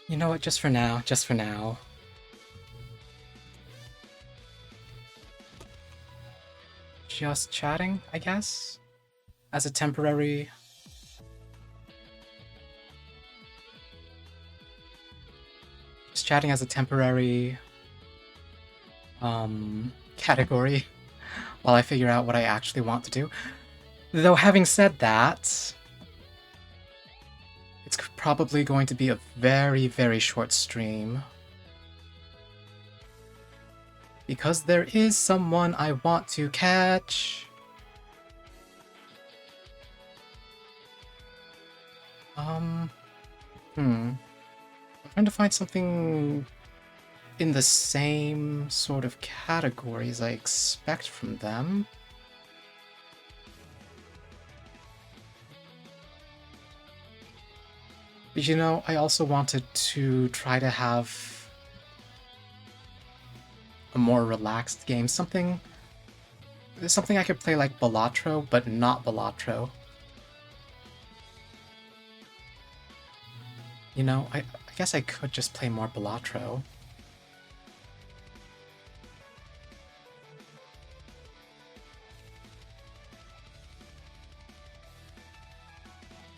You know what, just for now, just for now. Just chatting, I guess? As a temporary... Just chatting as a temporary... category while I figure out what I actually want to do. Though having said that, it's probably going to be a very, very short stream. Because there is someone I want to catch. I'm trying to find something in the same sort of categories I expect from them. But you know, I also wanted to try to have a more relaxed game. Something I could play like Balatro, but not Balatro. You know, I guess I could just play more Balatro.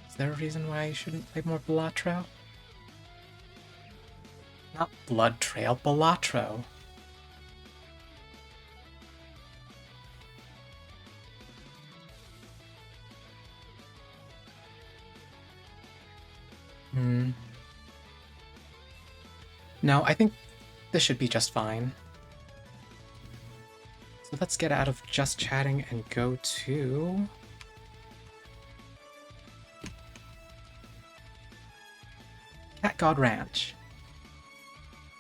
Is there a reason why I shouldn't play more Balatro? Not Blood Trail, Balatro. No, I think this should be just fine. So let's get out of just chatting and go to... Cat God Ranch.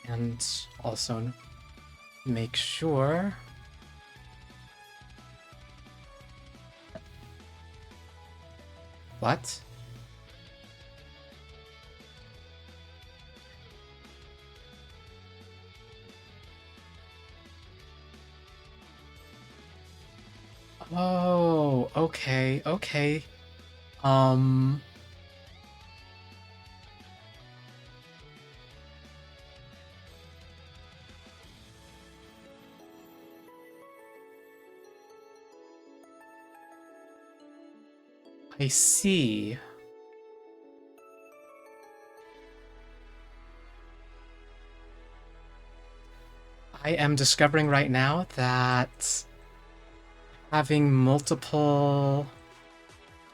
And also make sure... What? Oh, okay, okay. I see. I am discovering right now that having multiple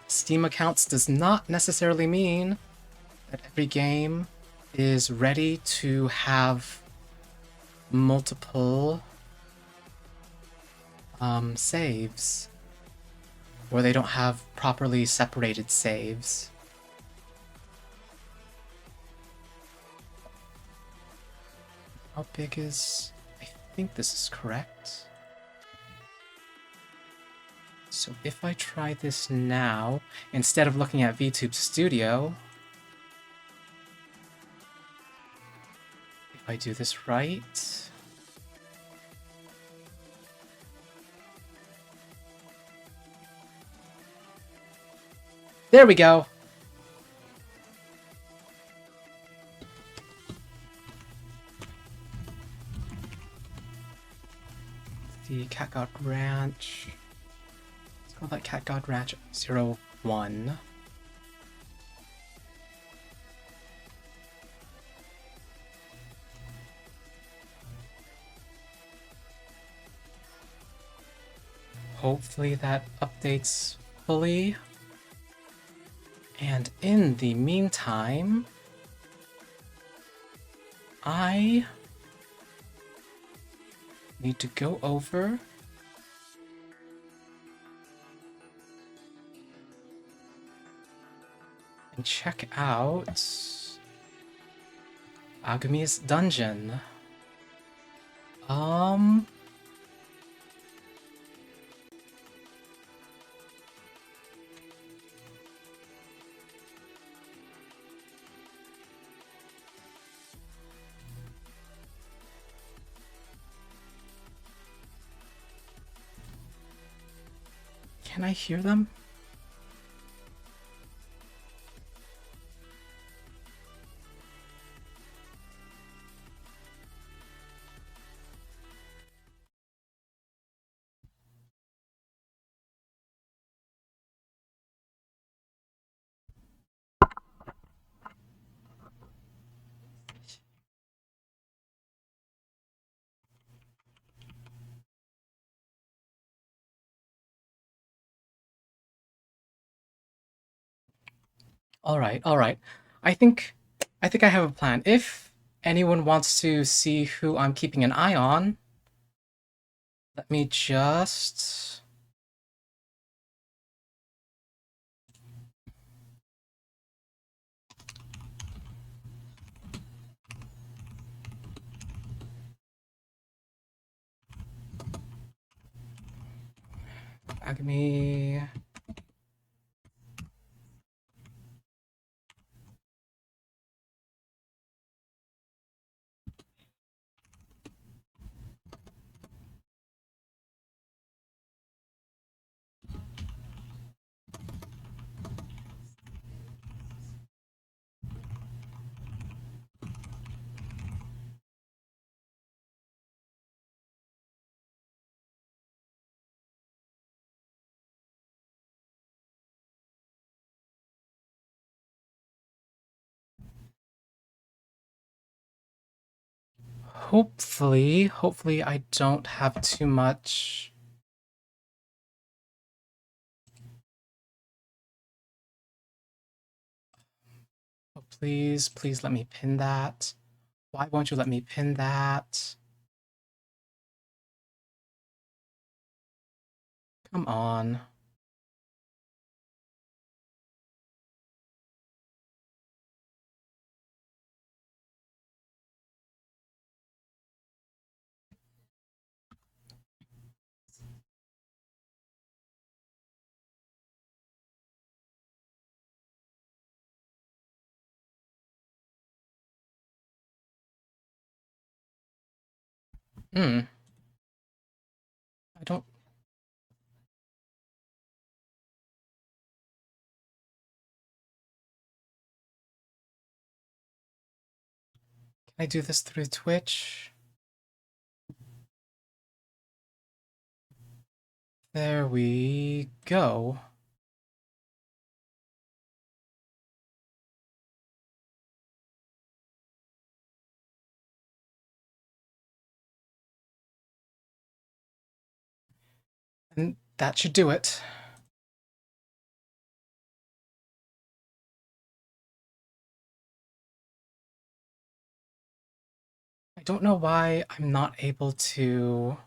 Steam accounts does not necessarily mean that every game is ready to have multiple saves, or they don't have properly separated saves. How big is... I think this is correct. So if I try this now, instead of looking at VTube Studio, if I do this right... There we go! the Cat God Ranch. Let's call that Cat God Ranch 01. Hopefully that updates fully. And in the meantime, I need to go over and check out Agami's dungeon. Um, can I hear them? All right, all right. I think I think I have a plan. If anyone wants to see who I'm keeping an eye on, let me just Agami. Hopefully I don't have too much. Oh, please let me pin that. Why won't you let me pin that? Come on. Hmm. I don't. Can I do this through Twitch? There we go. And that should do it. I don't know why I'm not able to.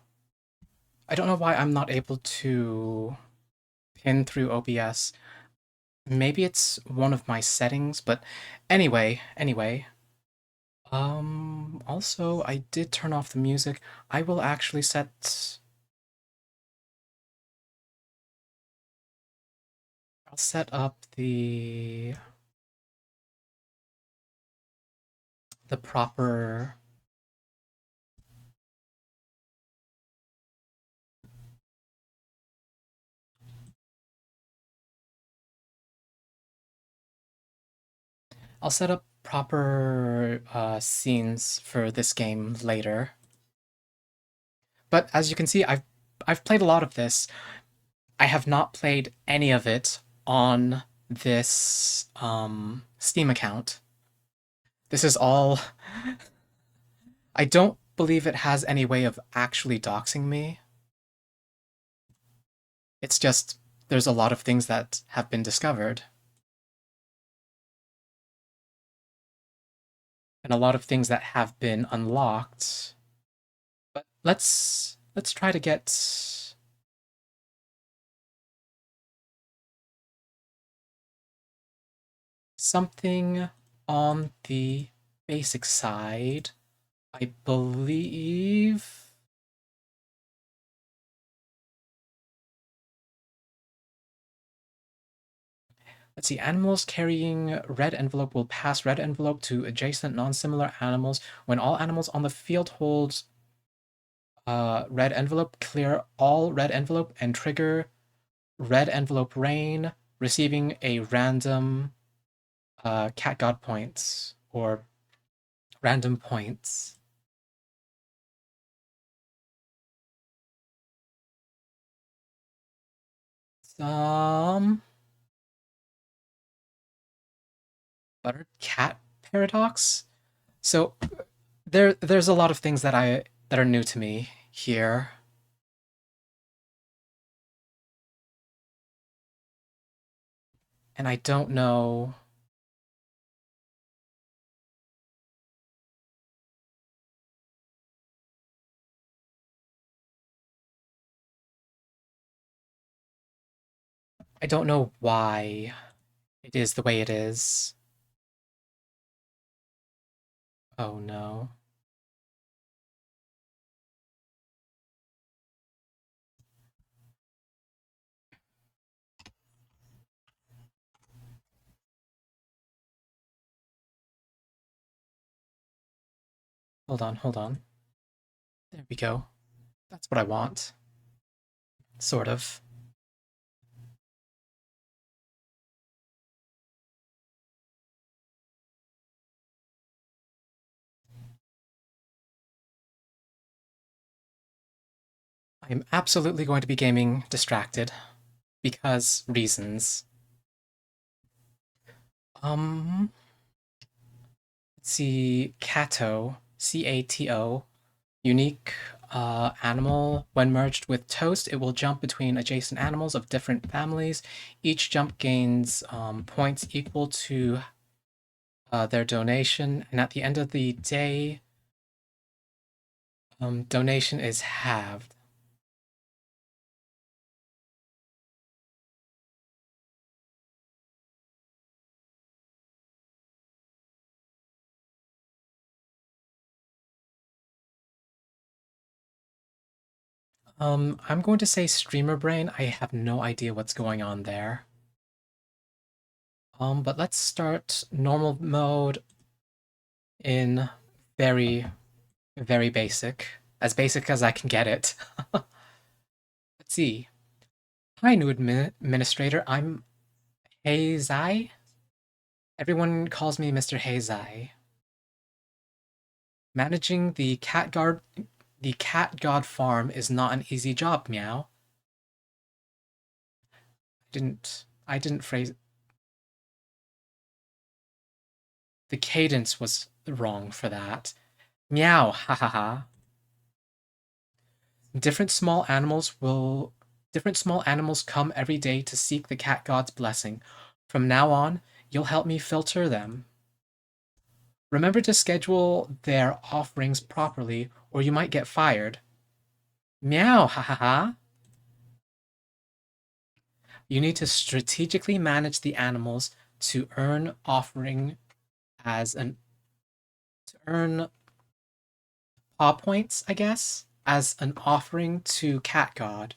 I don't know why I'm not able to pin through OBS. Maybe it's one of my settings, but anyway. Also, I did turn off the music. I will actually I'll set up the proper. I'll set up proper scenes for this game later. But as you can see, I've played a lot of this. I have not played any of it on this Steam account. This is all. I don't believe it has any way of actually doxing me. It's just there's a lot of things that have been discovered and a lot of things that have been unlocked. But let's try to get something on the basic side. I believe. Let's see, animals carrying red envelope will pass red envelope to adjacent non-similar animals. When all animals on the field holds red envelope, clear all red envelope and trigger red envelope rain, receiving a random cat god points or random points. Some buttered cat paradox. So there's a lot of things that are new to me here. And I don't know. I don't know why it is the way it is. Oh no. Hold on, hold on. There we go. That's what I want. Sort of. I am absolutely going to be gaming distracted because reasons. Um, let's see. Cato, Cato, unique animal. When merged with toast, it will jump between adjacent animals of different families. Each jump gains points equal to their donation, and at the end of the day, donation is halved. I'm going to say streamer brain. I have no idea what's going on there. But let's start normal mode in very, very basic as I can get it. Let's see. Hi, new administrator. I'm Heizai. Everyone calls me Mr. Heizai. Managing the cat god farm is not an easy job, meow. I didn't phrase the cadence was wrong for that. Meow, ha ha ha. Different small animals will different small animals come every day to seek the cat god's blessing. From now on, you'll help me filter them. Remember to schedule their offerings properly or you might get fired. Meow, ha ha ha. You need to strategically manage the animals to earn paw points, I guess, as an offering to Cat God.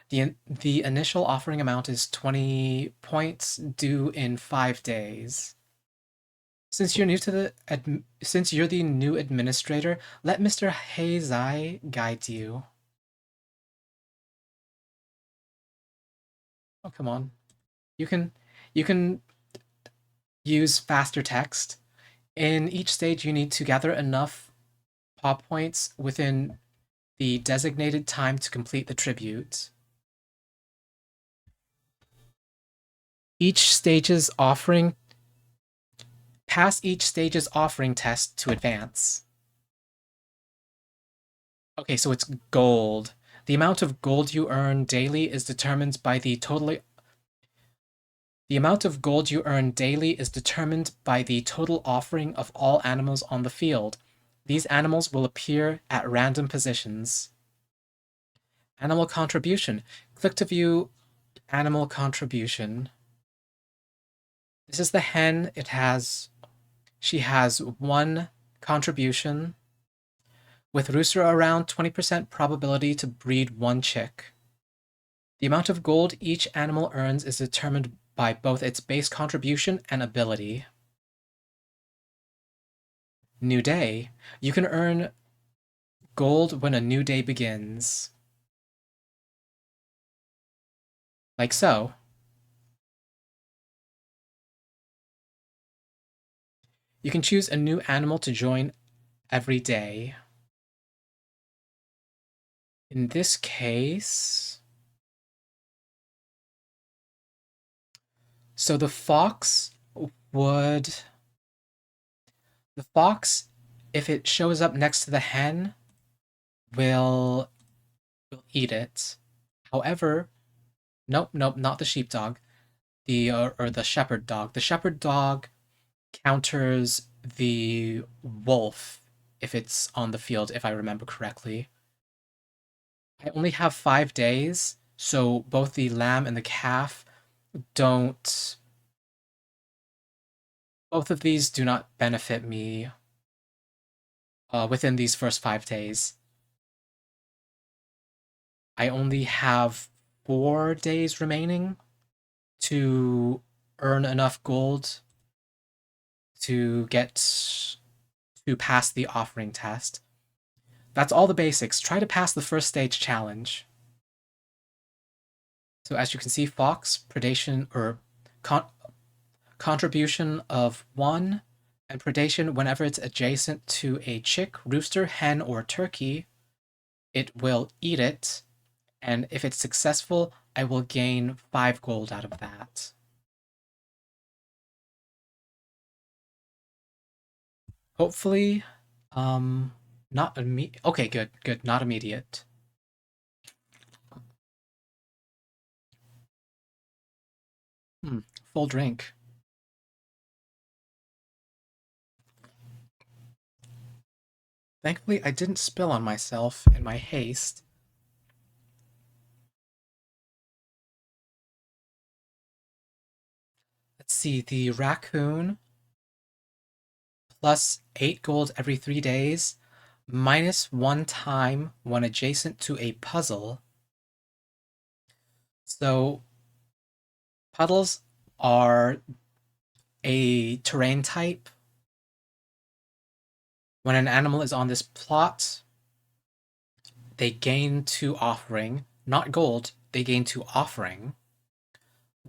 The initial offering amount is 20 points due in 5 days. Since you're the new administrator, let Mr. Heizai guide you. Oh, come on. You can use faster text. In each stage, you need to gather enough paw points within the designated time to complete the tribute. Each stage's offering Pass each stage's offering test to advance. Okay, so it's gold. The amount of gold you earn daily is determined by the amount of gold you earn daily is determined by the total offering of all animals on the field. These animals will appear at random positions. Animal contribution. Click to view animal contribution. This is the hen. She has one contribution. With rooster around 20% probability to breed one chick. The amount of gold each animal earns is determined by both its base contribution and ability. New day. You can earn gold when a new day begins. Like so. You can choose a new animal to join every day. In this case, so the fox, if it shows up next to the hen, will eat it. However, nope, not the sheepdog. Or the shepherd dog. The shepherd dog counters the wolf if it's on the field, if I remember correctly. I only have 5 days, so both the lamb and the calf don't. Both of these do not benefit me within these first 5 days. I only have 4 days remaining to earn enough gold to pass the offering test. That's all the basics. Try to pass the first stage challenge. So as you can see, fox, predation, or contribution of 1, and predation whenever it's adjacent to a chick, rooster, hen, or turkey, it will eat it, and if it's successful, I will gain 5 gold out of that. Hopefully, not immediate. Okay, good, not immediate. Full drink. Thankfully, I didn't spill on myself in my haste. Let's see, the raccoon plus 8 gold every 3 days, minus 1 time when adjacent to a puzzle. So, puddles are a terrain type. When an animal is on this plot, they gain 2 offering, not gold, they gain 2 offering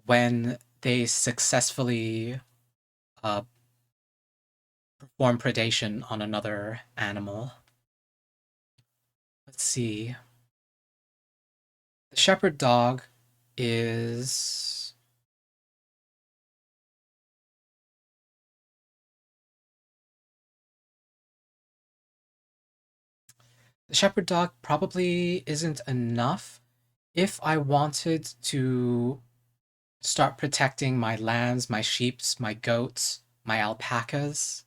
when they successfully perform predation on another animal. Let's see. The shepherd dog is the shepherd dog probably isn't enough if I wanted to start protecting my lambs, my sheeps, my goats, my alpacas,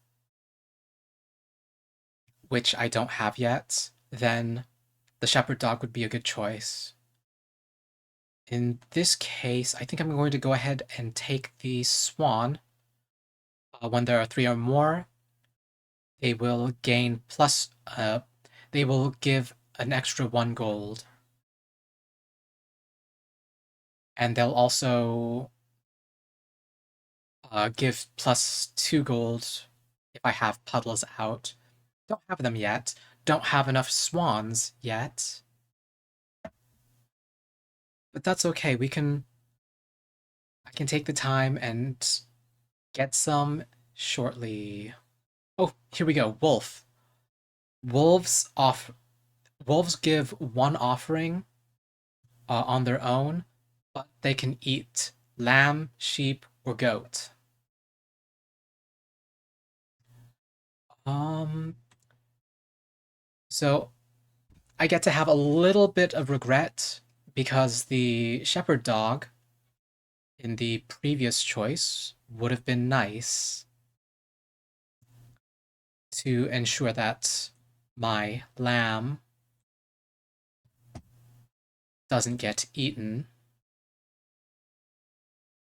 which I don't have yet, then the shepherd dog would be a good choice. In this case, I think I'm going to go ahead and take the swan. When there are 3 or more, they will gain they will give an extra 1 gold. And they'll also give plus 2 gold if I have puddles out. Don't have them yet. Don't have enough swans yet. But that's okay. I can take the time and get some shortly. Oh, here we go. Wolf. Wolves off wolves give one offering on their own, but they can eat lamb, sheep, or goat. Um, so I get to have a little bit of regret because the shepherd dog in the previous choice would have been nice to ensure that my lamb doesn't get eaten.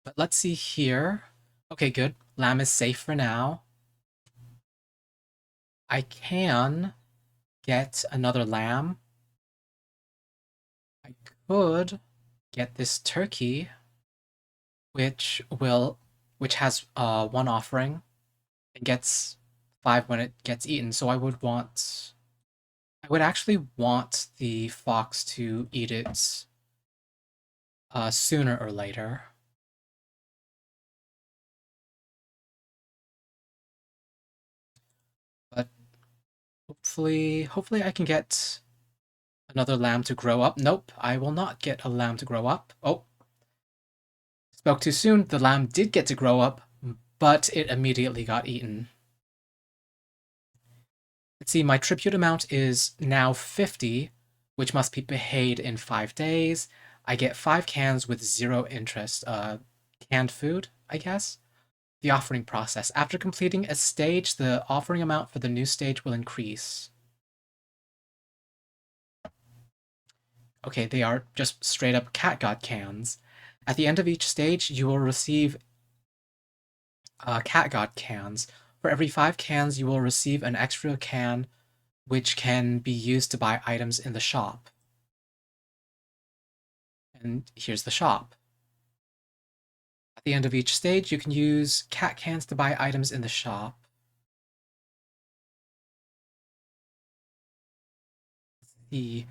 But let's see here. Okay, good. Lamb is safe for now. I can get another lamb. I could get this turkey, which will which has one offering and gets 5 when it gets eaten. So I would actually want the fox to eat it sooner or later. But hopefully I can get another lamb to grow up. Nope, I will not get a lamb to grow up. Oh, spoke too soon. The lamb did get to grow up, but it immediately got eaten. Let's see, my tribute amount is now 50, which must be paid in 5 days. I get 5 cans with 0 interest. Canned food, I guess? The offering process. After completing a stage, the offering amount for the new stage will increase. Okay, they are just straight up cat god cans. At the end of each stage, you will receive cat god cans. For every 5 cans, you will receive an extra can, which can be used to buy items in the shop. And here's the shop. At the end of each stage, you can use cat cans to buy items in the shop. The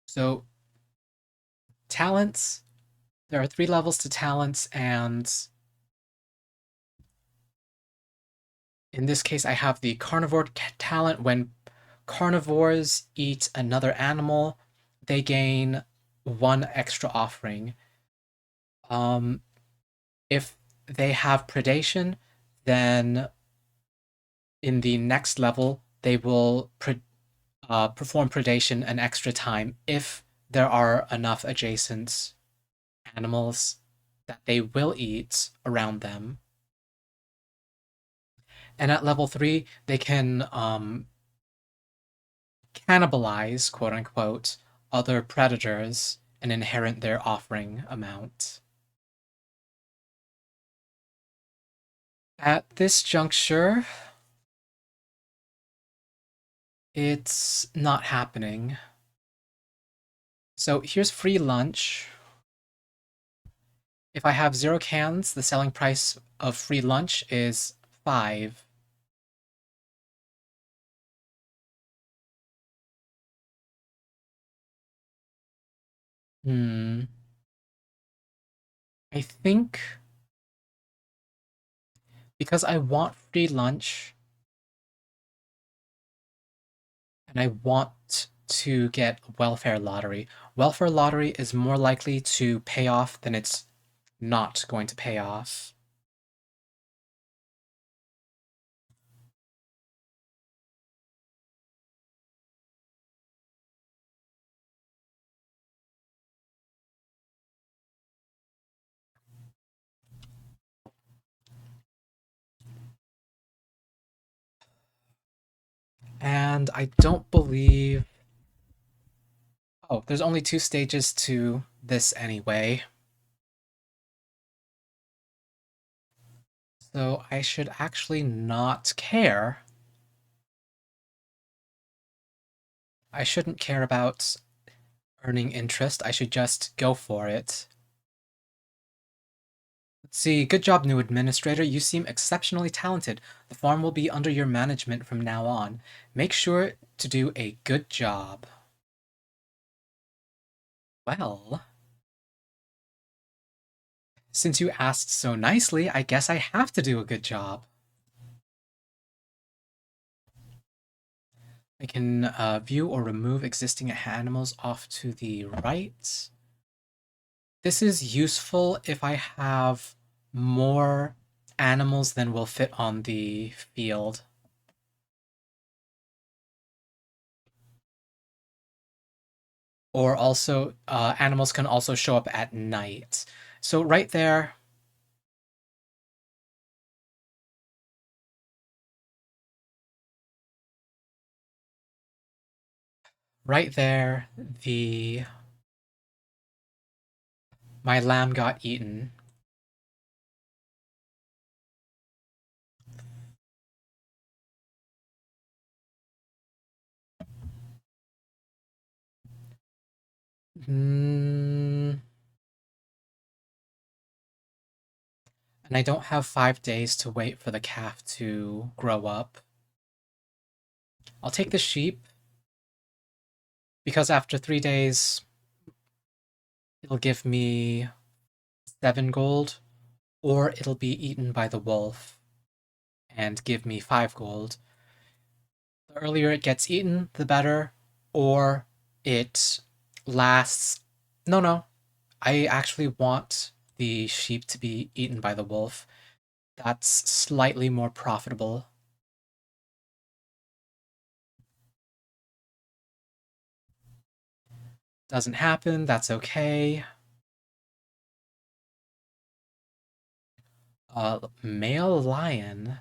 So talents, there are 3 levels to talents, and in this case, I have the carnivore talent. When carnivores eat another animal, they gain 1 extra offering. Um, if they have predation, then in the next level, they will perform predation an extra time if there are enough adjacent animals that they will eat around them. And at level 3, they can cannibalize, quote unquote, other predators and inherit their offering amount. At this juncture, it's not happening. So here's free lunch. If I have 0 cans, the selling price of free lunch is 5. Hmm. I think because I want free lunch and I want to get welfare lottery. Welfare lottery is more likely to pay off than it's not going to pay off. And I don't believe. Oh, there's only 2 stages to this anyway. So I should actually not care. I shouldn't care about earning interest. I should just go for it. Let's see. Good job, new administrator. You seem exceptionally talented. The farm will be under your management from now on. Make sure to do a good job. Well, since you asked so nicely, I guess I have to do a good job. I can view or remove existing animals off to the right. This is useful if I have more animals than will fit on the field. Or also, animals can also show up at night. So right there, my lamb got eaten. Mm, and I don't have 5 days to wait for the calf to grow up. I'll take the sheep because after 3 days, it'll give me 7 gold, or it'll be eaten by the wolf and give me 5 gold. The earlier it gets eaten, the better, or it lasts. No, no. I actually want the sheep to be eaten by the wolf. That's slightly more profitable. Doesn't happen, that's okay. Male lion.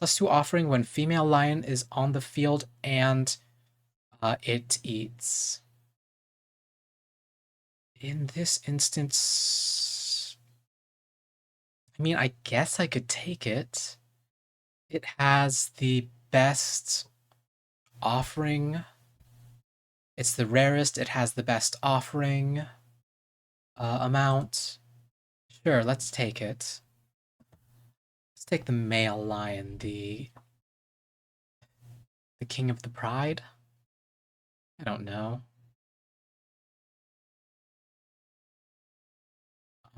+2 offering when female lion is on the field and it eats. In this instance, I mean, I guess I could take it. It has the best offering. It's the rarest. It has the best offering amount. Sure, let's take it. Let's take the male lion, the king of the pride. I don't know.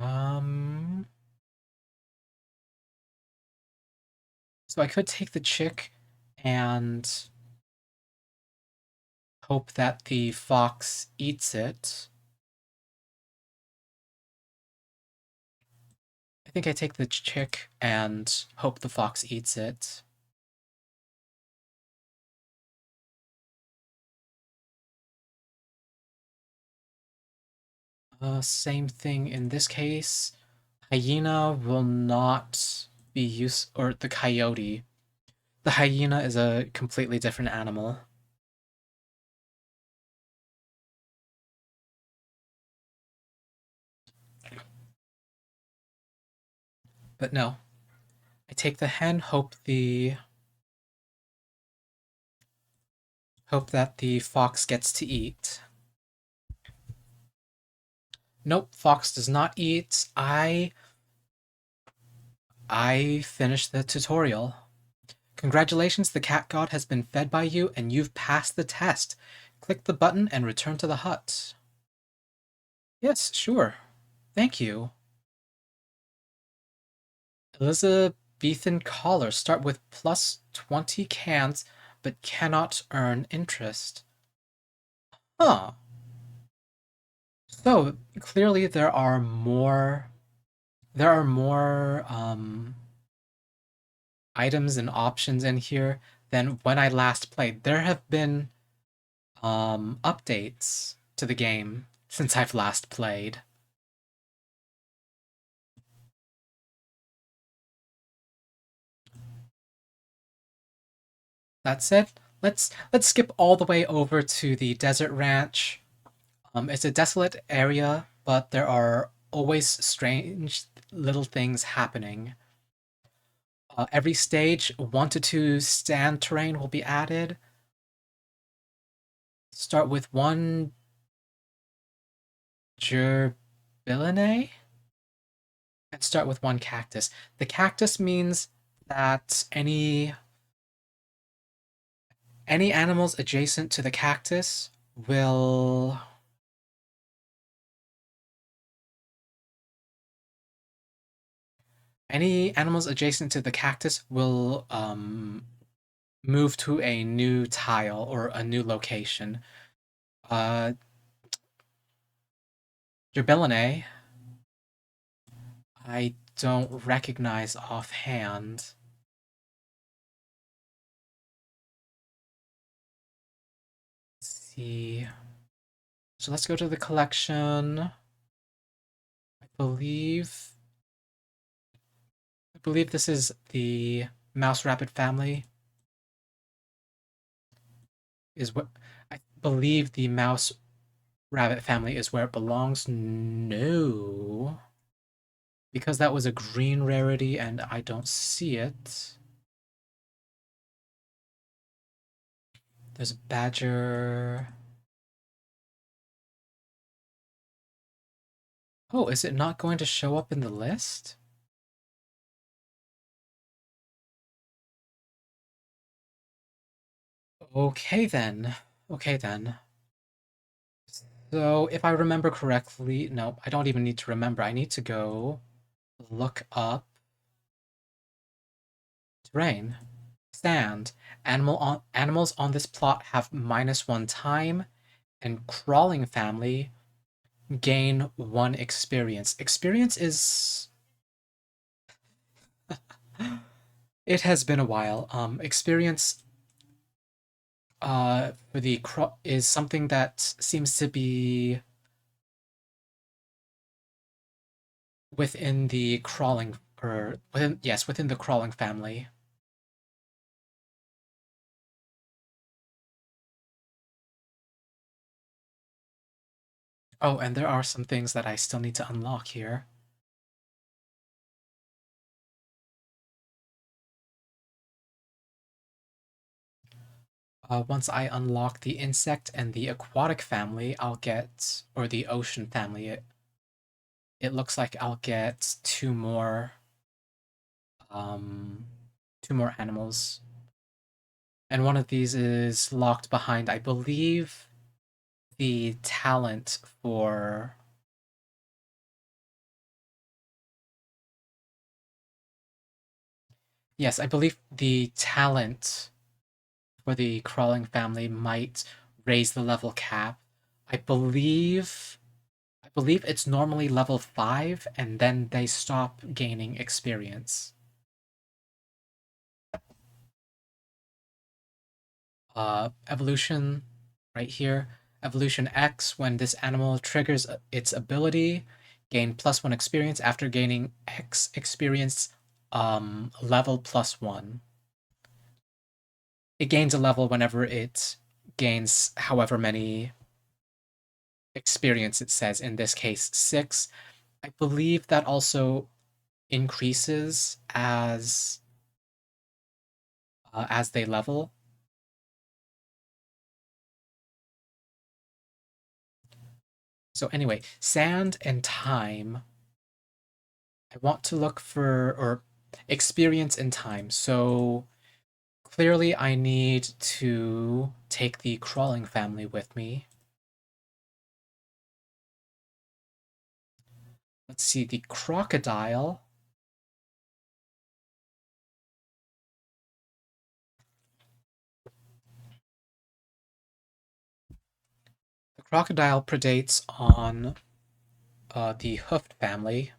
Um, so I could take the chick and hope that the fox eats it. I think I take the chick and hope the fox eats it. Same thing in this case. Hyena will not be used, or the coyote. The hyena is a completely different animal. But no, I take the hen, hope that the fox gets to eat. Nope, fox does not eat. I finished the tutorial. Congratulations, the cat god has been fed by you and you've passed the test. Click the button and return to the hut. Yes, sure. Thank you. Elizabethan collar. Start with +20 cans, but cannot earn interest. Huh. So clearly there are more items and options in here than when I last played. There have been updates to the game since I've last played. That said, let's skip all the way over to the desert ranch. It's a desolate area, but there are always strange little things happening. Every stage, 1 to 2 stand terrain will be added. Start with one gerbiline and start with one cactus. The cactus means that any animals adjacent to the cactus will any animals adjacent to the cactus will move to a new tile or a new location. Uh, Jubilee, I don't recognize offhand. Let's see. So let's go to the collection. Believe I believe this is the mouse rabbit family. Is what I believe the mouse rabbit family is where it belongs. No, because that was a green rarity and I don't see it. There's a badger. Oh, is it not going to show up in the list? Okay then. Okay then. So if I remember correctly, no, I don't even need to remember. I need to go look up terrain. Stand. Animals on this plot have -1 time, and crawling family gain 1 experience. Experience is it has been a while. Experience for the is something that seems to be within the crawling or within the crawling family. Oh, and there are some things that I still need to unlock here. Once I unlock the insect and the aquatic family, I'll get, or the ocean family, it looks like I'll get um, 2 more animals. And one of these is locked behind, I believe, the talent for. Yes, I believe the talent for the crawling family might raise the level cap. I believe I believe it's normally level 5 and then they stop gaining experience. Evolution right here. Evolution X, when this animal triggers its ability, gain +1 experience after gaining X experience level +1. It gains a level whenever it gains however many experience it says, in this case 6. I believe that also increases as they level. So anyway, sand and time. I want to look for or experience in time. So clearly I need to take the crawling family with me. Let's see, the crocodile. The crocodile predates on the hoofed family.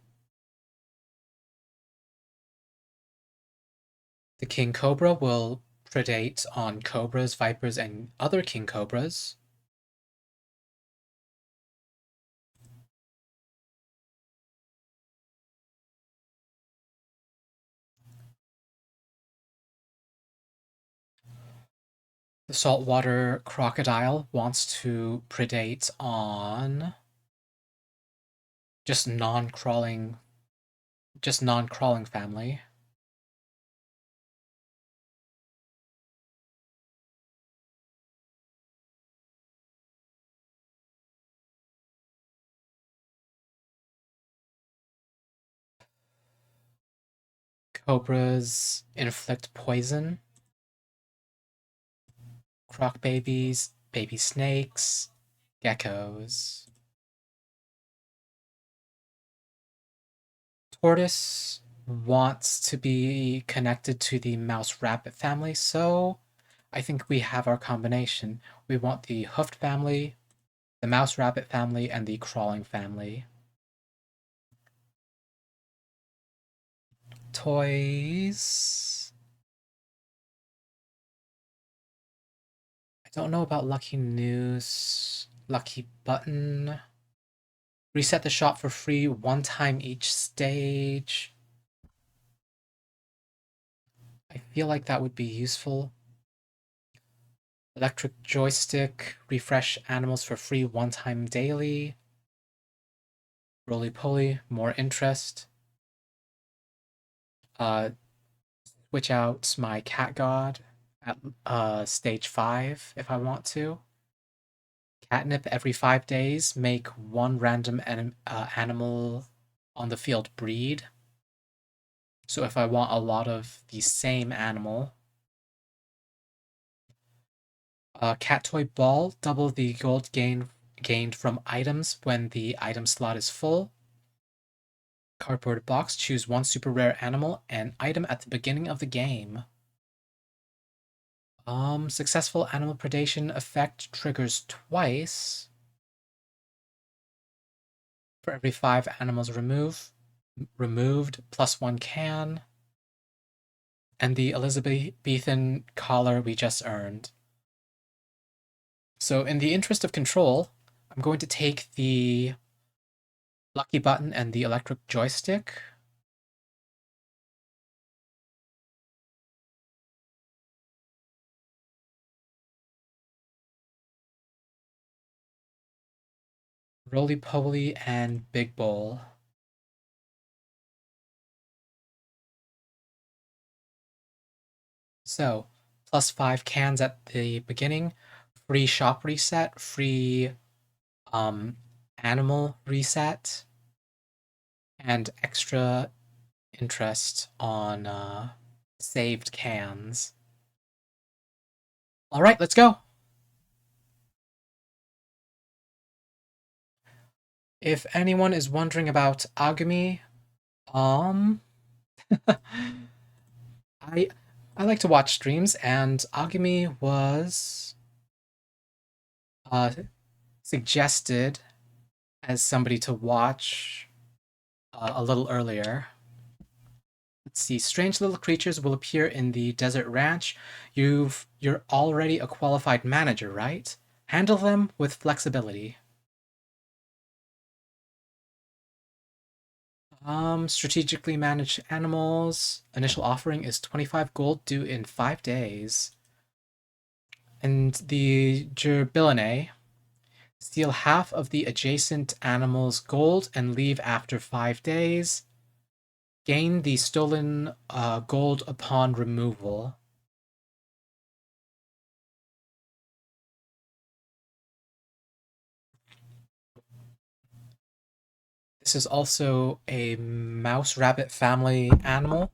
The king cobra will predate on cobras, vipers, and other king cobras. The saltwater crocodile wants to predate on just non-crawling family. Cobras inflict poison. Croc babies, baby snakes, geckos. Tortoise wants to be connected to the mouse rabbit family, so I think we have our combination. We want the hoofed family, the mouse rabbit family, and the crawling family. Toys. I don't know about lucky news. Lucky button. Reset the shop for free one time each stage. I feel like that would be useful. Electric joystick. Refresh animals for free one time daily. Roly poly. More interest. Switch out my cat god at stage 5 if I want to. Catnip every 5 days. Make one random animal on the field breed. So if I want a lot of the same animal. Cat toy ball. Double the gold gained from items when the item slot is full. Cardboard box. Choose one super rare animal and item at the beginning of the game. Successful animal predation effect triggers twice. For every 5 animals removed, plus 1 can. And the Elizabethan collar we just earned. So in the interest of control, I'm going to take the lucky button and the electric joystick. Roly poly and big bowl. So plus 5 cans at the beginning, free shop reset, free animal reset, and extra interest on saved cans. All right, let's go. If anyone is wondering about Agami, um, I I like to watch streams, and Agami was uh, suggested as somebody to watch a little earlier. Let's see. Strange little creatures will appear in the desert ranch. You're already a qualified manager, right? Handle them with flexibility. Strategically managed animals. Initial offering is 25 gold due in 5 days. And the Gerbilinae. Steal half of the adjacent animal's gold and leave after 5 days. Gain the stolen gold upon removal. This is also a mouse rabbit family animal.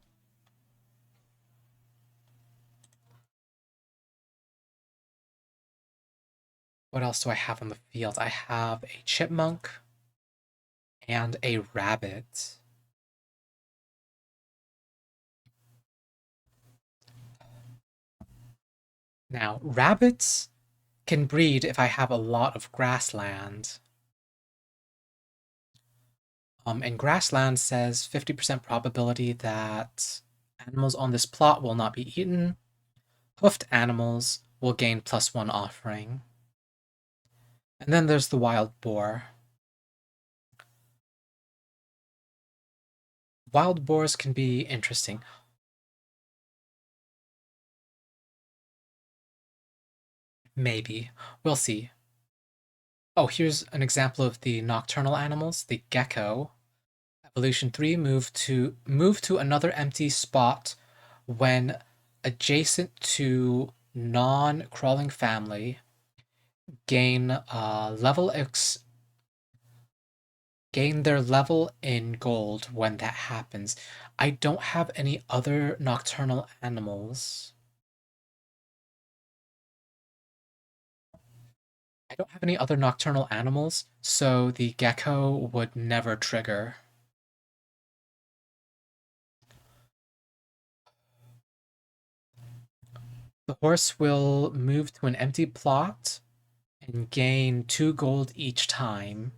What else do I have on the field? I have a chipmunk and a rabbit. Now, rabbits can breed if I have a lot of grassland. And grassland says 50% probability that animals on this plot will not be eaten. Hoofed animals will gain +1 offering. And then there's the wild boar. Wild boars can be interesting. Maybe. We'll see. Oh, here's an example of the nocturnal animals. The gecko. Evolution 3, move to another empty spot when adjacent to non-crawling family. Gain gain their level in gold when that happens. I don't have any other nocturnal animals. I don't have any other nocturnal animals, so the gecko would never trigger. The horse will move to an empty plot and gain 2 gold each time.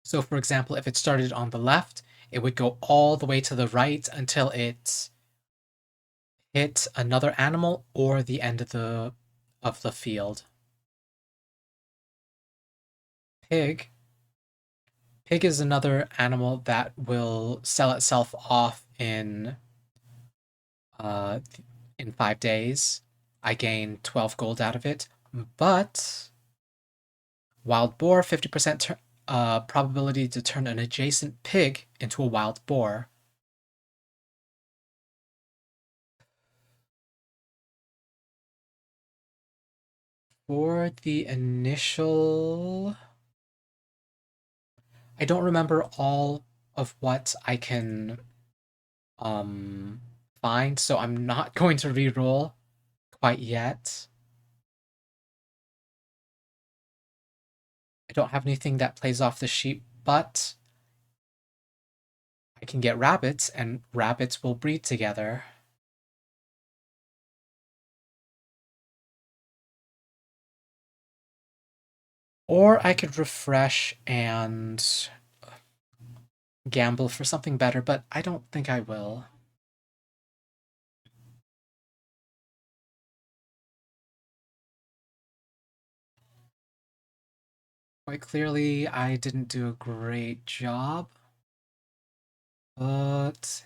So, for example, if it started on the left, it would go all the way to the right until it hit another animal or the end of the field. Pig. Pig is another animal that will sell itself off uh in 5 days. I gain 12 gold out of it. But wild boar, 50% probability to turn an adjacent pig into a wild boar. For the initial, I don't remember all of what I can um find, so I'm not going to re-roll quite yet. I don't have anything that plays off the sheep, but I can get rabbits, and rabbits will breed together. Or I could refresh and gamble for something better, but I don't think I will. Quite clearly, I didn't do a great job, but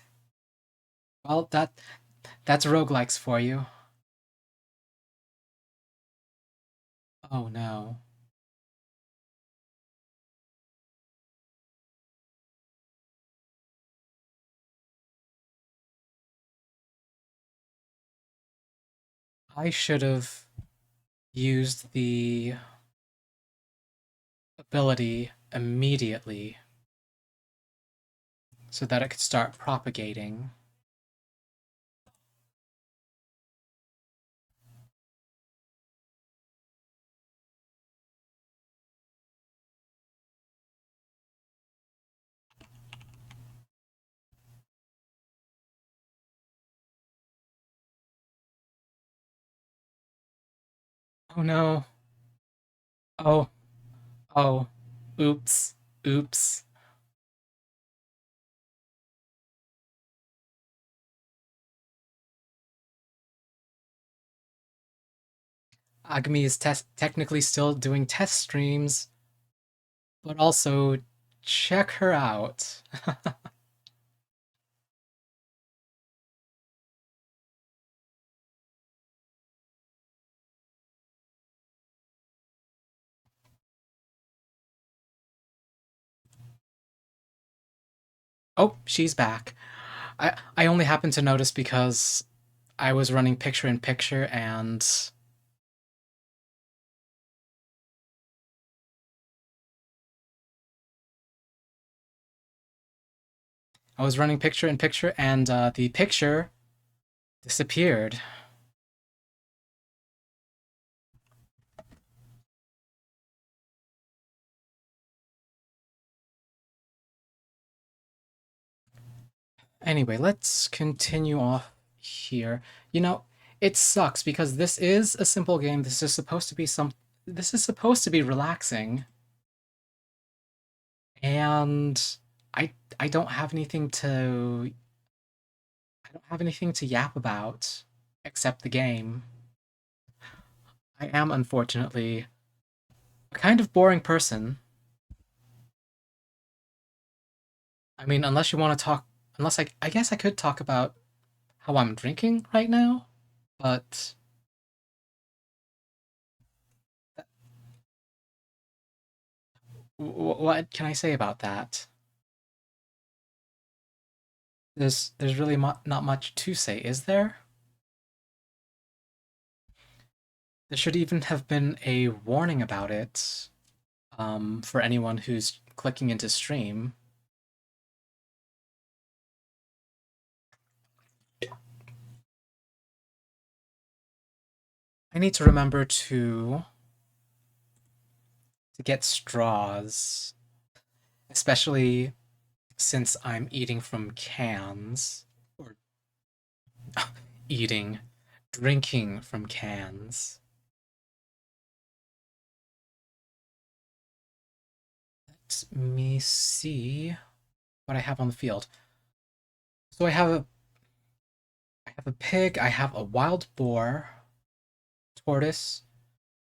well, that's roguelikes for you. Oh no. I should have used the ability immediately so that it could start propagating. Oh no. Oh, oh. Oops. Oops. Agami is technically still doing test streams, but also check her out. Oh, she's back. I only happened to notice because I was running picture in picture and the picture disappeared. Anyway, let's continue off here. You know, it sucks because this is a simple game. This is supposed to be relaxing, and I don't have anything to yap about except the game. I am unfortunately a kind of boring person. I mean, unless you want to talk, unless I guess I could talk about how I'm drinking right now, but what can I say about that? There's really not much to say, is there? There should even have been a warning about it, for anyone who's clicking into stream. I need to remember to get straws, especially since I'm eating from cans. Or eating, drinking from cans. Let me see what I have on the field. So I have a pig, I have a wild boar, tortoise.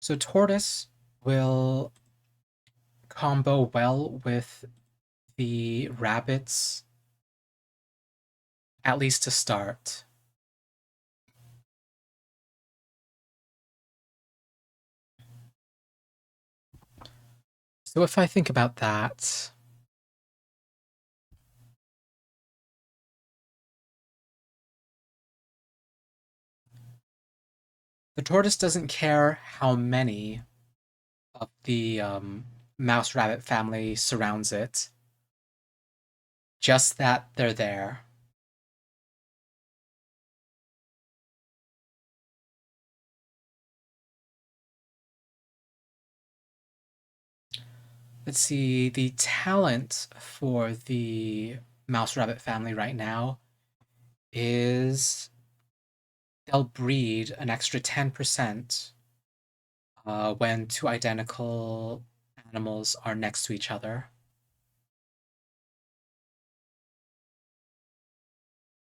So tortoise will combo well with the rabbits, at least to start. So if I think about that, the tortoise doesn't care how many of the mouse rabbit family surrounds it, just that they're there. Let's see, the talent for the mouse rabbit family right now is they'll breed an extra 10% when two identical animals are next to each other.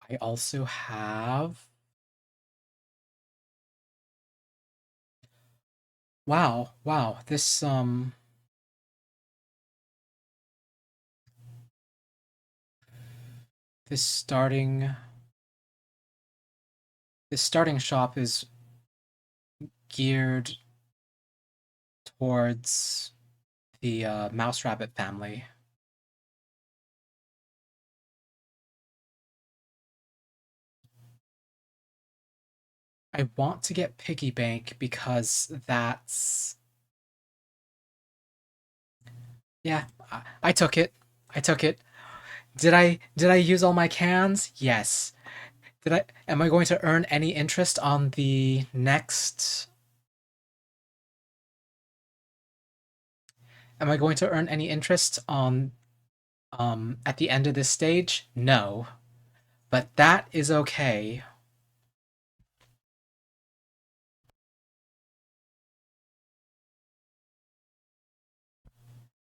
I also have. Wow, wow, this starting shop is geared towards the mouse rabbit family. I want to get piggy bank because that's yeah, I took it. I took it. Did I use all my cans? Yes. Did I am I going to earn any interest on the next am I going to earn any interest on at the end of this stage? No. But that is okay.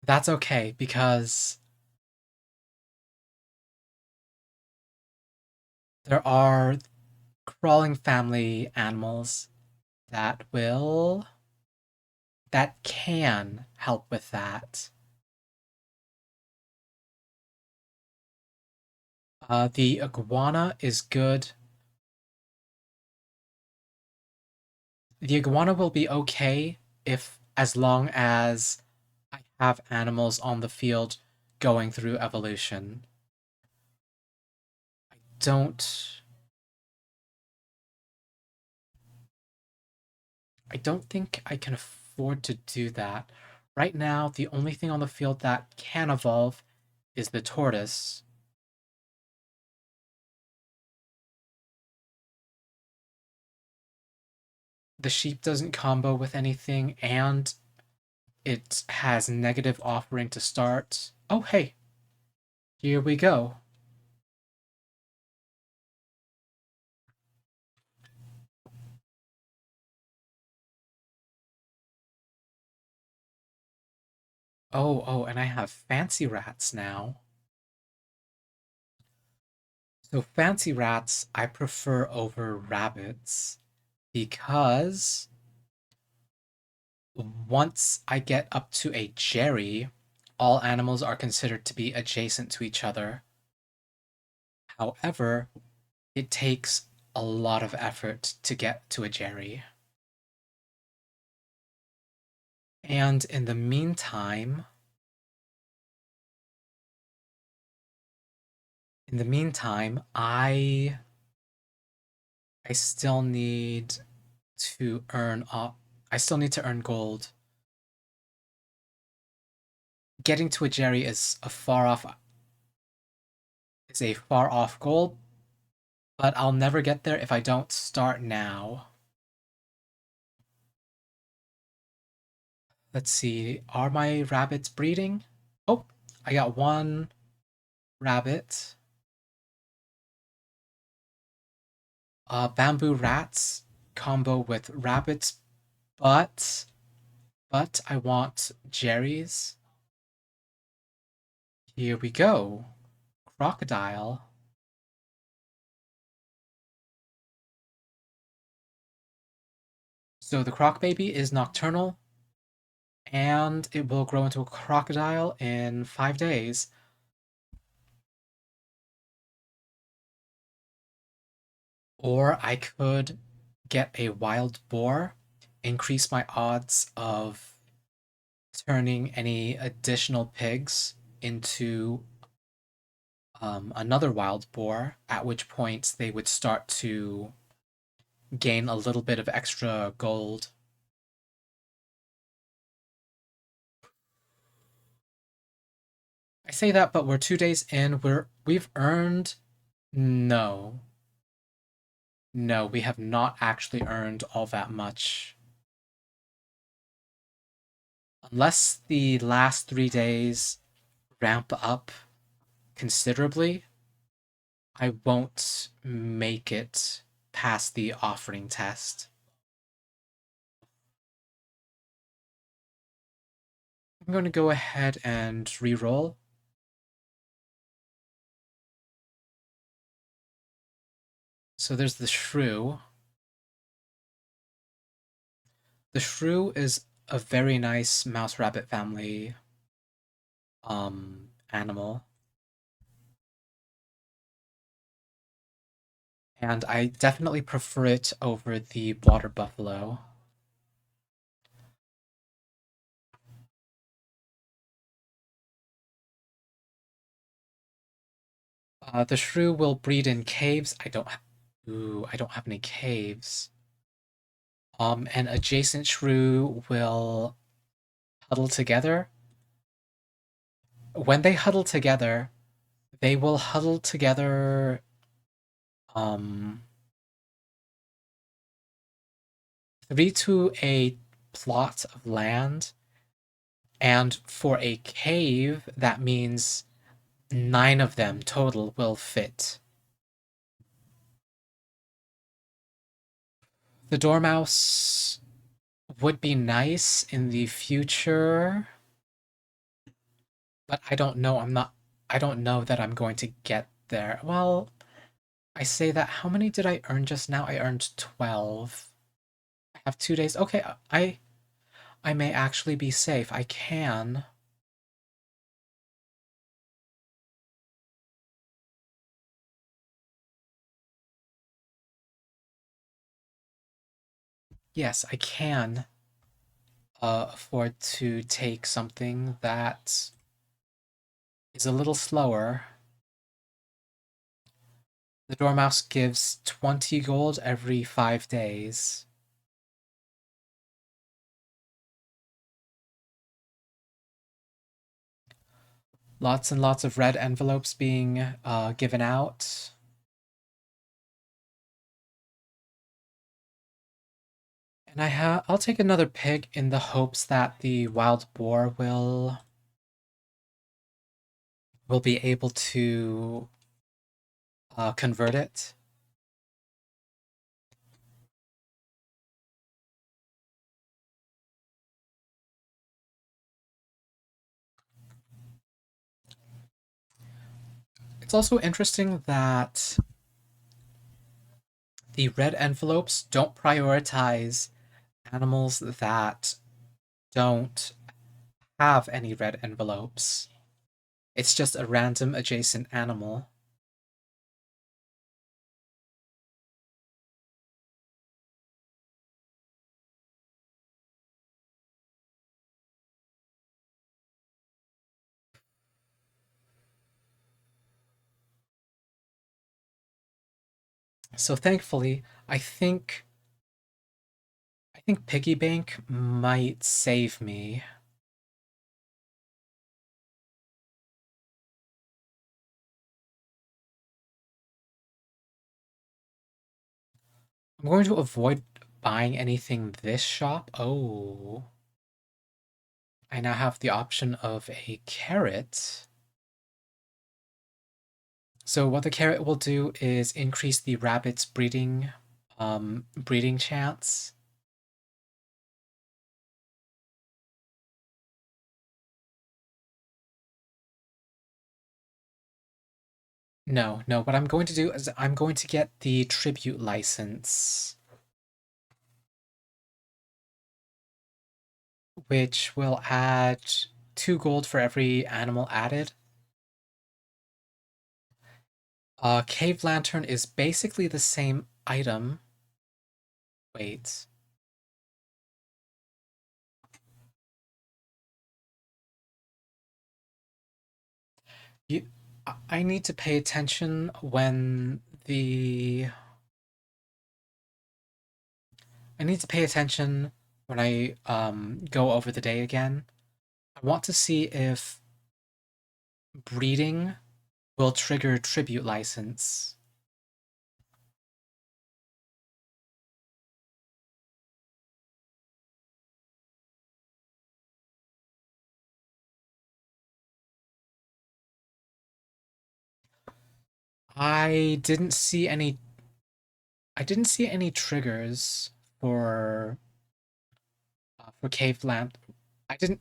That's okay because there are crawling family animals that will that can help with that. The iguana is good. The iguana will be okay if as long as I have animals on the field going through evolution. Don't I don't think I can afford to do that. Right now, the only thing on the field that can evolve is the tortoise. The sheep doesn't combo with anything, and it has negative offering to start. Oh, hey, here we go. Oh, and I have fancy rats now. So fancy rats I prefer over rabbits because once I get up to a Jerry, all animals are considered to be adjacent to each other. However, it takes a lot of effort to get to a Jerry. And in the meantime, I still need to earn I still need to earn gold. Getting to a Jerry is a far off goal, but I'll never get there if I don't start now. Let's see, are my rabbits breeding? Oh, I got one rabbit. Bamboo rats combo with rabbits, but I want Jerry's. Here we go. Crocodile. So the croc baby is nocturnal, and it will grow into a crocodile in 5 days. Or I could get a wild boar, increase my odds of turning any additional pigs into another wild boar, at which point they would start to gain a little bit of extra gold. I say that, but we're 2 days in. We've earned no. No, we have not actually earned all that much. Unless the last 3 days ramp up considerably, I won't make it past the offering test. I'm going to go ahead and re-roll. So there's the shrew. The shrew is a very nice mouse rabbit family animal. And I definitely prefer it over the water buffalo. The shrew will breed in caves. I don't have any caves. And adjacent shrew will huddle together. When they huddle together, they will huddle together um 3 to a plot of land, and for a cave that means 9 of them total will fit. The dormouse would be nice in the future, but I don't know that I'm going to get there. Well, I say that. How many did I earn just now? I earned 12. I have 2 days. Okay, I may actually be safe. I can. Yes, I can afford to take something that is a little slower. The dormouse gives 20 gold every 5 days. Lots and lots of red envelopes being given out. And I'll take another pig in the hopes that the wild boar will be able to convert it. It's also interesting that the red envelopes don't prioritize animals that don't have any red envelopes. It's just a random adjacent animal. So thankfully, I think piggy bank might save me. I'm going to avoid buying anything this shop. Oh, I now have the option of a carrot. So what the carrot will do is increase the rabbit's breeding chance. No, no, what I'm going to do is I'm going to get the tribute license, which will add 2 gold for every animal added. Cave Lantern is basically the same item. Wait. You, I need to pay attention when the... I need to pay attention when I go over the day again. I want to see if breeding will trigger tribute license. I didn't see any I didn't see any triggers for Cave Lamp. I didn't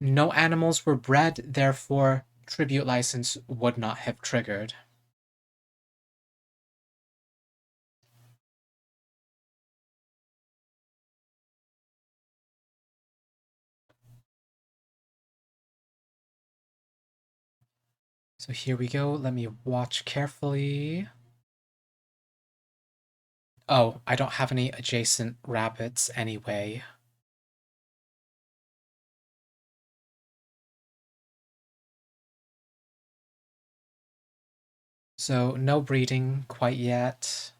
No animals were bred, therefore tribute license would not have triggered. So here we go. Let me watch carefully. Oh, I don't have any adjacent rabbits anyway. So no breeding quite yet.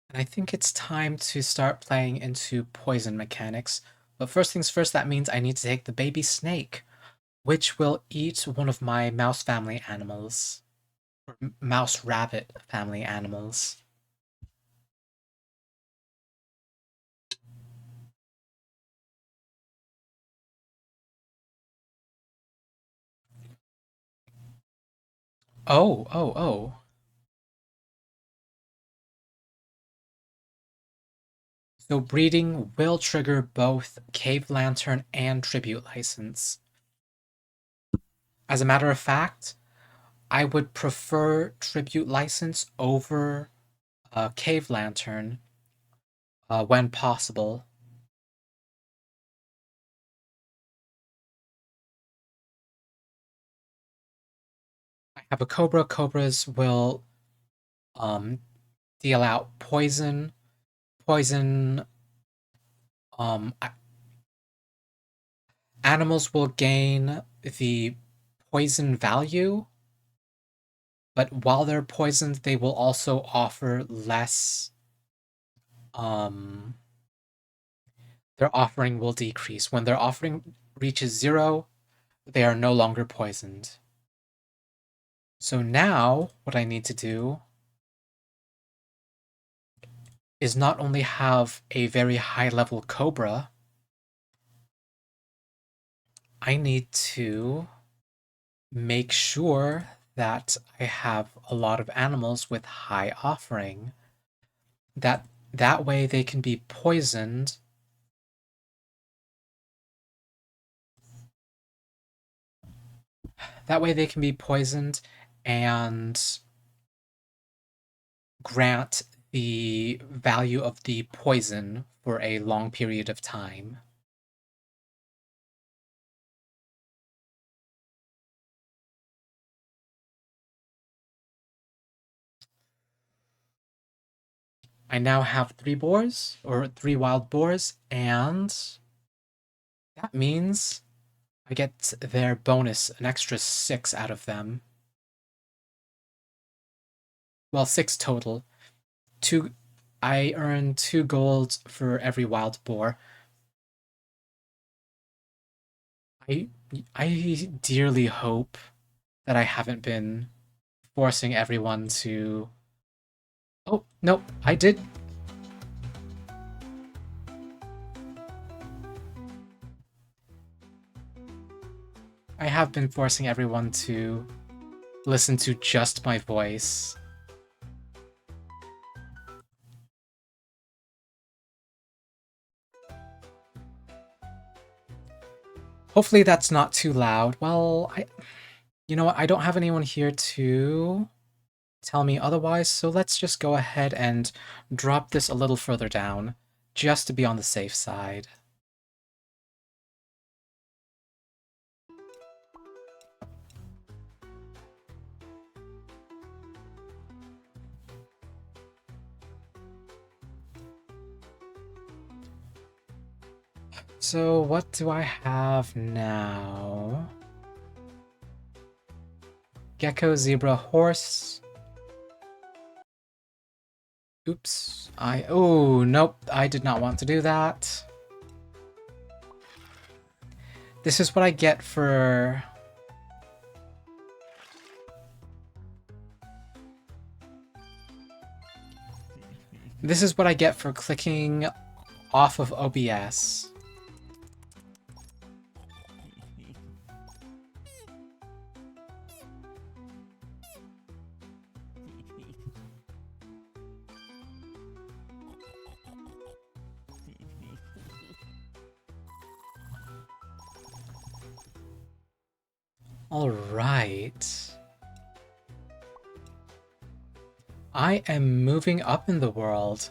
And I think it's time to start playing into poison mechanics. But first things first, that means I need to take the baby snake, which will eat one of my mouse family animals, or mouse rabbit family animals. Oh, oh, oh. So breeding will trigger both Cave Lantern and Tribute License. As a matter of fact, I would prefer Tribute License over Cave Lantern when possible. I have a Cobra. Cobras will um, deal out poison. Poison. Um, Animals will gain the poison value, but while they're poisoned, they will also offer less. Um, their offering will decrease. When their offering reaches 0, they are no longer poisoned. So now, what I need to do is not only have a very high level Cobra, I need to make sure that I have a lot of animals with high offering. That way they can be poisoned. That way they can be poisoned and grant the value of the poison for a long period of time. I now have 3 boars, or 3 wild boars, and that means I get their bonus, an extra 6 out of them. Well, 6 total. Two, I earn 2 gold for every wild boar. I dearly hope that I haven't been forcing everyone to. Oh, nope, I did. I have been forcing everyone to listen to just my voice. Hopefully that's not too loud. Well, you know what? I don't have anyone here to tell me otherwise, so let's just go ahead and drop this a little further down, just to be on the safe side. So what do I have now? Gecko, zebra, horse. Oops. Oh, nope. I did not want to do that. This is what I get for... This is what I get for clicking off of OBS. Alright. I am moving up in the world.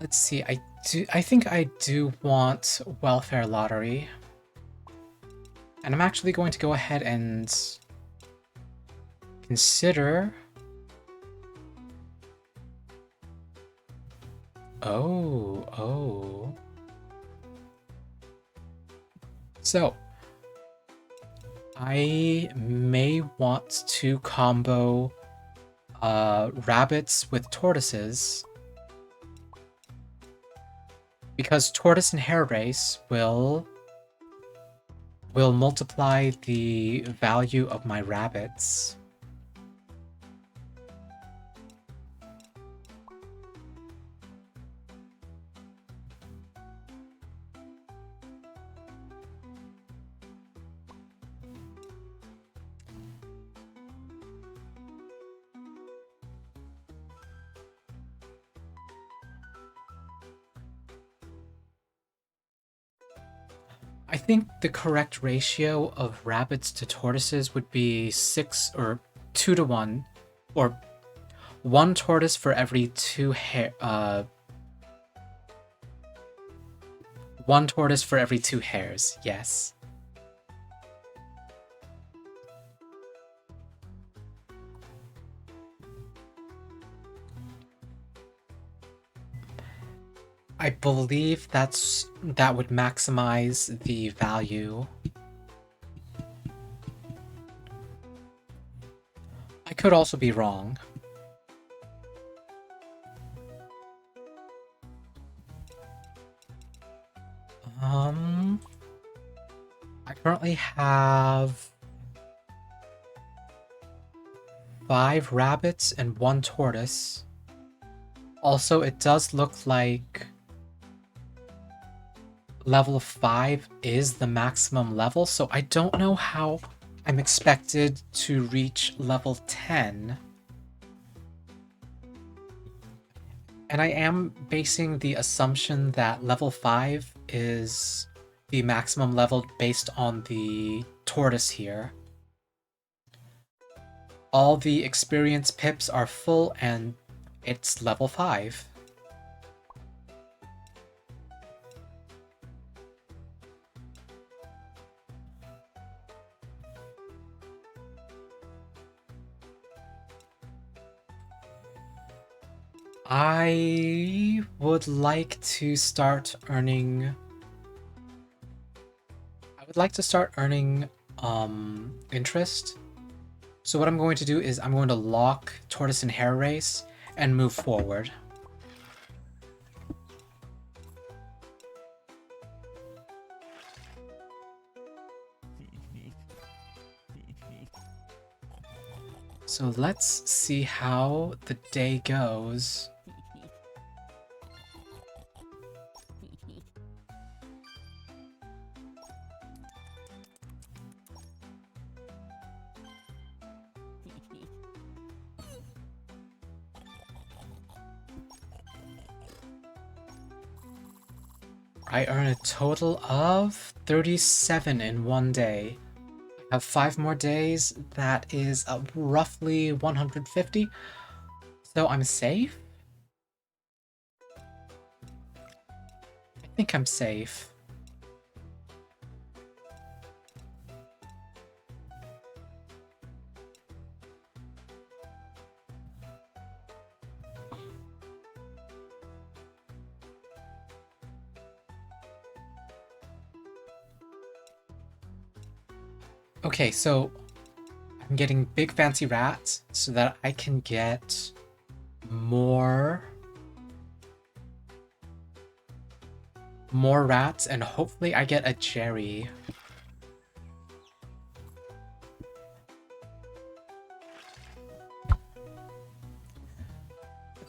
Let's see, I think I do want welfare lottery. And I'm actually going to go ahead and consider... Oh. So, I may want to combo rabbits with tortoises, because tortoise and hare race will multiply the value of my rabbits. I think the correct ratio of rabbits to tortoises would be 6 or 2 to 1, or 1 tortoise for every 2 hare. 1 tortoise for every 2 hares. Yes. I believe that would maximize the value. I could also be wrong. I currently have 5 rabbits and 1 tortoise. Also, it does look like level 5 is the maximum level, so I don't know how I'm expected to reach level 10. And I am basing the assumption that level 5 is the maximum level based on the tortoise here. All the experience pips are full and it's level 5. I would like to start earning... interest. So what I'm going to do is I'm going to lock Tortoise and Hare Race and move forward. So let's see how the day goes. I earn a total of 37 in one day. I have 5 more days. That is roughly 150. So I'm safe? I think I'm safe. Okay, so I'm getting big fancy rats so that I can get more rats, and hopefully I get a Jerry.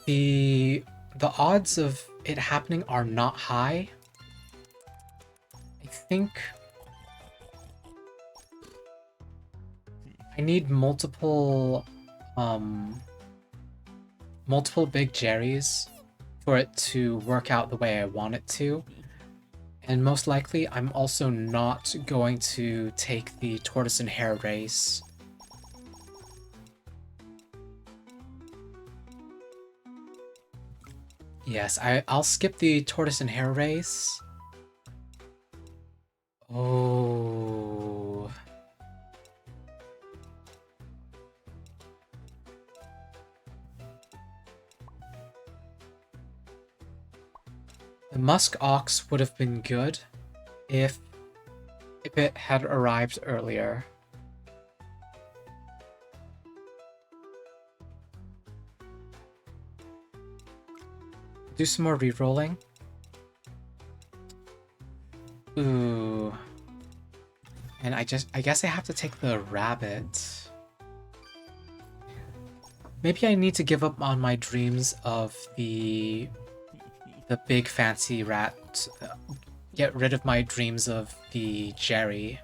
The odds of it happening are not high. I think I need multiple big Jerrys for it to work out the way I want it to. And most likely, I'm also not going to take the Tortoise and Hare race. Yes, I'll skip the Tortoise and Hare race. Oh. The Musk Ox would have been good if it had arrived earlier. Do some more rerolling. Ooh. And I guess I have to take the rabbit. Maybe I need to give up on my dreams of the big fancy rat. Get rid of my dreams of the Jerry.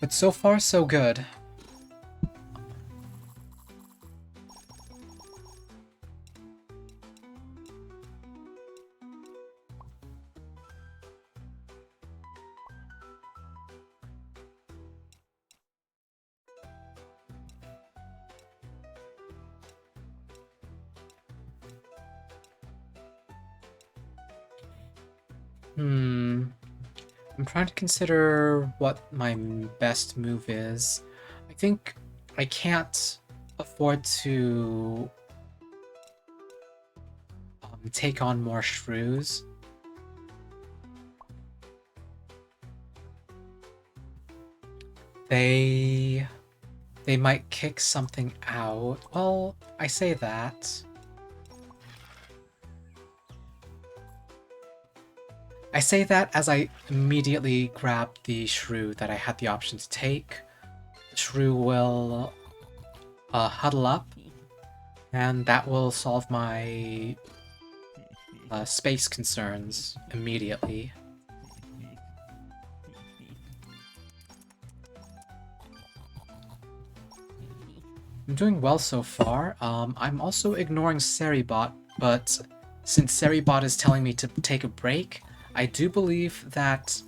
But so far, so good. I'm trying to consider what my best move is. I think I can't afford to take on more shrews. They might kick something out. Well, I say that. I say that as I immediately grab the shrew that I had the option to take. The shrew will huddle up, and that will solve my space concerns immediately. I'm doing well so far. I'm also ignoring Seribot, but since Seribot is telling me to take a break, I do believe that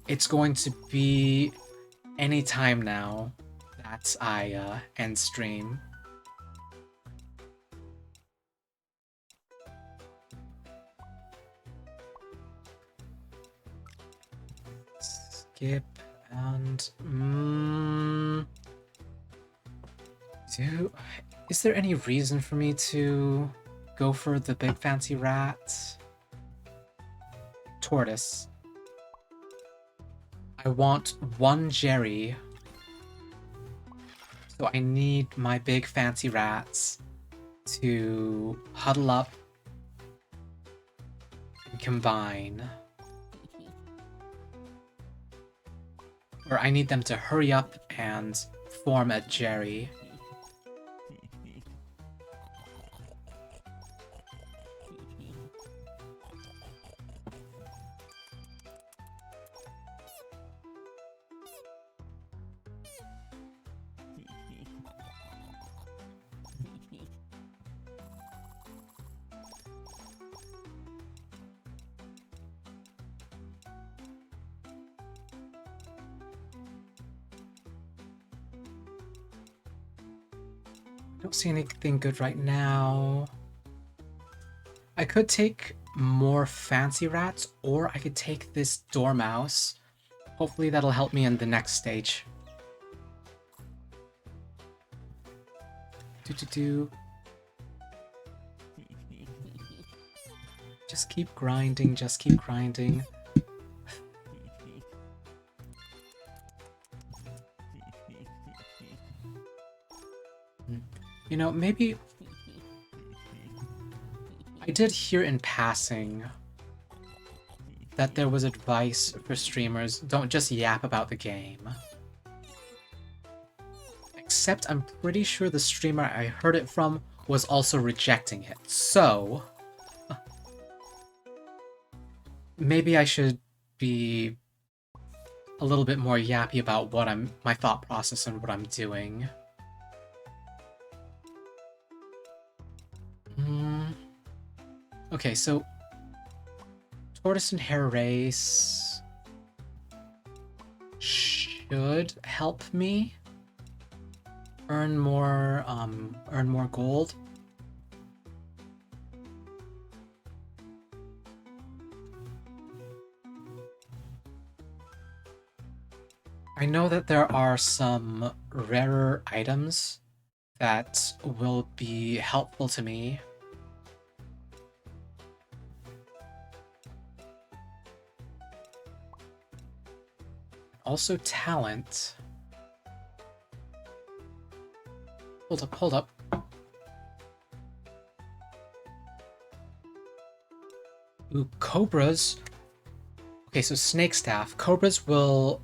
it's going to be any time now that I end stream. Skip And is there any reason for me to go for the big fancy rat? Tortoise. I want one Jerry, so I need my big fancy rats to huddle up and combine. Or I need them to hurry up and form a Jerry. I don't see anything good right now. I could take more fancy rats, or I could take this dormouse. Hopefully that'll help me in the next stage. Do. Just keep grinding, just keep grinding. You know, maybe... I did hear in passing that there was advice for streamers, don't just yap about the game. Except I'm pretty sure the streamer I heard it from was also rejecting it, so... maybe I should be a little bit more yappy about what my thought process and what I'm doing. Okay, so tortoise and hare race should help me earn more gold. I know that there are some rarer items that will be helpful to me. Also talent. Hold up. Ooh, cobras. Okay, so snake staff. Cobras will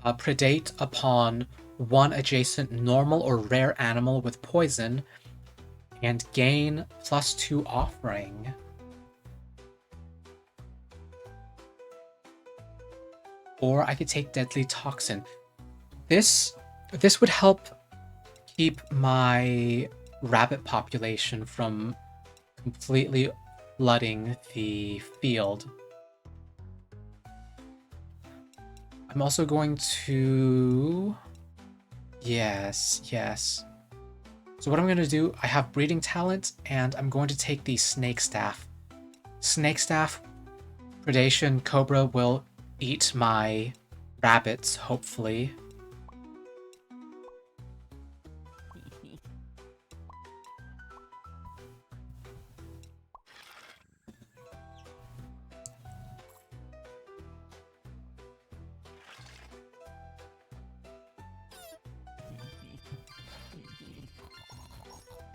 predate upon one adjacent normal or rare animal with poison and gain +2 offering. Or I could take Deadly Toxin. This would help keep my rabbit population from completely flooding the field. I'm also going to... Yes. So what I'm going to do, I have breeding talent, and I'm going to take the snake staff. Snake staff, predation, cobra will eat my rabbits, hopefully.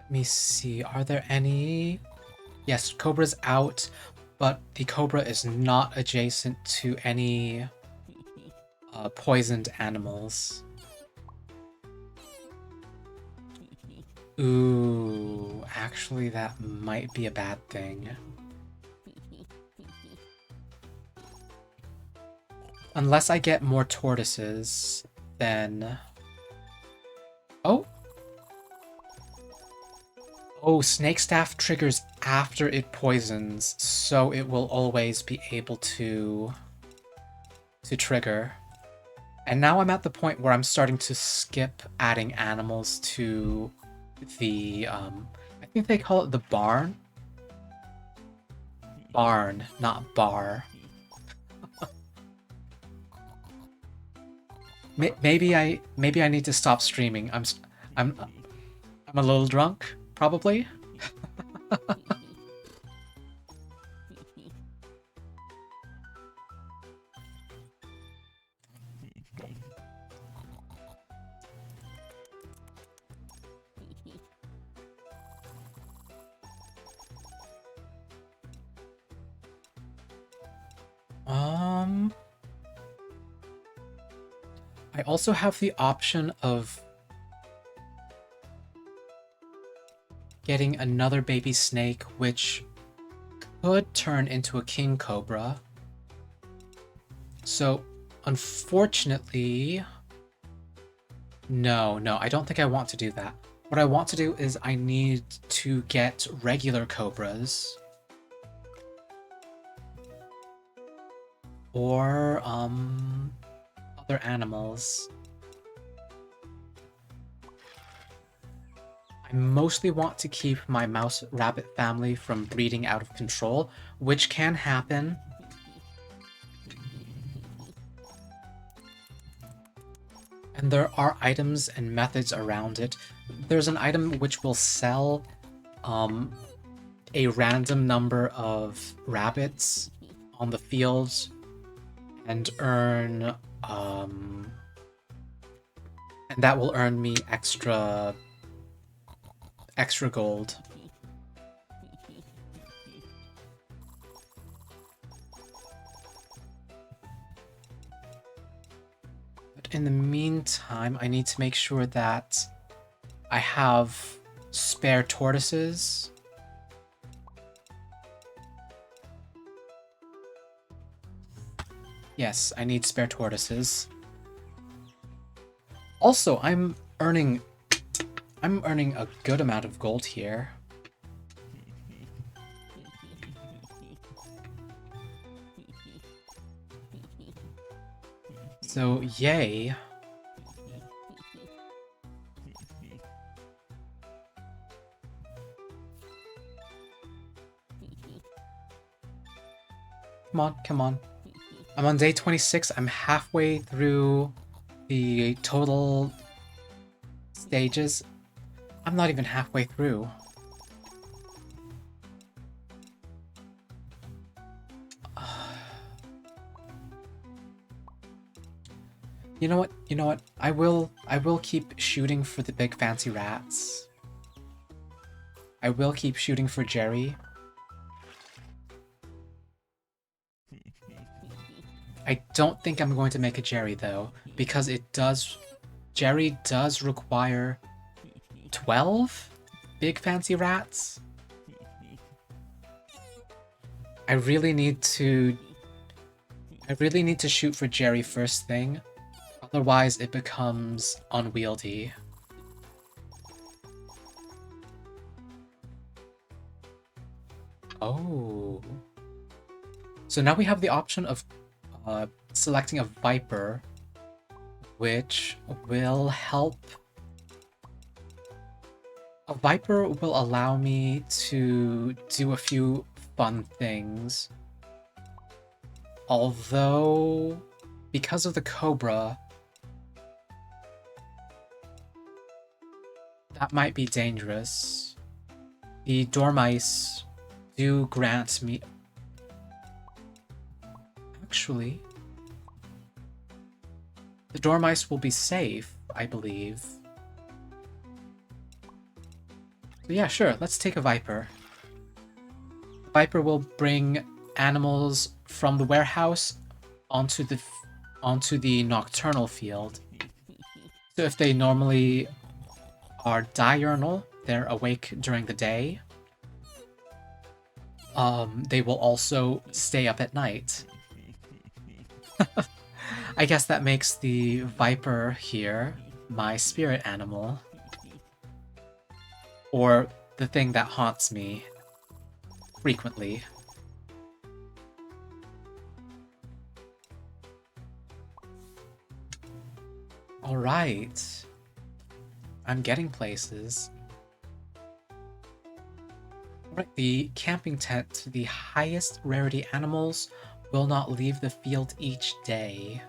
Let me see, are there any... Yes, cobra's out, but the cobra is not adjacent to any poisoned animals. Ooh, actually that might be a bad thing. Unless I get more tortoises, then... Oh, snake staff triggers after it poisons, so it will always be able to trigger. And now I'm at the point where I'm starting to skip adding animals to the, I think they call it the barn? Barn, not bar. Maybe I need to stop streaming. I'm I'm a little drunk, probably. Um, I also have the option of getting another baby snake, which could turn into a king cobra. So, unfortunately, no, I don't think I want to do that. What I want to do is I need to get regular cobras. Or, other animals. I mostly want to keep my mouse rabbit family from breeding out of control, which can happen. And there are items and methods around it. There's an item which will sell a random number of rabbits on the fields and earn and that will earn me extra gold. But in the meantime, I need to make sure that I have spare tortoises. Yes, I need spare tortoises. Also, I'm earning a good amount of gold here. So, yay. Come on, come on. I'm on day 26. I'm halfway through the total stages. I'm not even halfway through. You know what? You know what? I will keep shooting for the big fancy rats. I will keep shooting for Jerry. I don't think I'm going to make a Jerry though, because Jerry does require 12 big fancy rats. I really need to shoot for Jerry first thing, otherwise it becomes unwieldy. Oh. So now we have the option of selecting a Viper, which will help. A Viper will allow me to do a few fun things. Although, because of the Cobra, that might be dangerous. The Dormice do grant me... Actually, the Dormice will be safe, I believe. So yeah, sure, let's take a Viper. The Viper will bring animals from the warehouse onto the nocturnal field. So if they normally are diurnal, they're awake during the day, they will also stay up at night. I guess that makes the Viper here my spirit animal. Or the thing that haunts me frequently. Alright. I'm getting places. Alright, the camping tent. The highest rarity animals will not leave the field each day.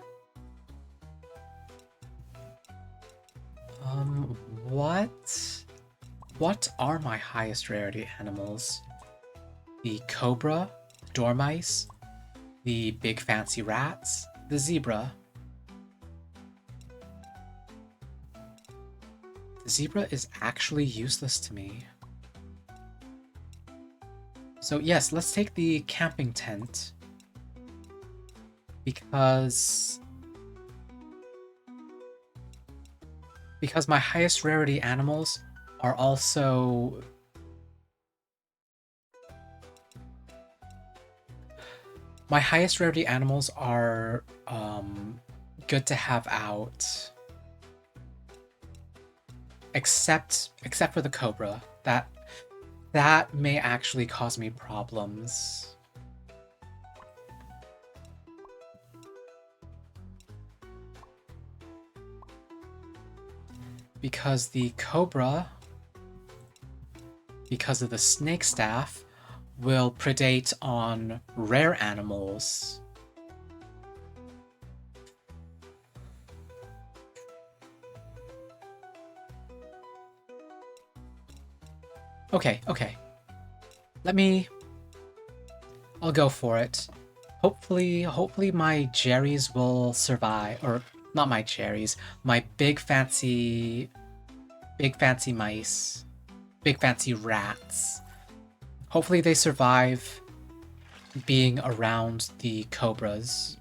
What? What are my highest rarity animals? The cobra, dormice, the big fancy rats, the zebra. The zebra is actually useless to me. So yes, let's take the camping tent. Because my highest rarity animals are also... My highest rarity animals are good to have out. Except for the cobra. That may actually cause me problems. Because the cobra, because of the snake staff, will predate on rare animals. Okay. I'll go for it. Hopefully my Jerrys will survive, or not my Jerrys, my big fancy mice, big fancy rats. Hopefully they survive being around the cobras.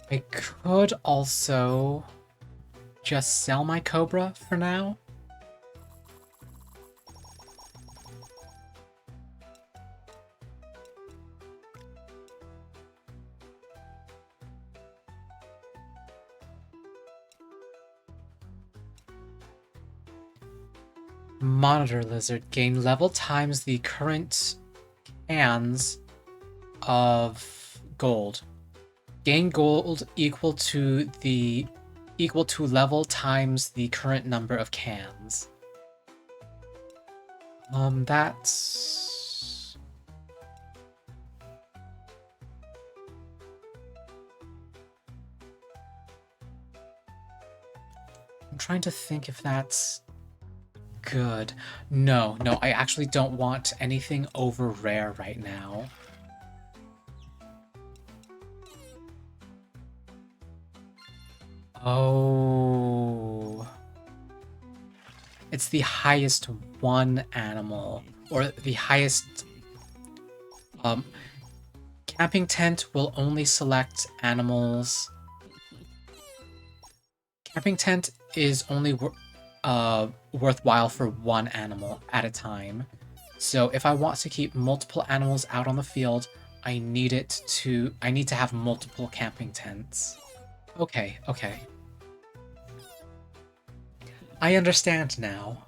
I could also just sell my cobra for now. Monitor lizard. Gain level times the current cans of gold. Gain gold equal to level times the current number of cans. That's... I'm trying to think if that's good. No, I actually don't want anything over rare right now. Oh. It's the highest one animal, or the highest... Camping tent will only select animals... Camping tent is only worthwhile for one animal at a time. So if I want to keep multiple animals out on the field, I need to have multiple camping tents. Okay. I understand now.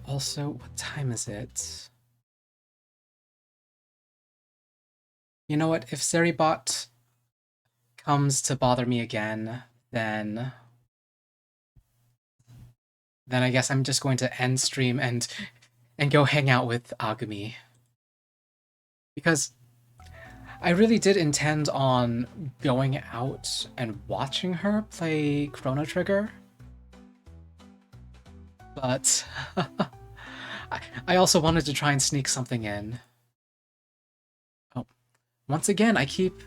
Also, what time is it? You know what? If Seribot comes to bother me again, then I guess I'm just going to end stream and go hang out with Agumi. Because I really did intend on going out and watching her play Chrono Trigger. But I also wanted to try and sneak something in. Oh, once again, I keep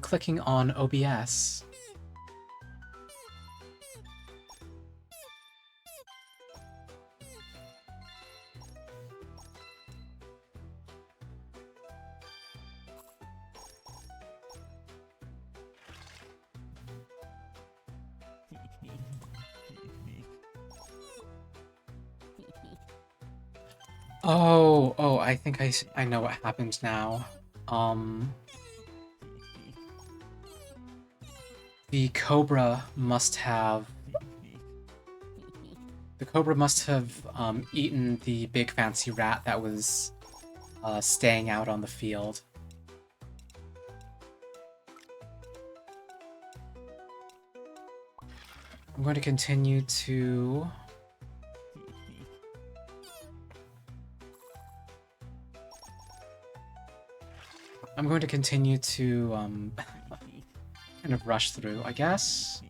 clicking on OBS. Oh, I think I know what happened now. The cobra must have... The cobra must have eaten the big fancy rat that was staying out on the field. I'm going to continue to... I'm going to continue to kind of rush through, I guess.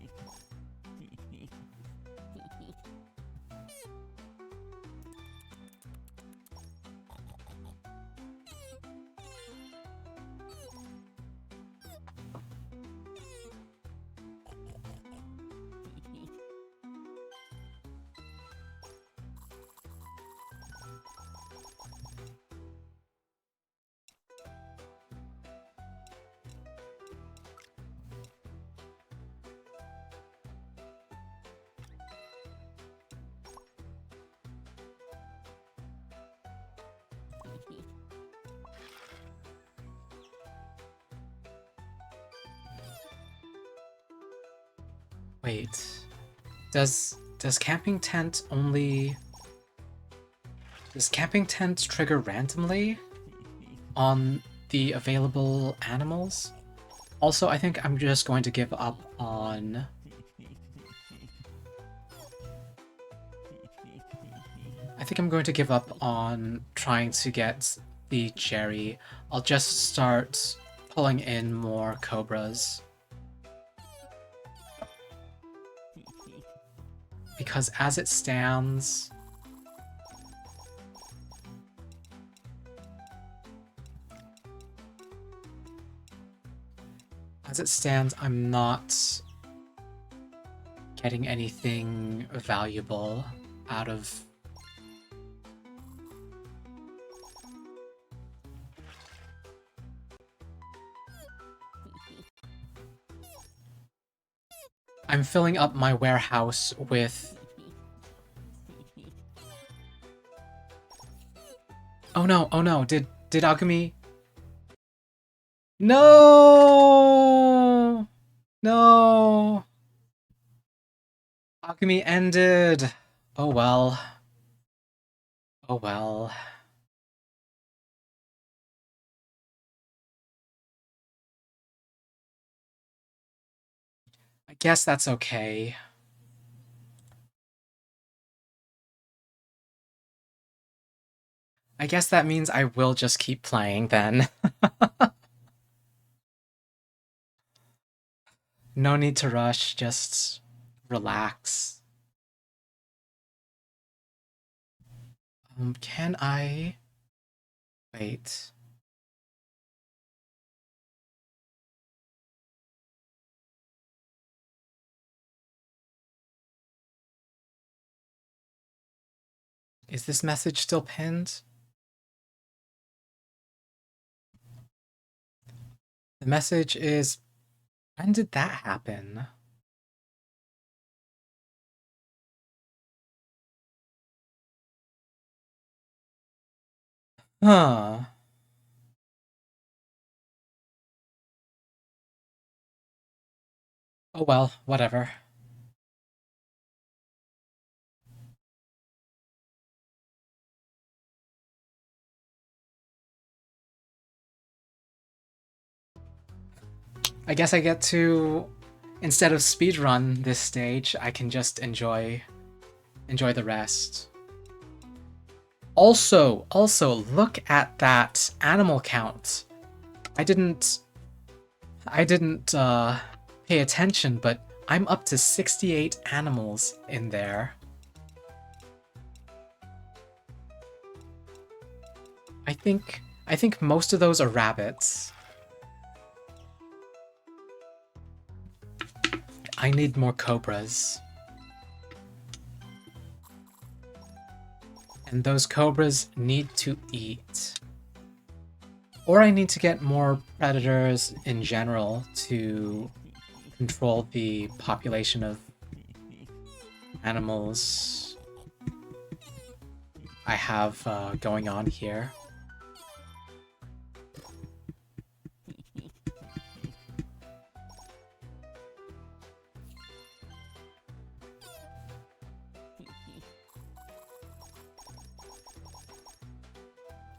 Wait, does camping tent only... Does camping tent trigger randomly on the available animals? Also, I think I'm just going to give up on... I think I'm going to give up on trying to get the Jerry. I'll just start pulling in more cobras. Because as it stands... As it stands, I'm not getting anything valuable out of... I'm filling up my warehouse with... Oh no, did Agumi... No! No! Agumi ended! Oh well. Oh well. I guess that's okay. I guess that means I will just keep playing then. No need to rush, just relax. Can I... Wait. Is this message still pinned? The message is... When did that happen? Huh. Oh well, whatever. I guess I get to... Instead of speedrun this stage, I can just enjoy the rest. Also, look at that animal count. I didn't pay attention, but I'm up to 68 animals in there. I think most of those are rabbits. I need more cobras. And those cobras need to eat. Or I need to get more predators in general to control the population of animals I have going on here.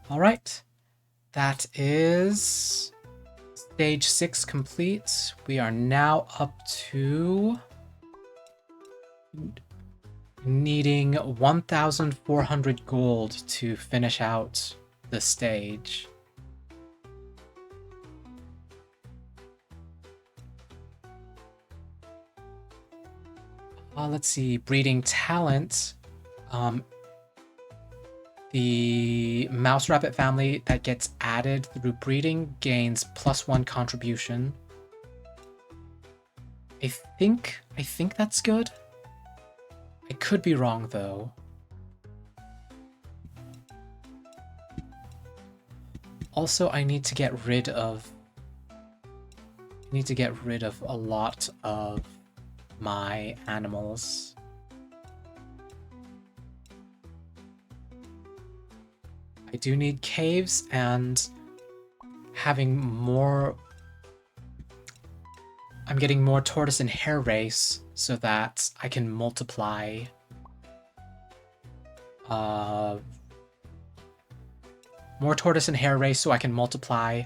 All right. That is stage 6 complete. We are now up to needing 1,400 gold to finish out the stage. Let's see, breeding talent. The mouse rabbit family that gets added through breeding gains +1 contribution. I think that's good. I could be wrong though. Also, I need to get rid of a lot of my animals. I do need caves and having more... I'm getting more tortoise and hare race so that I can multiply more tortoise and hare race so I can multiply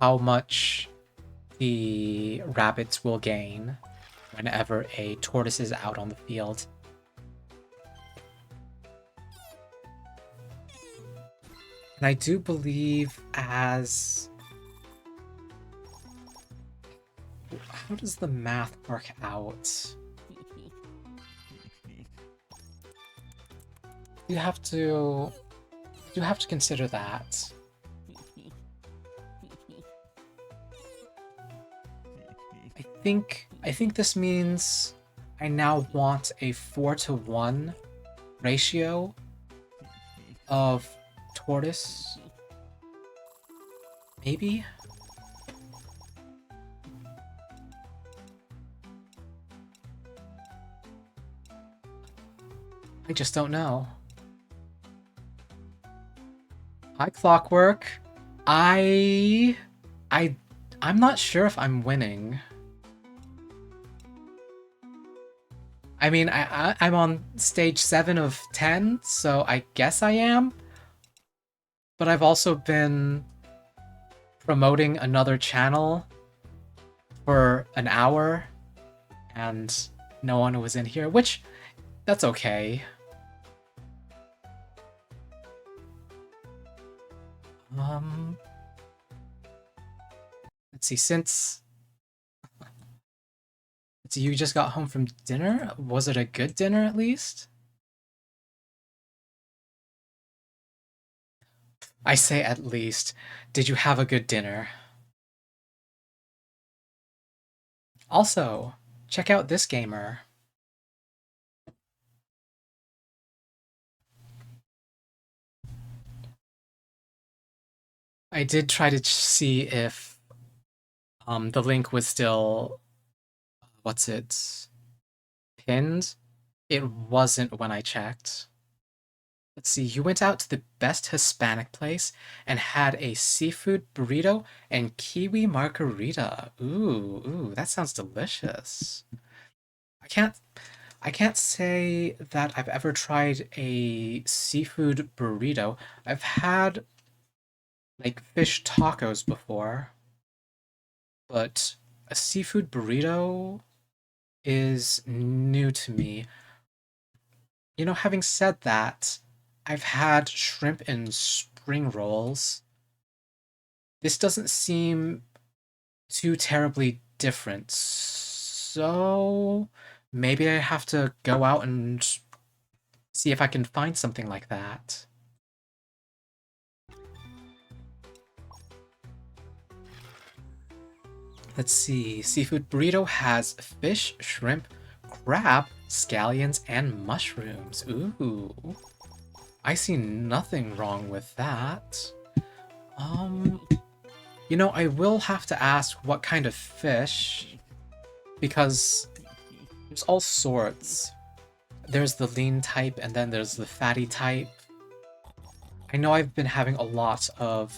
how much the rabbits will gain whenever a tortoise is out on the field. And I do believe as... How does the math work out? You have to consider that. I think this means I now want a 4-to-1 ratio of tortoise. Maybe? I just don't know. Hi, Clockwork. I'm not sure if I'm winning. I mean, I'm on stage 7 of 10, so I guess I am. But I've also been promoting another channel for an hour, and no one was in here, which, that's okay. Let's see, since you just got home from dinner, was it a good dinner at least? I say at least. Did you have a good dinner? Also, check out this gamer. I did try to see if the link was still, what's it, pinned. It wasn't when I checked. Let's see, you went out to the best Hispanic place and had a seafood burrito and kiwi margarita. Ooh, that sounds delicious. I can't say that I've ever tried a seafood burrito. I've had like fish tacos before, but a seafood burrito is new to me. You know, having said that, I've had shrimp and spring rolls. This doesn't seem too terribly different, so maybe I have to go out and see if I can find something like that. Let's see. Seafood burrito has fish, shrimp, crab, scallions, and mushrooms. Ooh. I see nothing wrong with that. You know, I will have to ask what kind of fish, because there's all sorts. There's the lean type, and then there's the fatty type. I know I've been having a lot of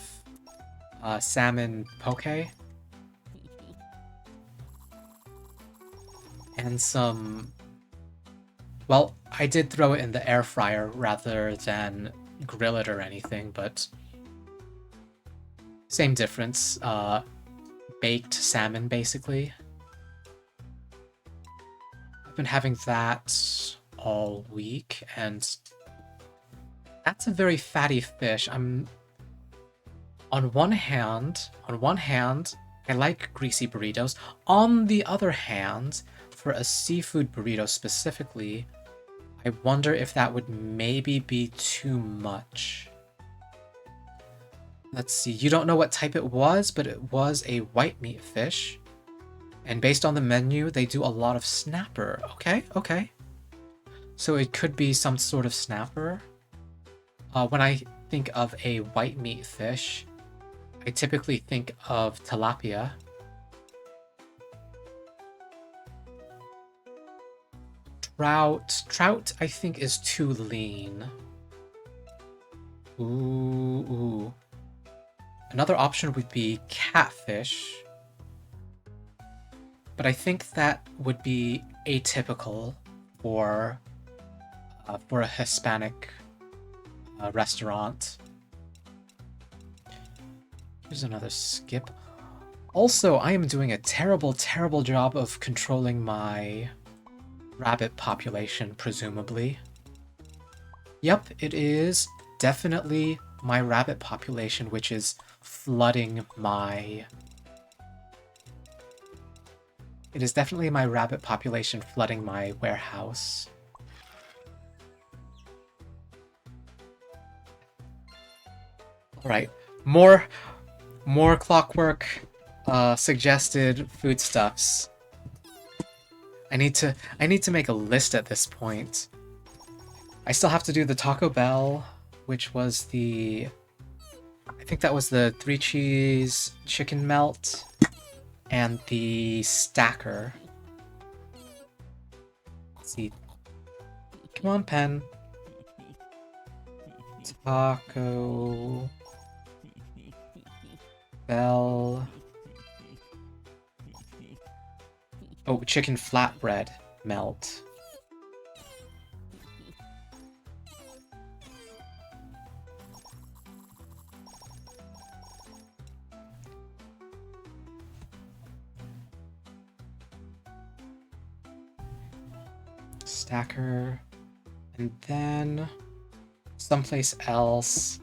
salmon poke. And some... Well, I did throw it in the air fryer rather than grill it or anything, but Same difference. Baked salmon, basically. I've been having that all week, and that's a very fatty fish. On one hand, I like greasy burritos. On the other hand, for a seafood burrito specifically, I wonder if that would maybe be too much. Let's see, you don't know what type it was, but it was a white meat fish. And based on the menu, they do a lot of snapper. Okay, okay. So it could be some sort of snapper. When I think of a white meat fish, I typically think of tilapia. Trout I think is too lean. Ooh. Another option would be catfish. But I think that would be atypical for a Hispanic restaurant. Here's another skip. Also, I am doing a terrible, terrible job of controlling my rabbit population, presumably. Yep, it is definitely my rabbit population, which is flooding my... It is definitely my rabbit population flooding my warehouse. Alright, more clockwork suggested foodstuffs. I need to make a list at this point. I still have to do the Taco Bell, which was the... I think that was the 3 cheese chicken melt and the stacker. Let's see. Come on, pen. Taco Bell. Oh, chicken flatbread melt. Stacker. And then someplace else.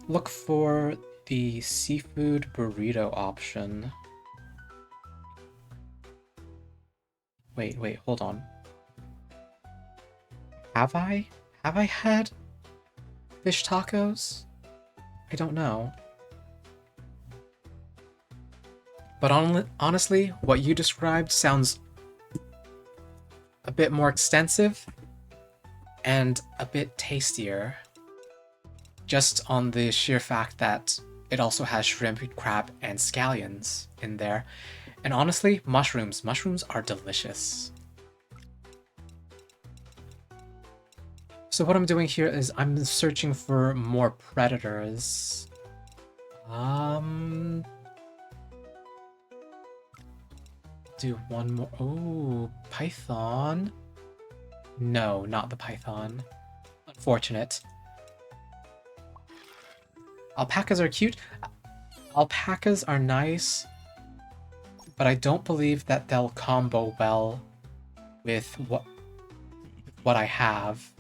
Look for the seafood burrito option. Wait, hold on. Have I had fish tacos? I don't know. But honestly, what you described sounds a bit more extensive and a bit tastier. Just on the sheer fact that it also has shrimp, crab, and scallions in there. And honestly, mushrooms. Mushrooms are delicious. So what I'm doing here is I'm searching for more predators. Do one more. Oh, python. No, not the python. Unfortunate. Alpacas are cute. Alpacas are nice, but I don't believe that they'll combo well with what I have.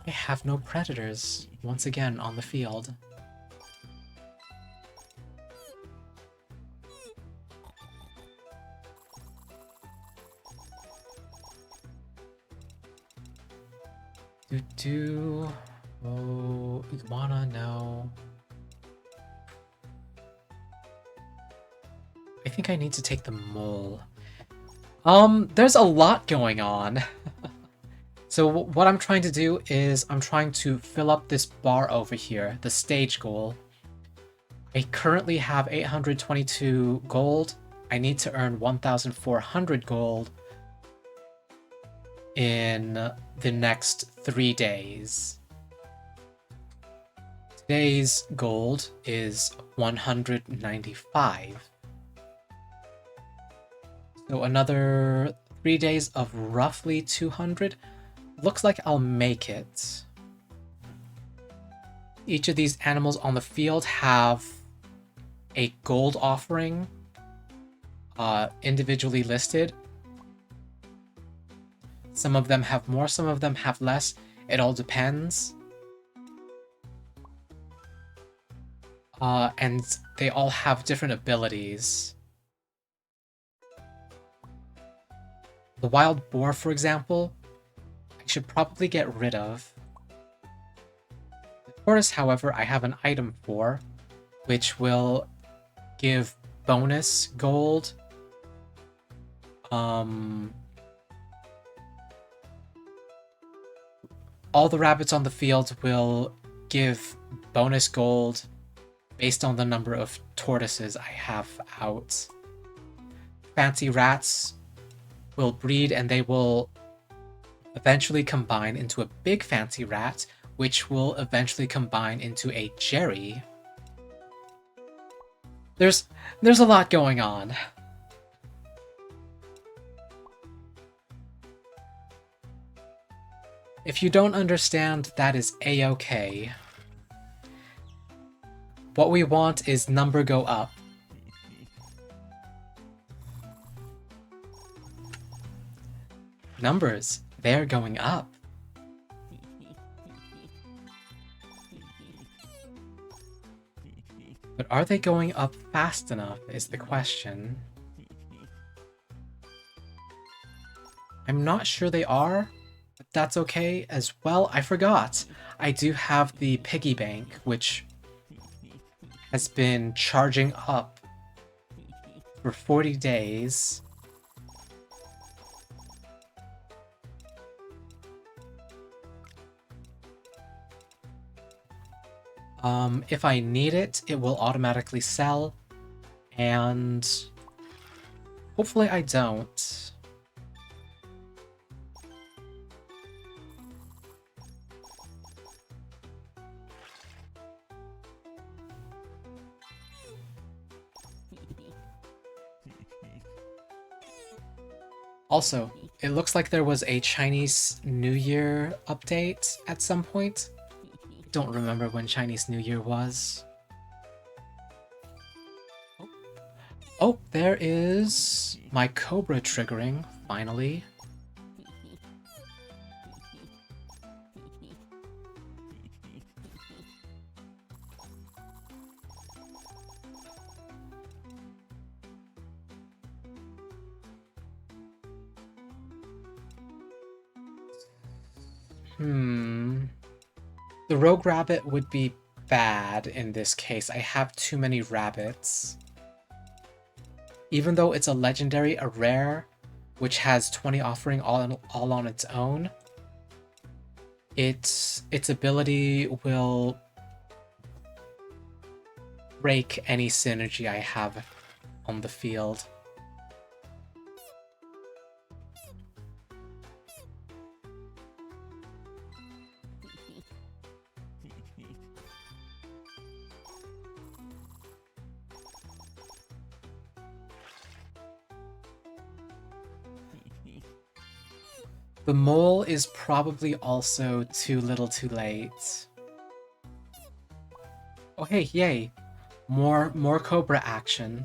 I have no predators once again on the field. Oh, iguana, no. I think I need to take the mole. There's a lot going on. So what I'm trying to do is I'm trying to fill up this bar over here, the stage goal. I currently have 822 gold. I need to earn 1,400 gold in the next 3 days. Today's gold is 195. So another 3 days of roughly 200. Looks like I'll make it. Each of these animals on the field have a gold offering individually listed. Some of them have more, some of them have less. It all depends. And they all have different abilities. The wild boar, for example, I should probably get rid of. The tortoise, however, I have an item for, which will give bonus gold. All the rabbits on the field will give bonus gold based on the number of tortoises I have out. Fancy rats will breed and they will eventually combine into a big fancy rat, which will eventually combine into a Jerry. There's a lot going on. If you don't understand, that is a-okay. What we want is number go up. Numbers, they're going up. But are they going up fast enough is the question. I'm not sure they are, but that's okay as well. I forgot. I do have the piggy bank, which has been charging up for 40 days. If I need it, it will automatically sell, and hopefully I don't. Also, it looks like there was a Chinese New Year update at some point. Don't remember when Chinese New Year was. Oh, there is my Cobra triggering, finally. The rogue rabbit would be bad in this case. I have too many rabbits. Even though it's a legendary, a rare, which has 20 offering all on its own, its ability will break any synergy I have on the field. The mole is probably also too little too late. Oh hey, yay! More Cobra action.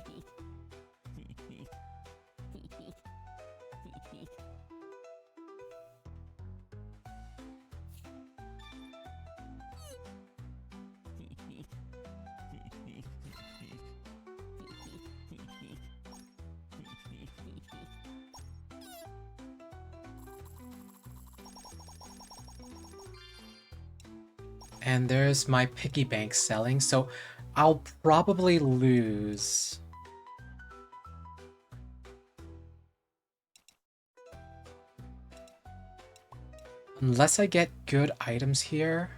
And there's my piggy bank selling, so I'll probably lose. Unless I get good items here.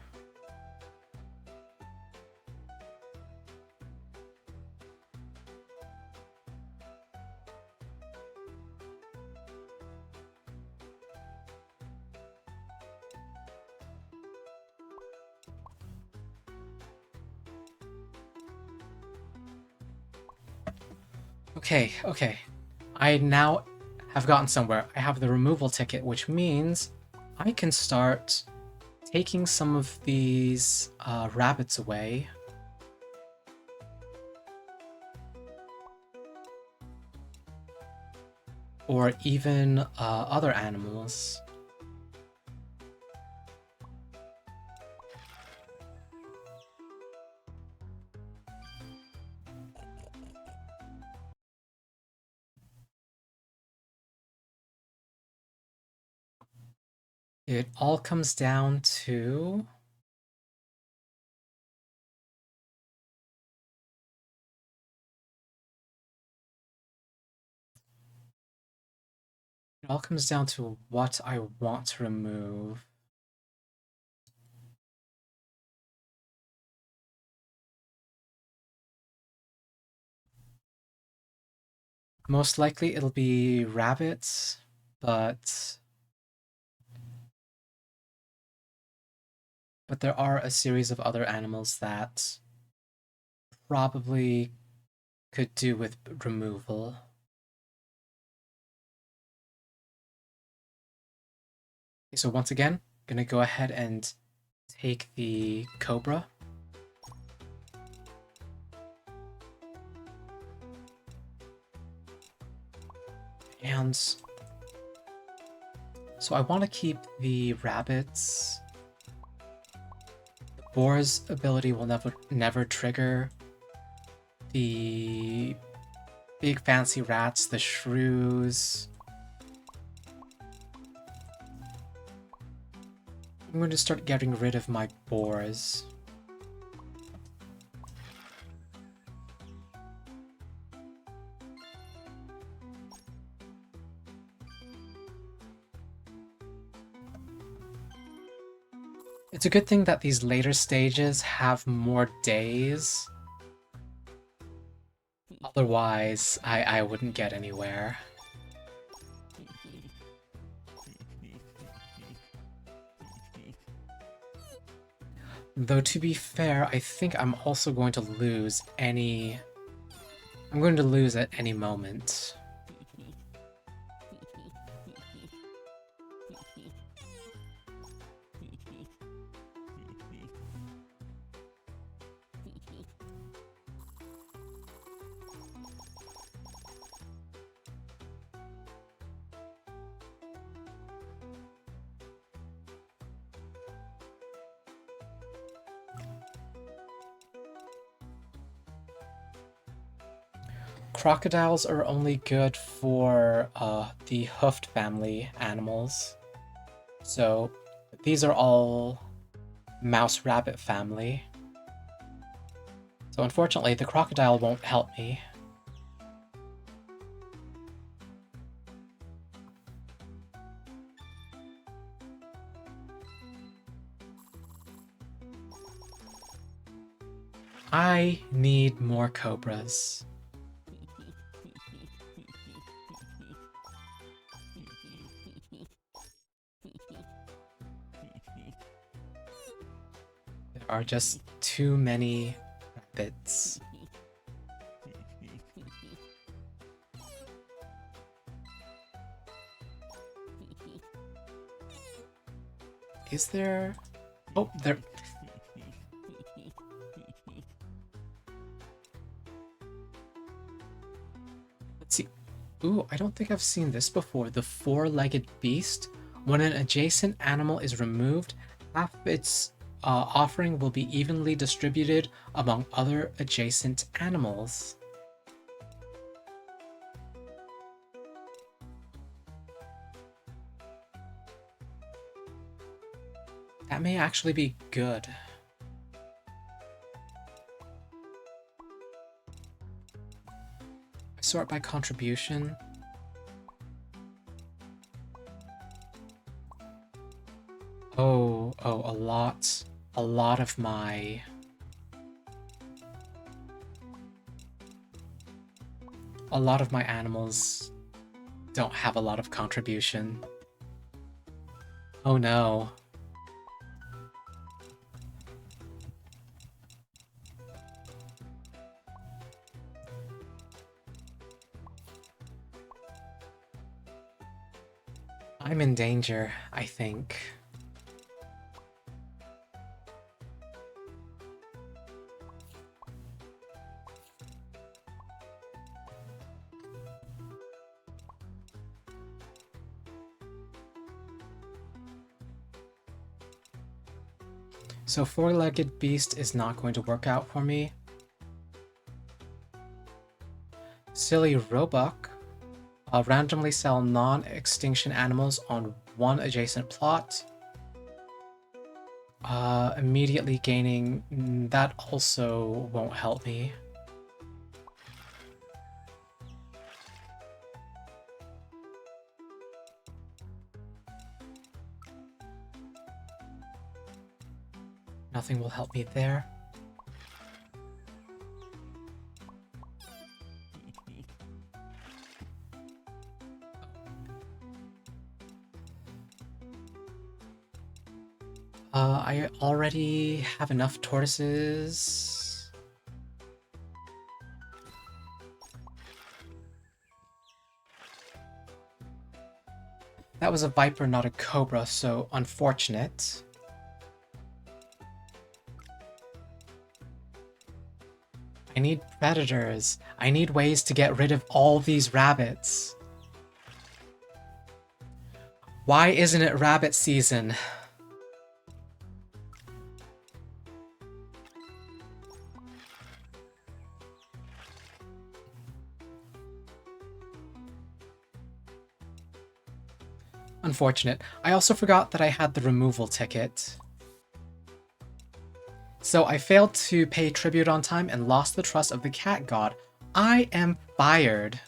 Okay, okay. I now have gotten somewhere. I have the removal ticket, which means I can start taking some of these rabbits away. Or even other animals. It all comes down to... It all comes down to what I want to remove. Most likely it'll be rabbits, but there are a series of other animals that probably could do with removal. Okay, so once again, gonna go ahead and take the cobra. And so I want to keep the rabbits. The boar's ability will never trigger. The big fancy rats, the shrews. I'm going to start getting rid of my boars. It's a good thing that these later stages have more days. Otherwise, I wouldn't get anywhere. Though to be fair, I think I'm also going to lose any... I'm going to lose at any moment. Crocodiles are only good for the hoofed family animals. So these are all mouse rabbit family. So unfortunately, the crocodile won't help me. I need more cobras. There are just too many rabbits. Is there... Oh, there... Let's see. Ooh, I don't think I've seen this before. The four-legged beast. When an adjacent animal is removed, half of its offering will be evenly distributed among other adjacent animals. That may actually be good. I sort by contribution. Oh, a lot. A lot of my... A lot of my animals don't have a lot of contribution. Oh no. I'm in danger, I think. So four-legged beast is not going to work out for me. Silly Roebuck. Randomly sell non-extinction animals on one adjacent plot. Immediately gaining... that also won't help me. Nothing will help me there. I already have enough tortoises. That was a viper, not a cobra, so unfortunate. I need predators. I need ways to get rid of all these rabbits. Why isn't it rabbit season? Unfortunate. I also forgot that I had the removal ticket. So I failed to pay tribute on time and lost the trust of the cat god. I am fired.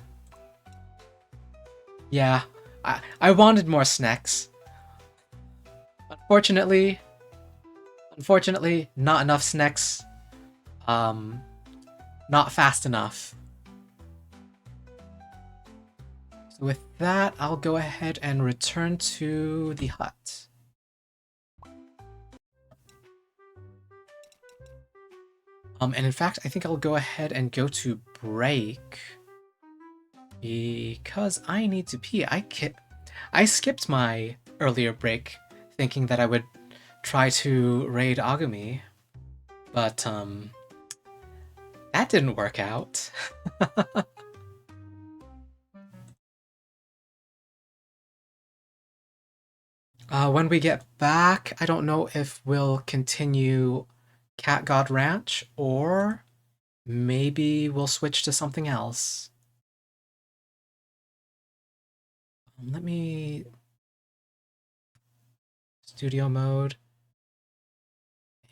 Yeah, I wanted more snacks. Unfortunately, not enough snacks. Not fast enough. So with that, I'll go ahead and return to the hut. And in fact, I think I'll go ahead and go to break. Because I need to pee. I skipped my earlier break, thinking that I would try to raid Agami. But, that didn't work out. When we get back, I don't know if we'll continue Cat God Ranch, or maybe we'll switch to something else. Let me... Studio mode.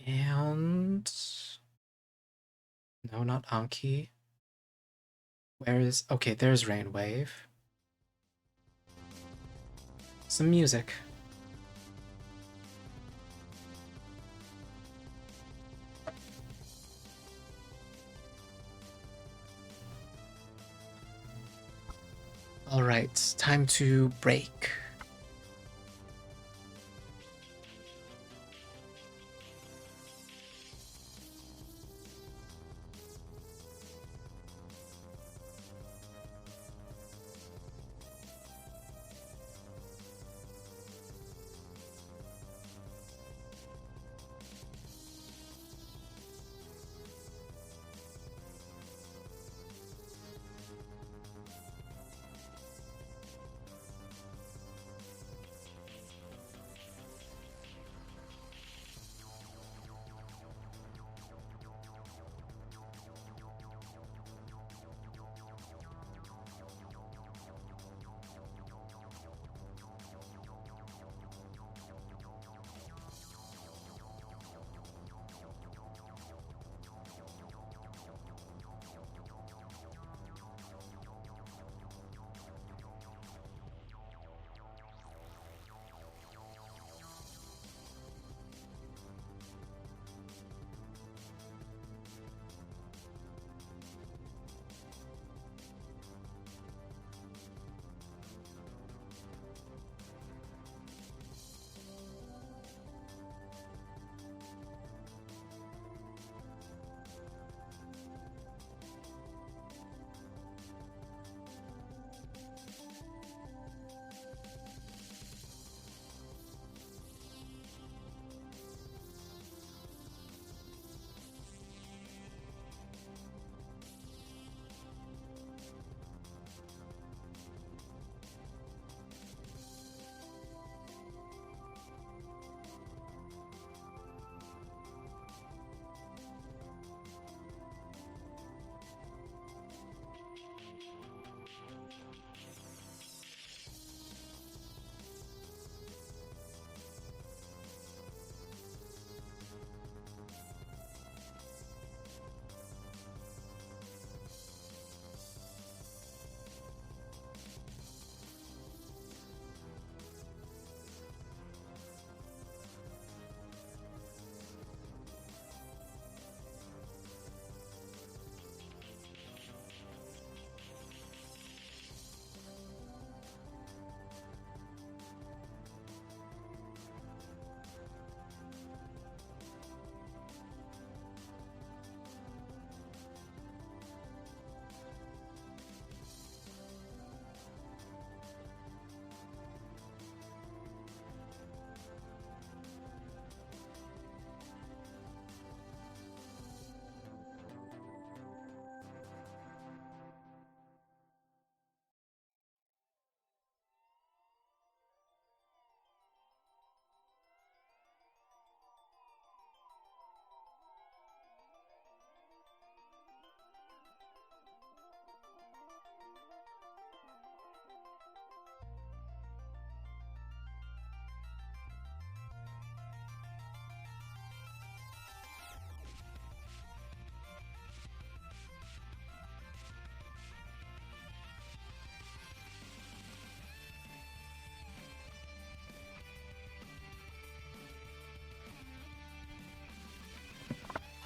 And... No, not Anki. Where is... Okay, there's Rainwave. Some music. Alright, time to break.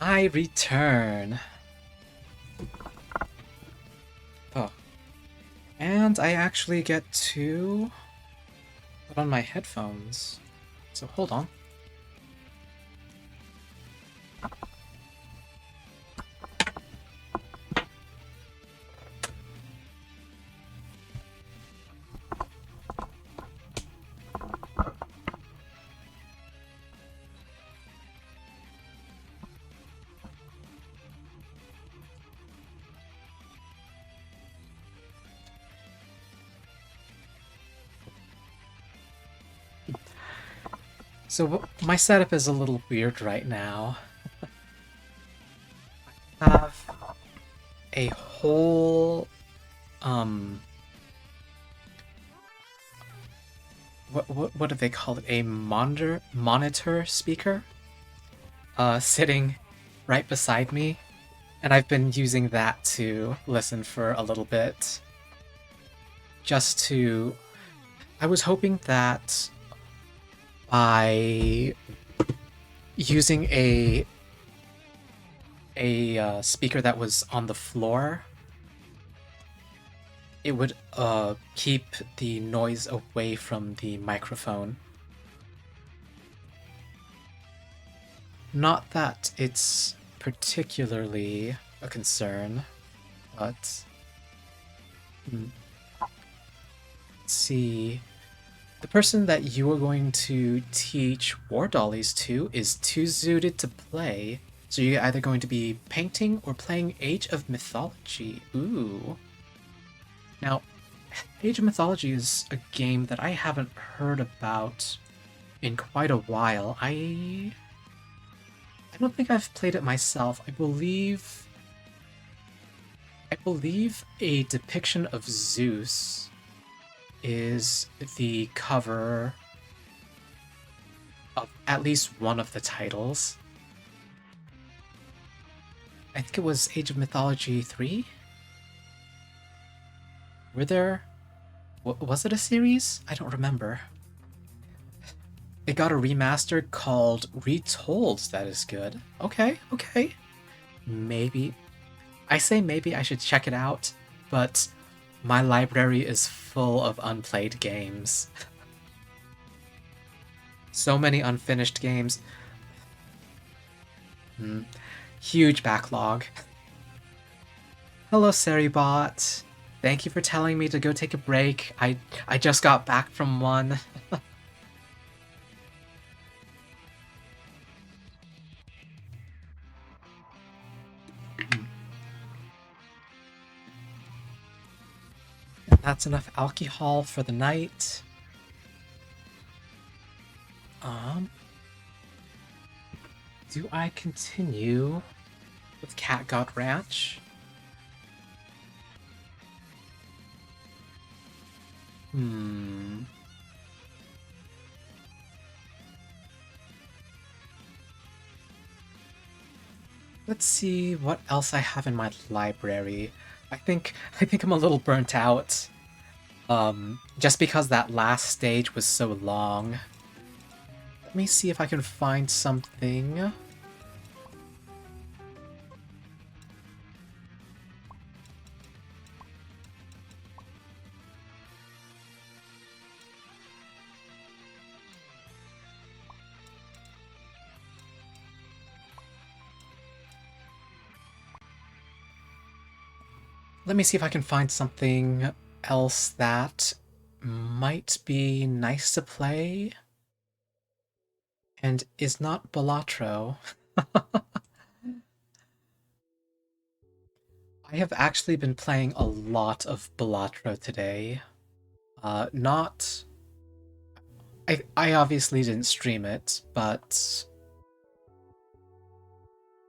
I return. Oh. And I actually get to put on my headphones. So hold on. So my setup is a little weird right now. I have a whole what do they call it? A monitor speaker sitting right beside me, and I've been using that to listen for a little bit. Just to I was hoping that by using a speaker that was on the floor, it would keep the noise away from the microphone. Not that it's particularly a concern, but let's see. The person that you are going to teach War Dollies to is too zooted to play, so you're either going to be painting or playing Age of Mythology. Ooh. Now, Age of Mythology is a game that I haven't heard about in quite a while. I don't think I've played it myself. I believe a depiction of Zeus is the cover of at least one of the titles. I think it was Age of Mythology 3? Were there... was it a series? I don't remember. It got a remaster called Retold that is good. Okay, okay. Maybe... I say maybe I should check it out, but my library is full of unplayed games. So many unfinished games. Huge backlog. Hello, Seribot. Thank you for telling me to go take a break. I just got back from one. That's enough alcohol for the night. Do I continue with Cat God Ranch? Let's see what else I have in my library. I think I'm a little burnt out. Just because that last stage was so long. Let me see if I can find something. Let me see if I can find something else that might be nice to play and is not Balatro. I have actually been playing a lot of Balatro today. Not... I obviously didn't stream it, but...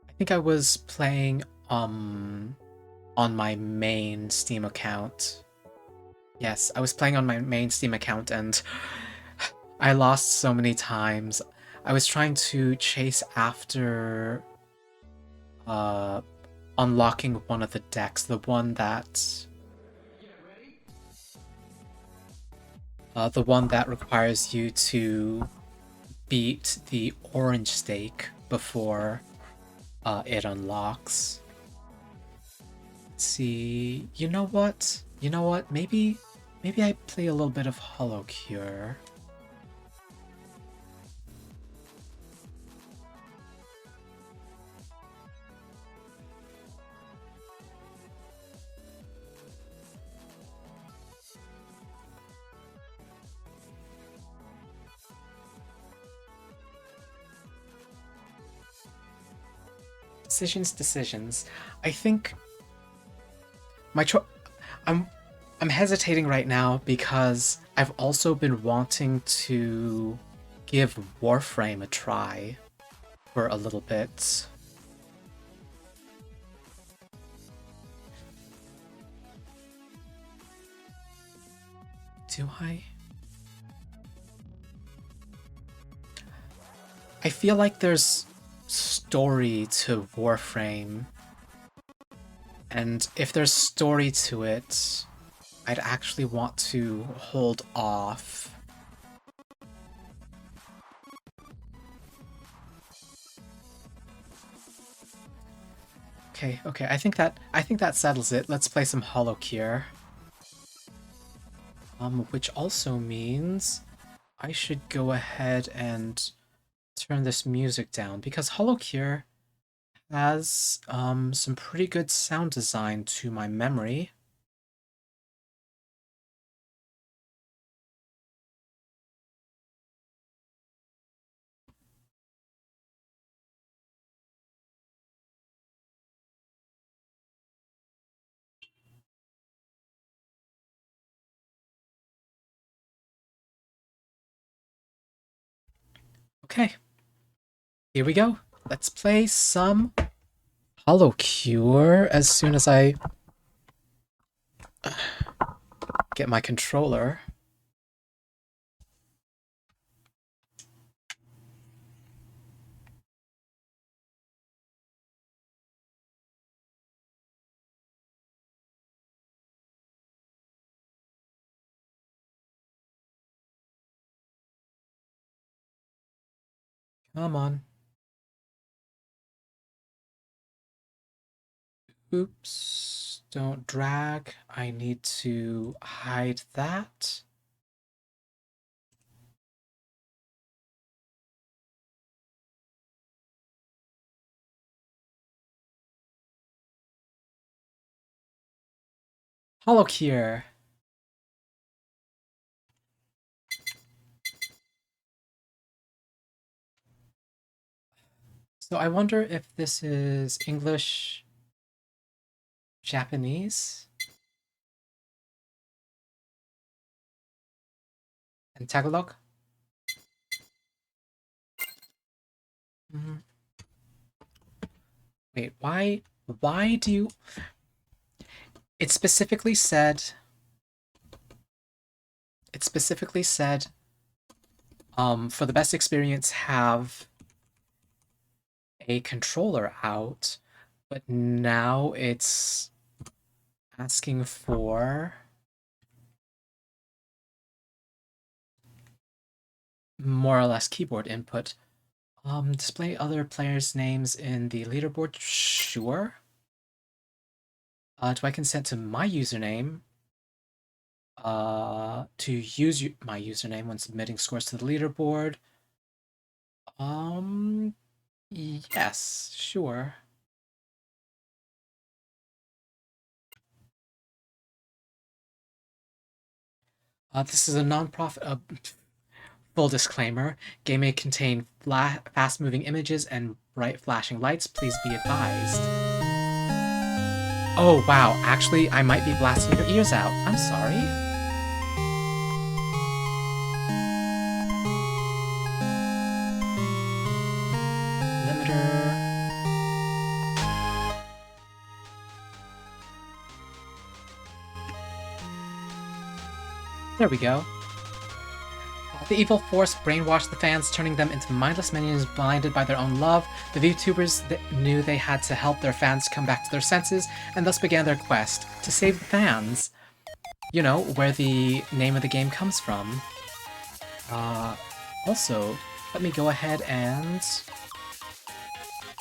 I think I was playing, on my main Steam account. Yes, I was playing on my main Steam account and I lost so many times. I was trying to chase after unlocking one of the decks, the one that requires you to beat the orange stake before it unlocks. Let's see. You know what? You know what? Maybe I play a little bit of HoloCure. Decisions. I think my I'm hesitating right now because I've also been wanting to give Warframe a try for a little bit. Do I? I feel like there's story to Warframe, and if there's story to it, I'd actually want to hold off. Okay, I think that settles it. Let's play some HoloCure. Which also means I should go ahead and turn this music down because HoloCure has some pretty good sound design to my memory. Okay, here we go. Let's play some HoloCure as soon as I get my controller. Come on. Oops. Don't drag. I need to hide that. HoloCure. So I wonder if this is English, Japanese, and Tagalog. Wait, why do you... It specifically said... for the best experience, have a controller out, but now it's asking for more or less keyboard input. Display other players' names in the leaderboard? Sure. Do I consent to my username? To use my username when submitting scores to the leaderboard? Yes, sure. This is a non-profit. Full disclaimer: game may contain fast-moving images and bright flashing lights. Please be advised. Oh wow, actually, I might be blasting your ears out. I'm sorry. Limiter. There we go. The evil force brainwashed the fans, turning them into mindless minions blinded by their own love. The VTubers knew they had to help their fans come back to their senses, and thus began their quest to save the fans. You know, where the name of the game comes from. Also, let me go ahead and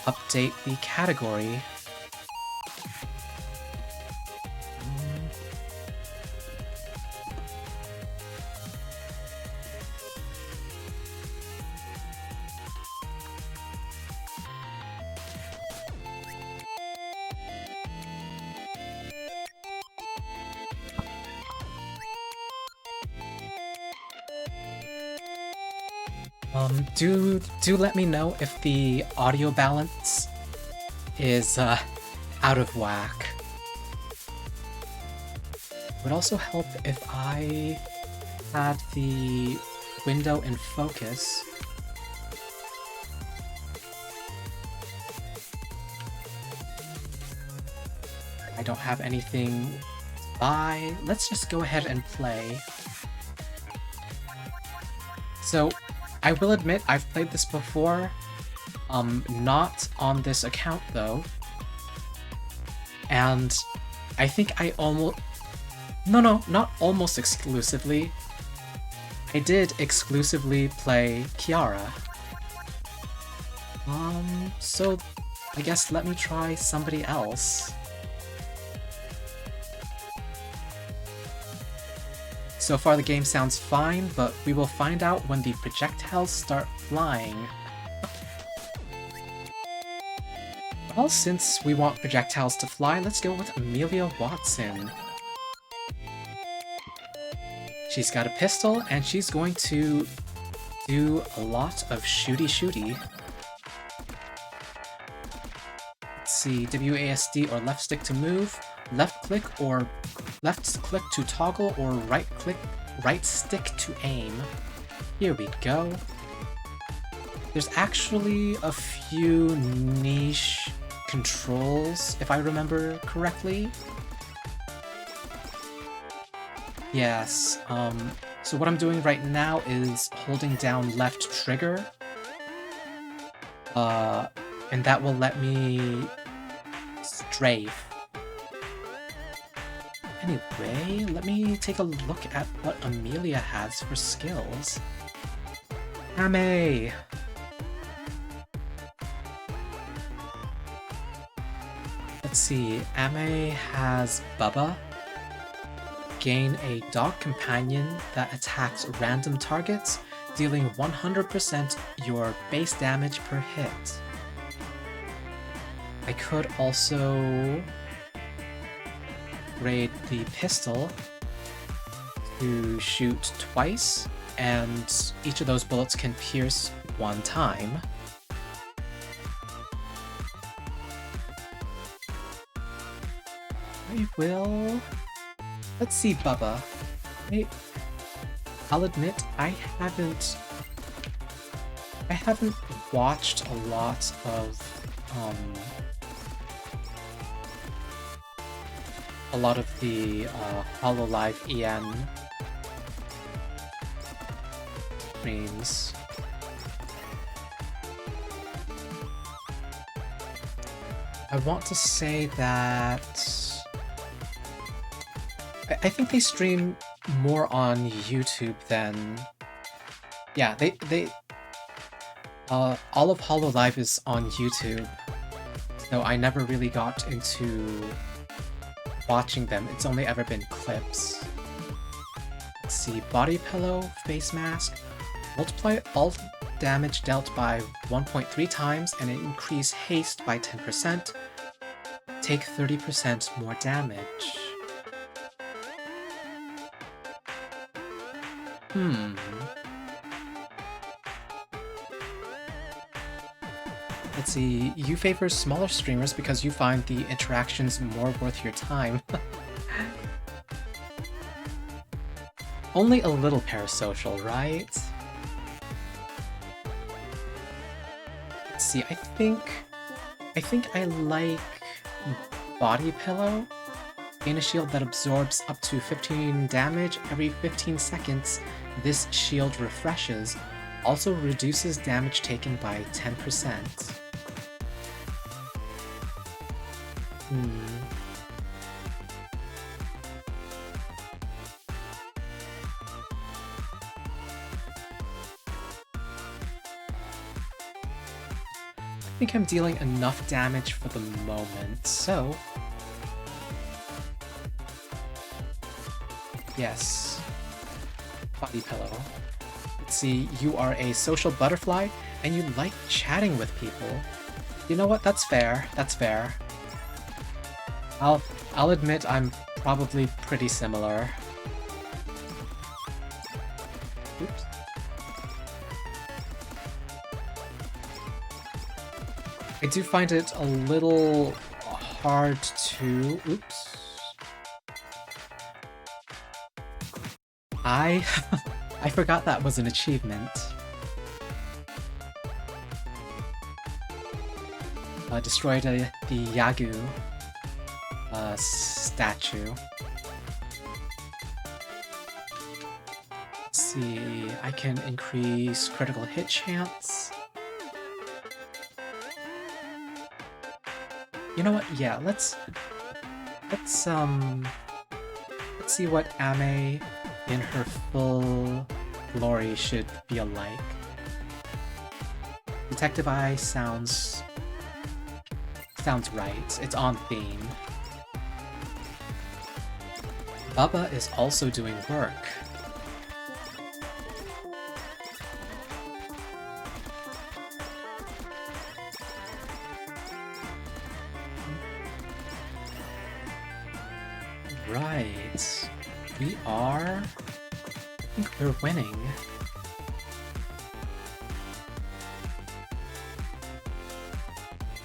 update the category. Do let me know if the audio balance is out of whack. It would also help if I had the window in focus. I don't have anything to buy. Let's just go ahead and play. So, I will admit I've played this before. Not on this account though. And I think I almost... No, not almost exclusively. I did exclusively play Kiara. So I guess let me try somebody else. So far the game sounds fine, but we will find out when the projectiles start flying. Well, since we want projectiles to fly, let's go with Amelia Watson. She's got a pistol, and she's going to do a lot of shooty-shooty. Let's see, WASD or left stick to move, left click to toggle, or right stick to aim. Here we go. There's actually a few niche controls, if I remember correctly. Yes, so what I'm doing right now is holding down left trigger. And that will let me strafe. Anyway, let me take a look at what Amelia has for skills. Ame! Let's see, Ame has Bubba. Gain a dog companion that attacks random targets, dealing 100% your base damage per hit. I could also upgrade the pistol to shoot twice, and each of those bullets can pierce one time. I will... Let's see Bubba. I'll admit, I haven't watched a lot of the HoloLive EN streams. I want to say that I think they stream more on YouTube than... Yeah, all of HoloLive is on YouTube, so I never really got into watching them. It's only ever been clips. Let's see, body pillow, face mask, multiply all damage dealt by 1.3 times and increase haste by 10%. Take 30% more damage. Let's see, you favor smaller streamers because you find the interactions more worth your time. Only a little parasocial, right? Let's see, I think I like body pillow. Gain a shield that absorbs up to 15 damage every 15 seconds. This shield refreshes, also reduces damage taken by 10%. think I'm dealing enough damage for the moment, so... Yes. Body pillow. Let's see, you are a social butterfly, and you like chatting with people. You know what, that's fair, that's fair. I'll admit I'm probably pretty similar. Oops. I do find it a little hard to... Oops. I forgot that was an achievement. Destroy the Yagu statue. Let's see, I can increase critical hit chance. You know what? Yeah, let's see what Ame in her full glory should feel like. Detective Eye sounds right. It's on theme. Bubba is also doing work. Right. We are... I think we're winning.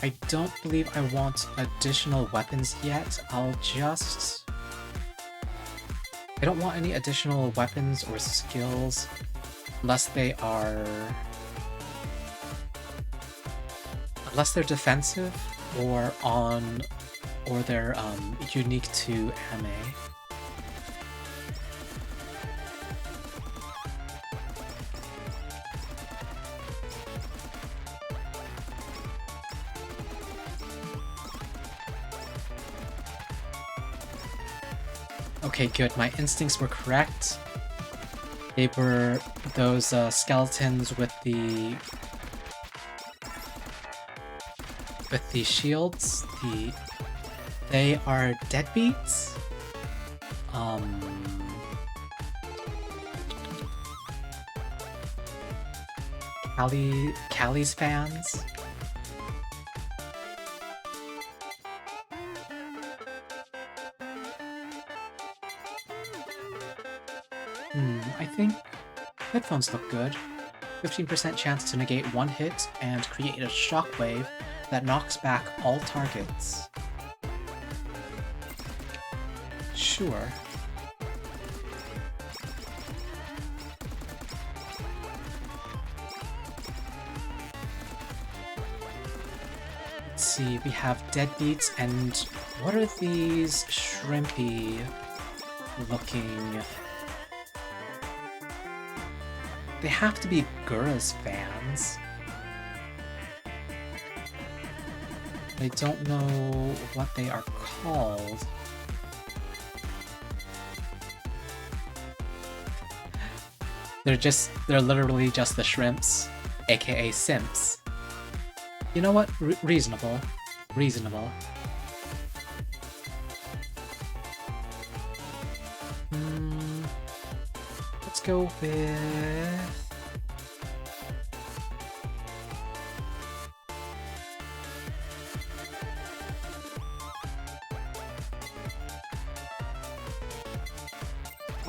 I don't believe I want additional weapons yet. I don't want any additional weapons or skills unless they're defensive or they're unique to Ame. Okay, good. My instincts were correct. They were those skeletons with the shields. They are deadbeats. Callie's fans. I think headphones look good. 15% chance to negate one hit and create a shockwave that knocks back all targets. Sure. Let's see, we have deadbeats and what are these shrimpy looking... They have to be Gura's fans. I don't know what they are called. They're literally just the shrimps, aka simps. You know what? Reasonable. Reasonable. Let's go with...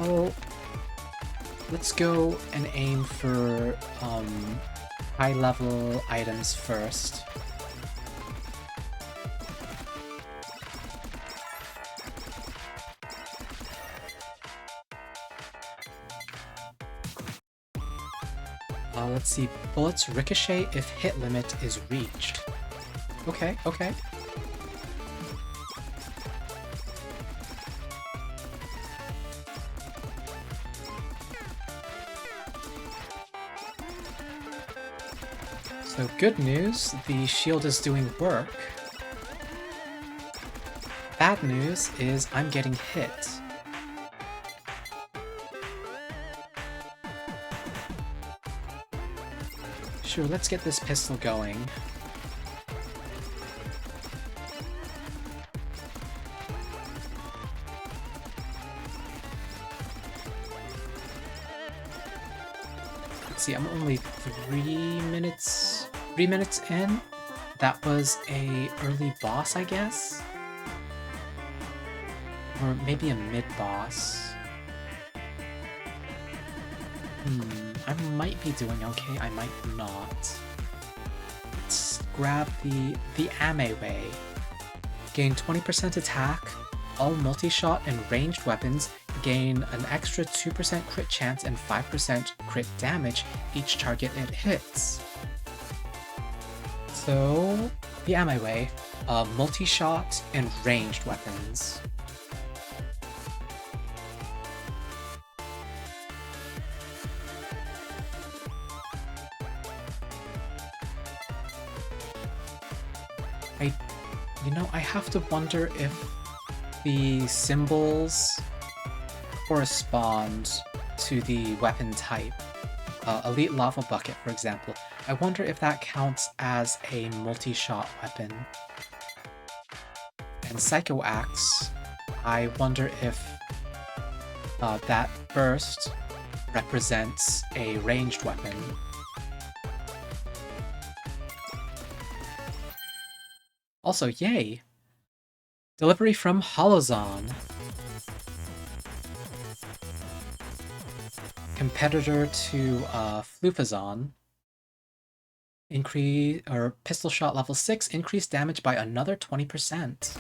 Oh, let's go and aim for high-level items first. Let's see, bullets ricochet if hit limit is reached. Okay, okay. So good news, the shield is doing work. Bad news is I'm getting hit. Sure, let's get this pistol going. let's see, I'm only 3 minutes in. That was a early boss, I guess? Or maybe a mid-boss. I might be doing okay, I might not. Let's grab the Ame Way. Gain 20% attack. All multi-shot and ranged weapons gain an extra 2% crit chance and 5% crit damage each target it hits. So, the Ame Way, multi-shot and ranged weapons. I have to wonder if the symbols correspond to the weapon type. Elite Lava Bucket, for example. I wonder if that counts as a multi-shot weapon. And Psycho Axe, I wonder if that burst represents a ranged weapon. Also, yay! Delivery from Holozon. Competitor to Flufazon. Pistol shot level 6, increased damage by another 20%.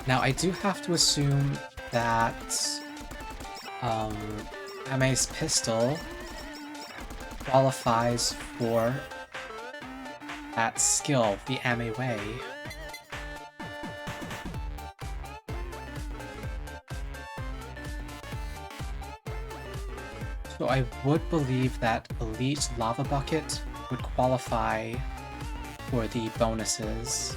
Now I do have to assume that Ame's pistol qualifies for that skill, the Ame Way. So I would believe that Elite Lava Bucket would qualify for the bonuses.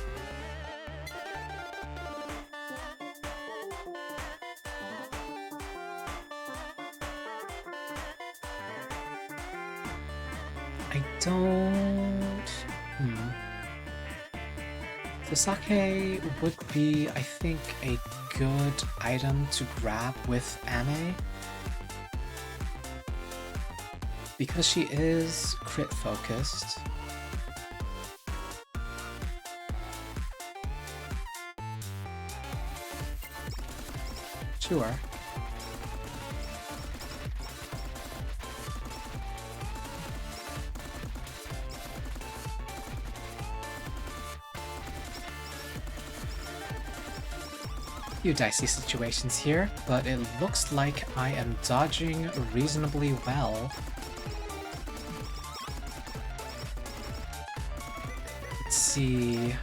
I don't... So Sake would be, I think, a good item to grab with Ame. Because she is crit focused. Sure. Few dicey situations here, but it looks like I am dodging reasonably well. Let's see.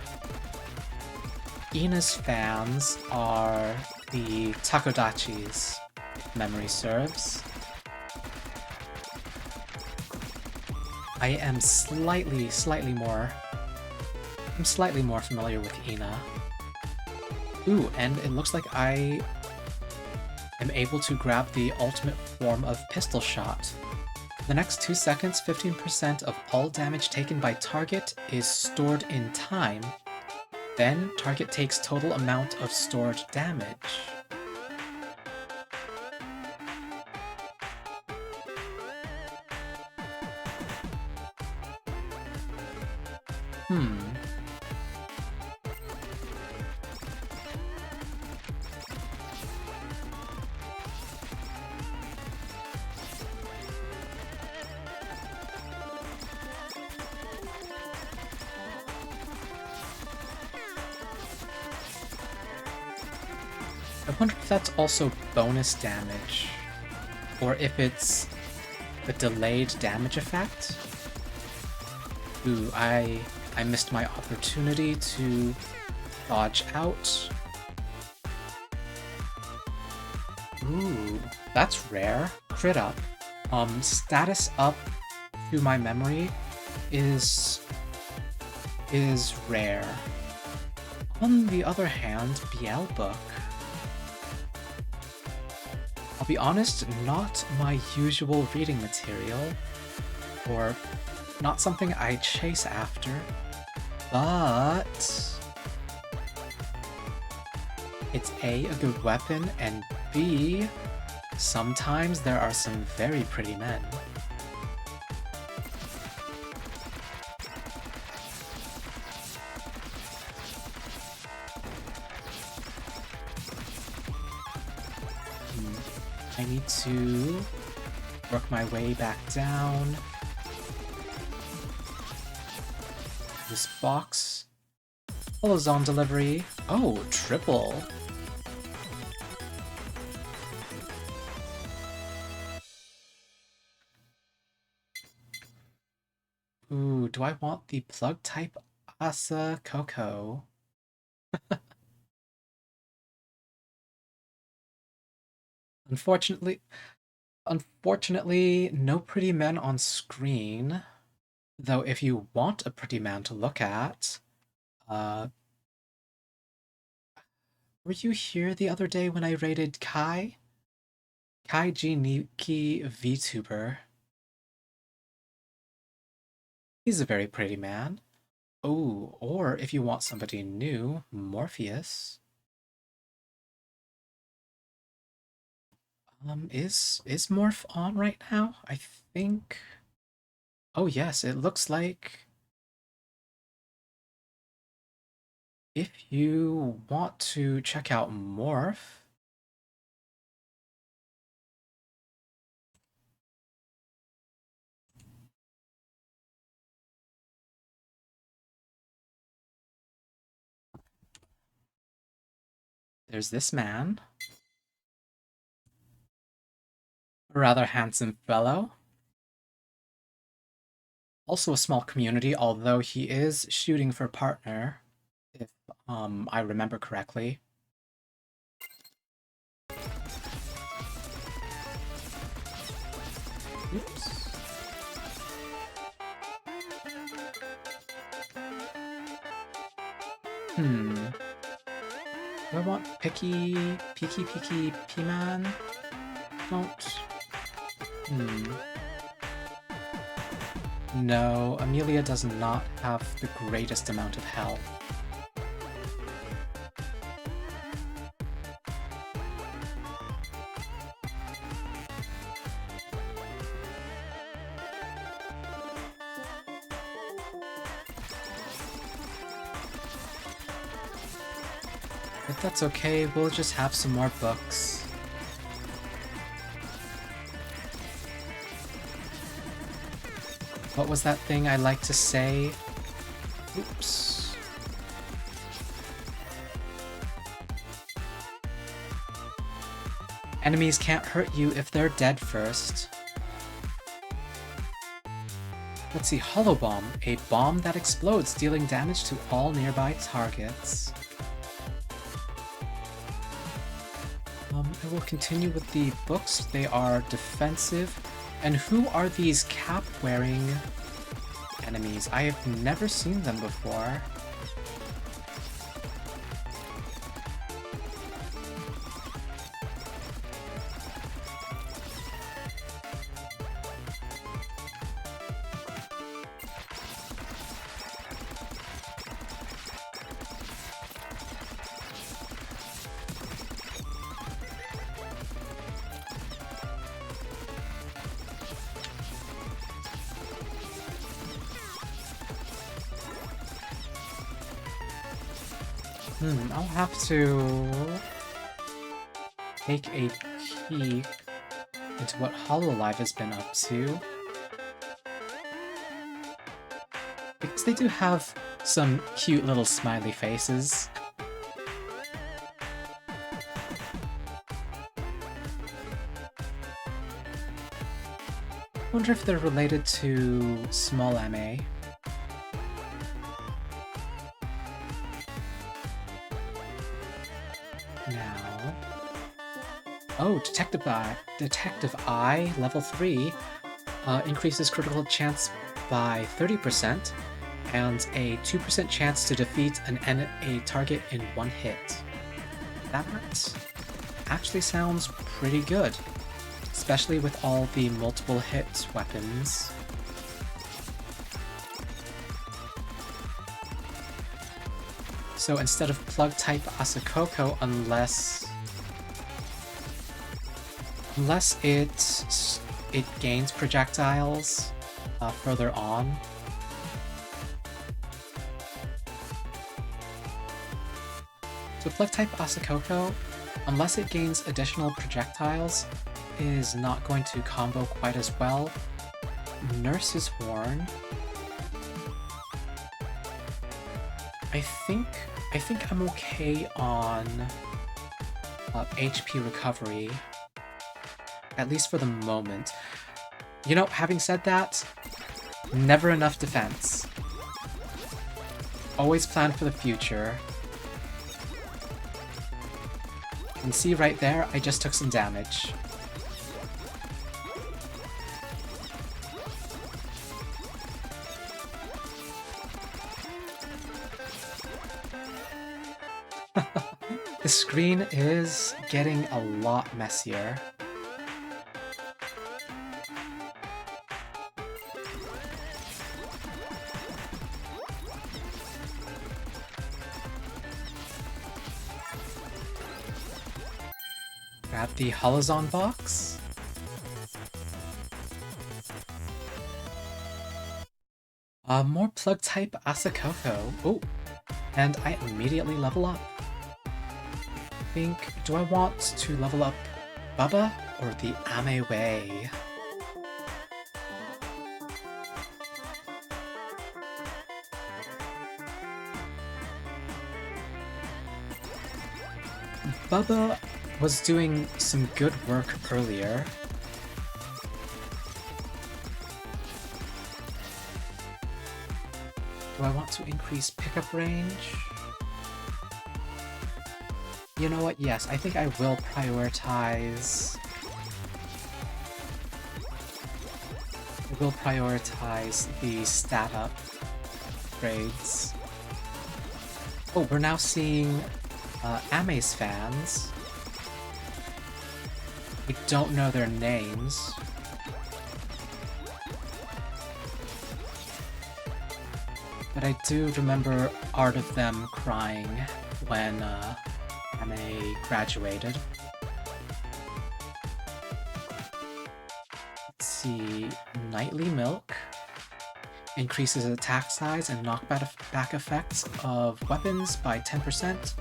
Ina's fans are the Takodachis, if memory serves. I am slightly more familiar with Ina. Ooh, and it looks like I am able to grab the ultimate form of Pistol Shot. For the next 2 seconds, 15% of all damage taken by target is stored in time. Then, target takes total amount of stored damage. I wonder if that's also bonus damage, or if it's a delayed damage effect. Ooh, I missed my opportunity to dodge out. Ooh, that's rare. Crit up. Status up to my memory is rare. On the other hand, BL Book. I'll be honest, not my usual reading material, or not something I chase after, but it's A, a good weapon, and B, Sometimes there are some very pretty men. I need to work my way back down. This box. Holozone delivery. Oh, triple. Ooh, do I want the plug type Asa Coco? Unfortunately, no pretty men on screen. Though if you want a pretty man to look at, were you here the other day when I rated Kai? Kai G Niki VTuber. He's a very pretty man. Oh, or if you want somebody new, Morpheus. Is Morph on right now? I think. Oh yes, it looks like if you want to check out Morph, there's this man. A rather handsome fellow. Also a small community, although he is shooting for partner, if I remember correctly. Oops. Do I want Peaky P-Man? Don't. No, Amelia does not have the greatest amount of health. But that's okay, we'll just have some more books. What was that thing I like to say? Oops. Enemies can't hurt you if they're dead first. Let's see, Hollow Bomb. A bomb that explodes, dealing damage to all nearby targets. I will continue with the books. They are defensive. And who are these cap-wearing enemies? I have never seen them before. I'll have to take a peek into what HoloLive has been up to. Because they do have some cute little smiley faces. I wonder if they're related to Small MA. Now... Oh, Detective Eye, level 3, increases critical chance by 30% and a 2% chance to defeat a target in one hit. That actually sounds pretty good, especially with all the multiple hit weapons. So instead of plug type Asakoko, unless... Unless it gains projectiles further on. So Plug-type Asakoko, unless it gains additional projectiles, is not going to combo quite as well. Nurse's Horn. I think I'm okay on HP recovery, at least for the moment. You know, having said that, never enough defense. Always plan for the future. And see right there, I just took some damage. The screen is getting a lot messier. Grab the Holozon box. More Plug-type Asakoko. Oh, and I immediately level up. Do I want to level up Bubba or the Ameway? Bubba was doing some good work earlier. Do I want to increase pickup range? You know what? Yes, I think I will prioritize... I will prioritize the stat upgrades. Oh, we're now seeing Ame's fans. I don't know their names. But I do remember Art of them crying when Ame graduated. Let's see, Nightly Milk increases attack size and knockback effects of weapons by 10%.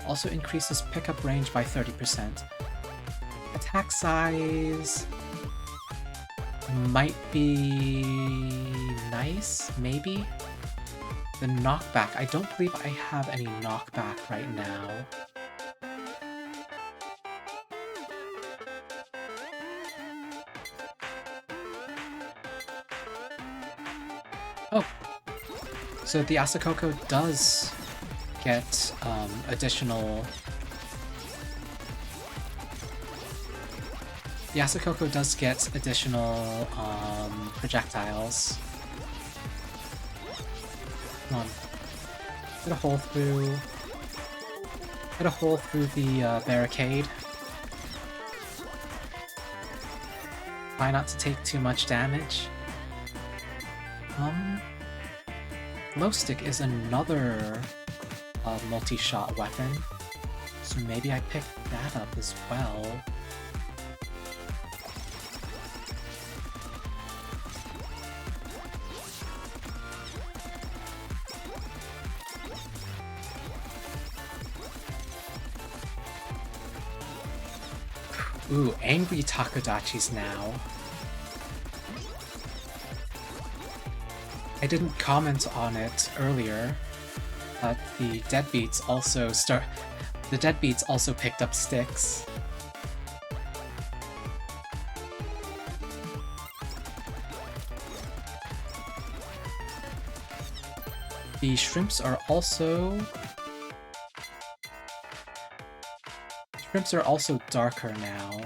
Also increases pickup range by 30%. Attack size might be nice, maybe? The knockback, I don't believe I have any knockback right now. Oh, so the Asakoko does get additional... The Asakoko does get additional projectiles. Come on. Get a hole through... Get a hole through the barricade. Try not to take too much damage. Glow Stick is another multi-shot weapon, so maybe I pick that up as well. Ooh, angry Takodachis now. I didn't comment on it earlier, but the Deadbeats also picked up sticks. The shrimps are also... Shrimps are also darker now.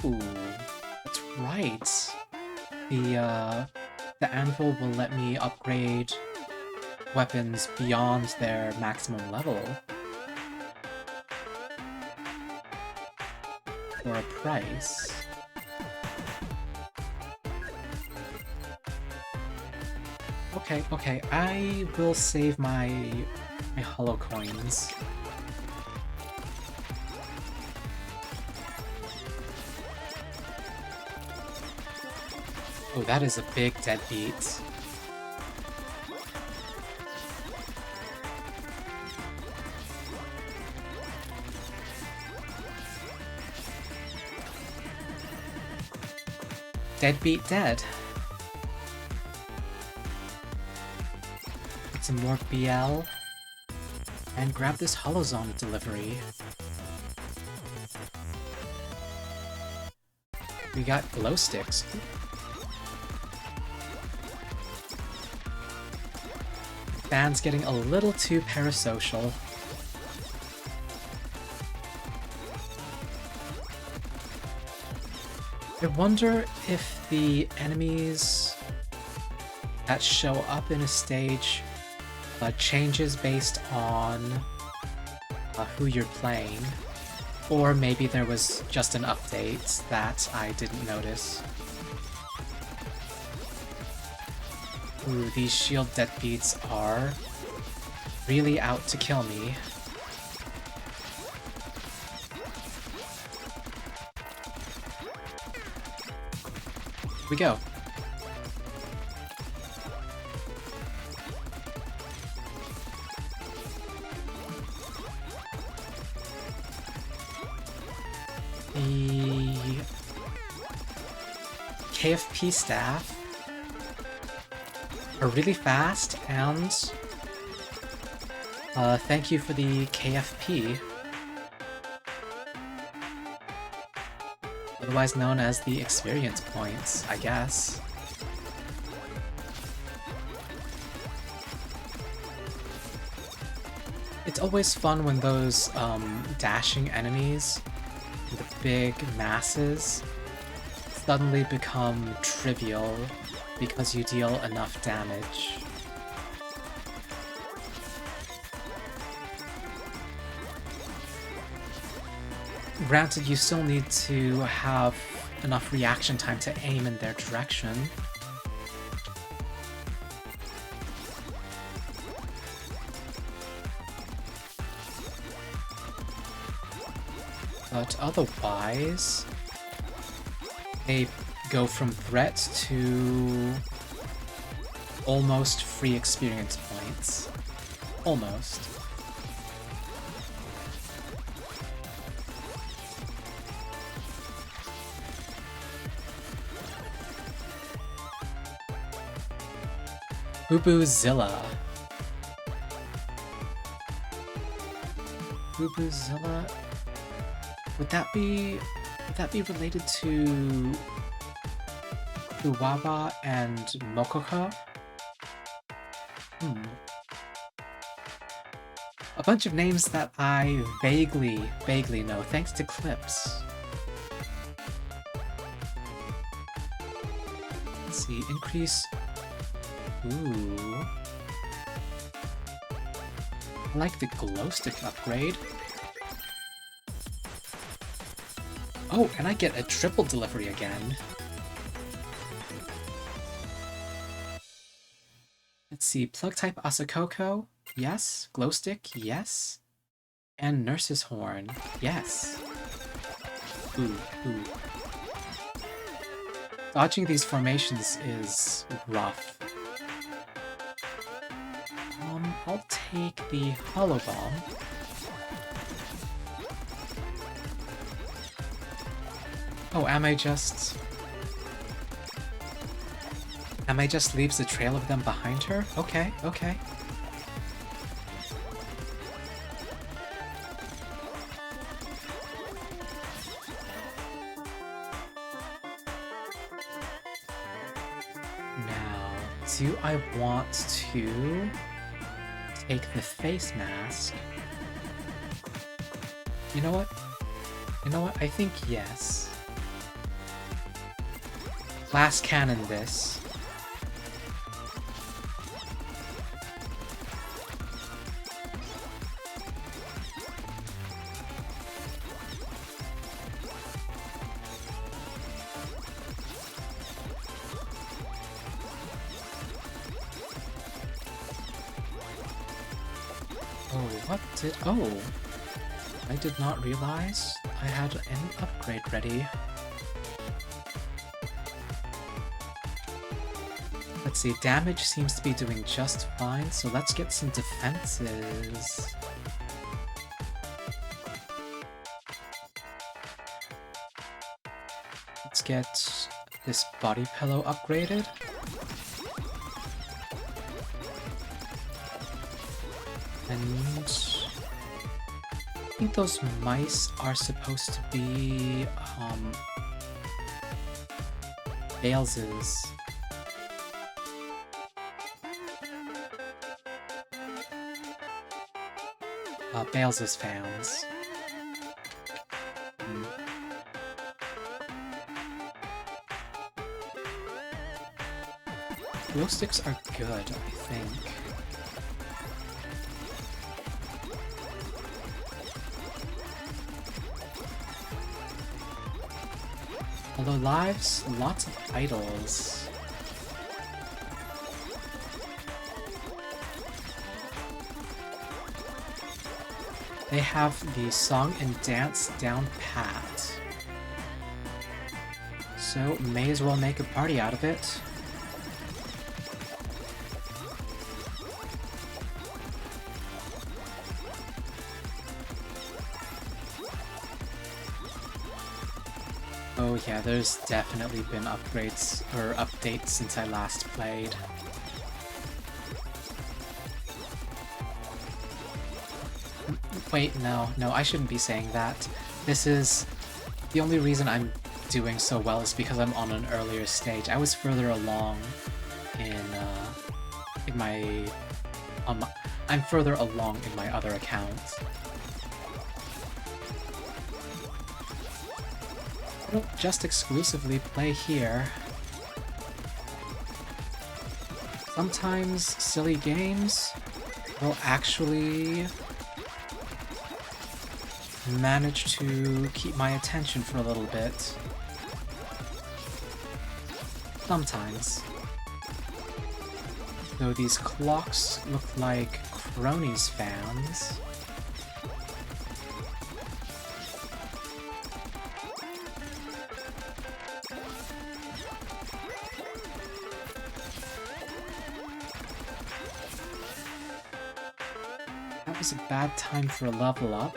Ooh, that's right. The anvil will let me upgrade weapons beyond their maximum level. for a price. Okay, okay, I will save my holo coins. Oh, that is a big deadbeat. Deadbeat dead. Get some more BL. And grab this Holozone delivery. We got glow sticks. Fan's getting a little too parasocial. I wonder if the enemies that show up in a stage changes based on who you're playing. Or maybe there was just an update that I didn't notice. Ooh, these shield deadbeats are really out to kill me. Here we go. The KFP staff are really fast, and thank you for the KFP. Otherwise known as the experience points, I guess. It's always fun when those dashing enemies, the big masses, suddenly become trivial because you deal enough damage. Granted, you still need to have enough reaction time to aim in their direction. But otherwise, they go from threat to almost free experience points. Almost. Boo-Boo-Zilla. Boo-Boo-Zilla? Would that be related to Uwawa and Mokoka? A bunch of names that I vaguely know, thanks to clips. Let's see, increase... Ooh. I like the glow stick upgrade. Oh, and I get a triple delivery again. Let's see, plug type Asakoko, yes. Glow stick, yes. And Nurse's Horn, yes. Ooh. Dodging these formations is rough. I'll take the Hollow Bomb. Oh, am I just leaves a trail of them behind her? Okay. Now, do I want to take the face mask? You know what? I think yes. Glass cannon this. what did... Oh! I did not realize I had an upgrade ready. Let's see, damage seems to be doing just fine, so let's get some defenses. Let's get this body pillow upgraded. And I think those mice are supposed to be Bales's. Bales's fans. Glow sticks are good, I think. Although lives, lots of idols. They have the song and dance down pat. So may as well make a party out of it. Oh yeah, there's definitely been upgrades or updates since I last played. Wait, no, I shouldn't be saying that. This is... The only reason I'm doing so well is because I'm on an earlier stage. I was further along in my... I'm further along in my other account. I don't just exclusively play here. Sometimes silly games will actually manage to keep my attention for a little bit. Sometimes. Though these clocks look like Cronies fans. That was a bad time for a level up.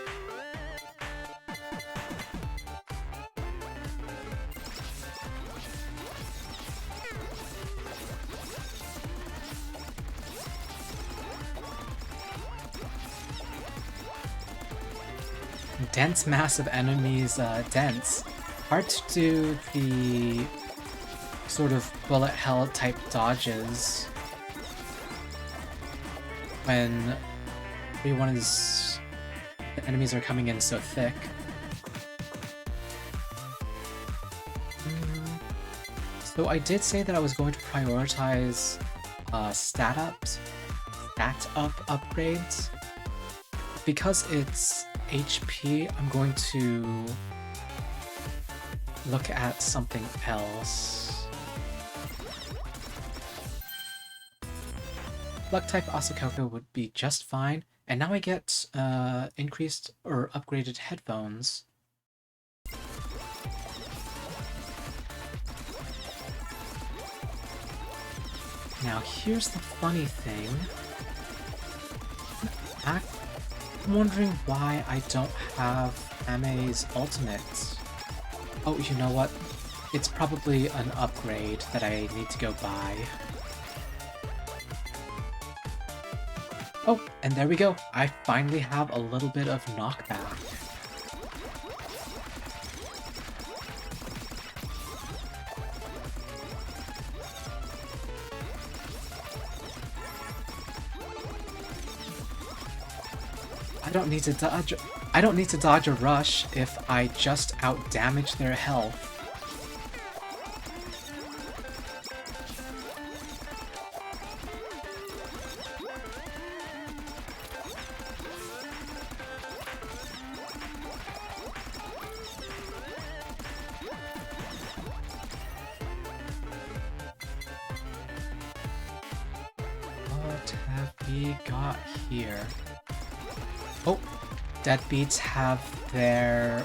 Dense mass of enemies, dense. Hard to do the sort of bullet hell type dodges when everyone is... the enemies are coming in so thick. So I did say that I was going to prioritize stat up upgrades. Because it's HP, I'm going to look at something else. Luck type Asakoko would be just fine, and now I get increased or upgraded headphones. Now here's the funny thing. I'm wondering why I don't have Ame's ultimate. Oh, you know what? It's probably an upgrade that I need to go buy. Oh, and there we go. I finally have a little bit of knockback. I don't need to dodge a rush if I just outdamage their health. What have we got here? Oh, deadbeats have their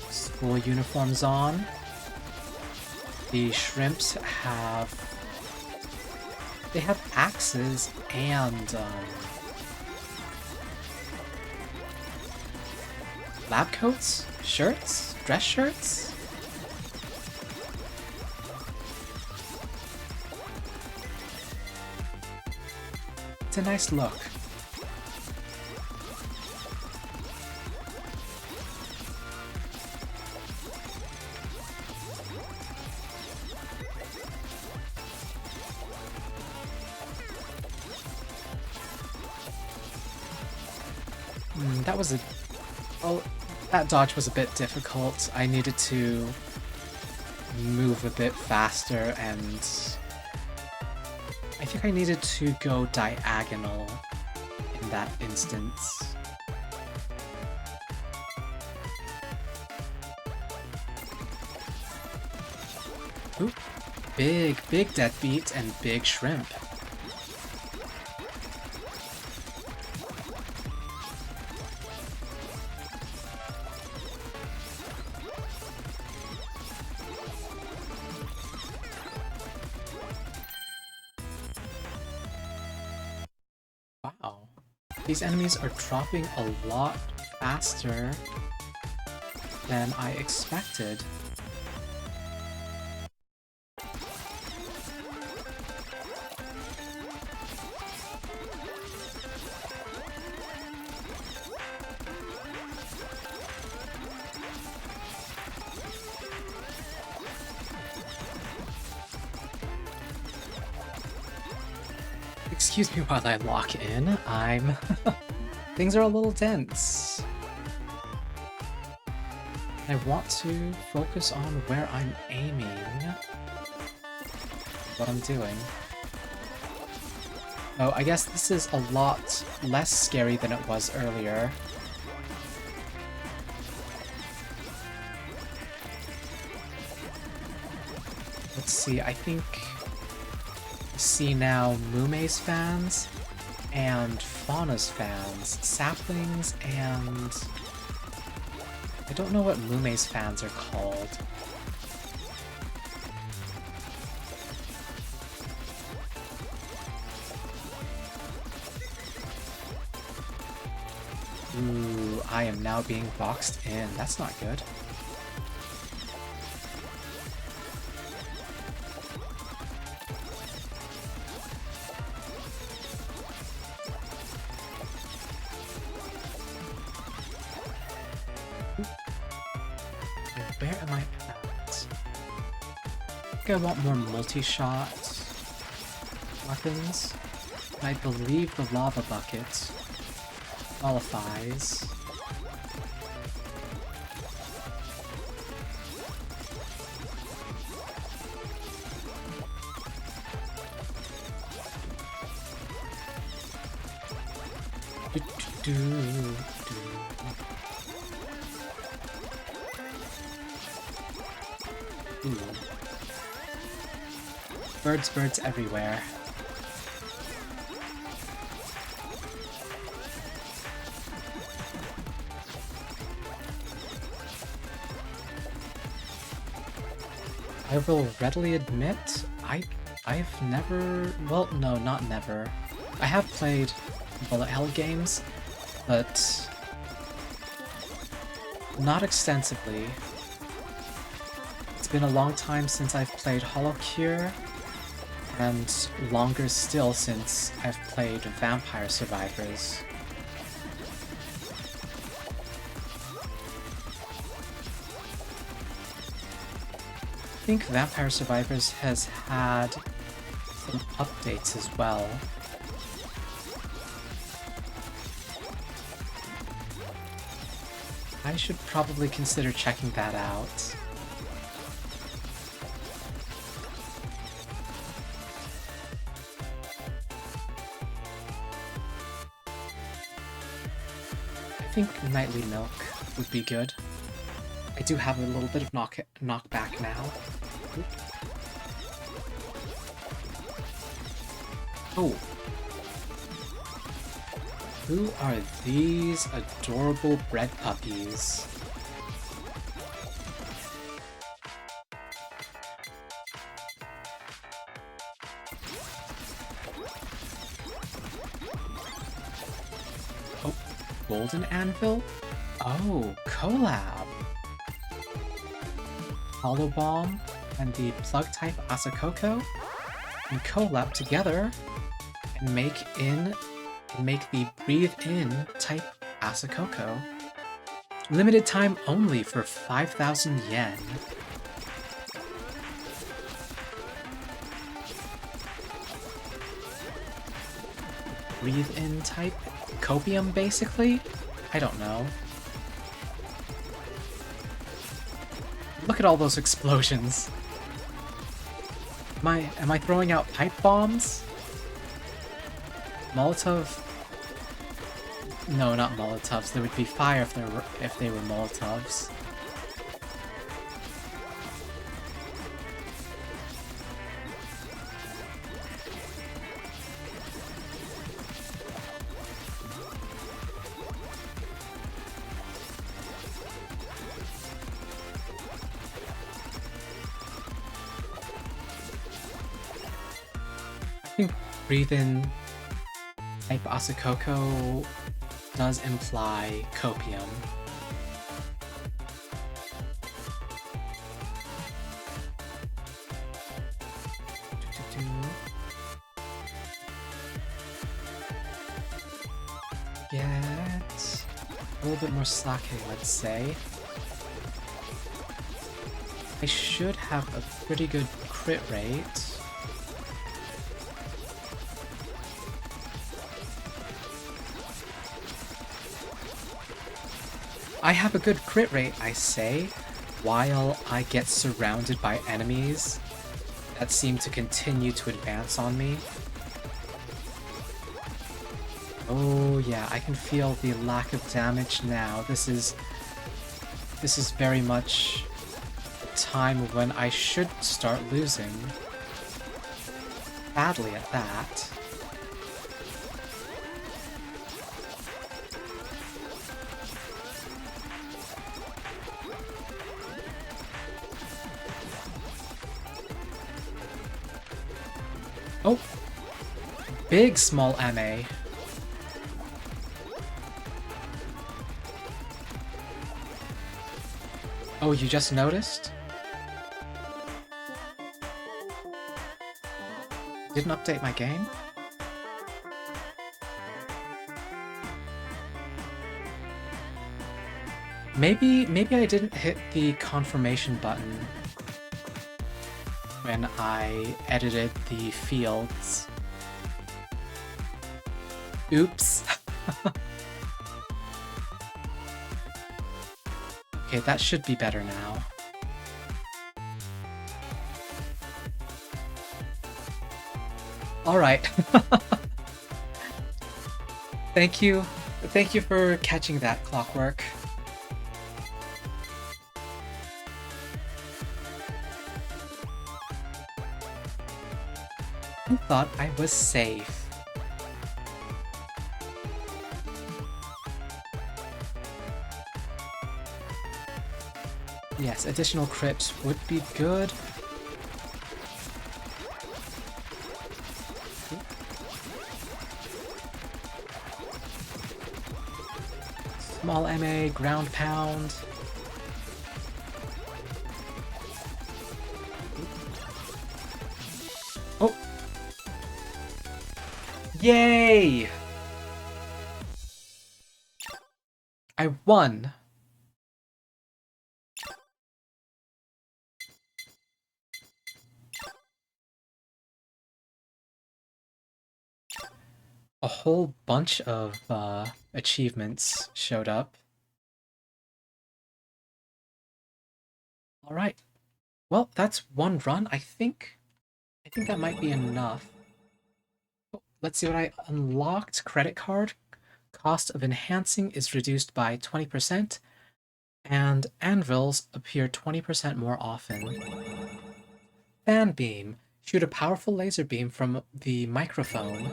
school uniforms on. The shrimps have... They have axes and lab coats? Shirts? Dress shirts? It's a nice look. That was a... Oh, that dodge was a bit difficult. I needed to move a bit faster, and I think I needed to go diagonal in that instance. Ooh, big deadbeat and big shrimp. Wow. These enemies are dropping a lot faster than I expected. Excuse me while I lock in. Things are a little dense. I want to focus on where I'm aiming. What I'm doing. Oh, I guess this is a lot less scary than it was earlier. Let's see, I think... see now Mume's fans and Fauna's fans, saplings, and I don't know what Mume's fans are called. Ooh, I am now being boxed in. That's not good. Where am I at? I think I want more multi-shot weapons. I believe the lava bucket qualifies. Ooh. Birds everywhere. I will readily admit, I've never... well, no, not never. I have played bullet hell games, but not extensively. It's been a long time since I've played HoloCure, and longer still since I've played Vampire Survivors. I think Vampire Survivors has had some updates as well. I should probably consider checking that out. I think Nightly Milk would be good. I do have a little bit of knockback now. Oop. Oh. Who are these adorable bread puppies? Oh, golden anvil? Oh, collab! Hollow Bomb and the plug type Asakoko and collab together and make the breathe in type Asakoko. Limited time only for 5,000 yen. Breathe in type copium, basically? I don't know. Look at all those explosions. Am I throwing out pipe bombs? Molotov? No, not Molotovs. There would be fire if they were Molotovs. I think breathe in type Asakoko does imply copium. Get a little bit more sake, let's say. I should have a pretty good crit rate. I have a good crit rate, I say, while I get surrounded by enemies that seem to continue to advance on me. Oh yeah, I can feel the lack of damage now. This is very much a time when I should start losing. Badly at that. Oh! Big small MA. Oh, you just noticed? Didn't update my game? Maybe I didn't hit the confirmation button when I edited the fields. Oops. Okay, that should be better now. Alright. Thank you. Thank you for catching that, Clockwork. I thought I was safe. Yes, additional crit would be good. Small MA, ground pound. Oh! Yay! I won! A whole bunch of achievements showed up. Alright. Well, that's one run. I think that might be enough. Oh, let's see what I unlocked. Credit card. Cost of enhancing is reduced by 20%, and anvils appear 20% more often. Fan beam. Shoot a powerful laser beam from the microphone.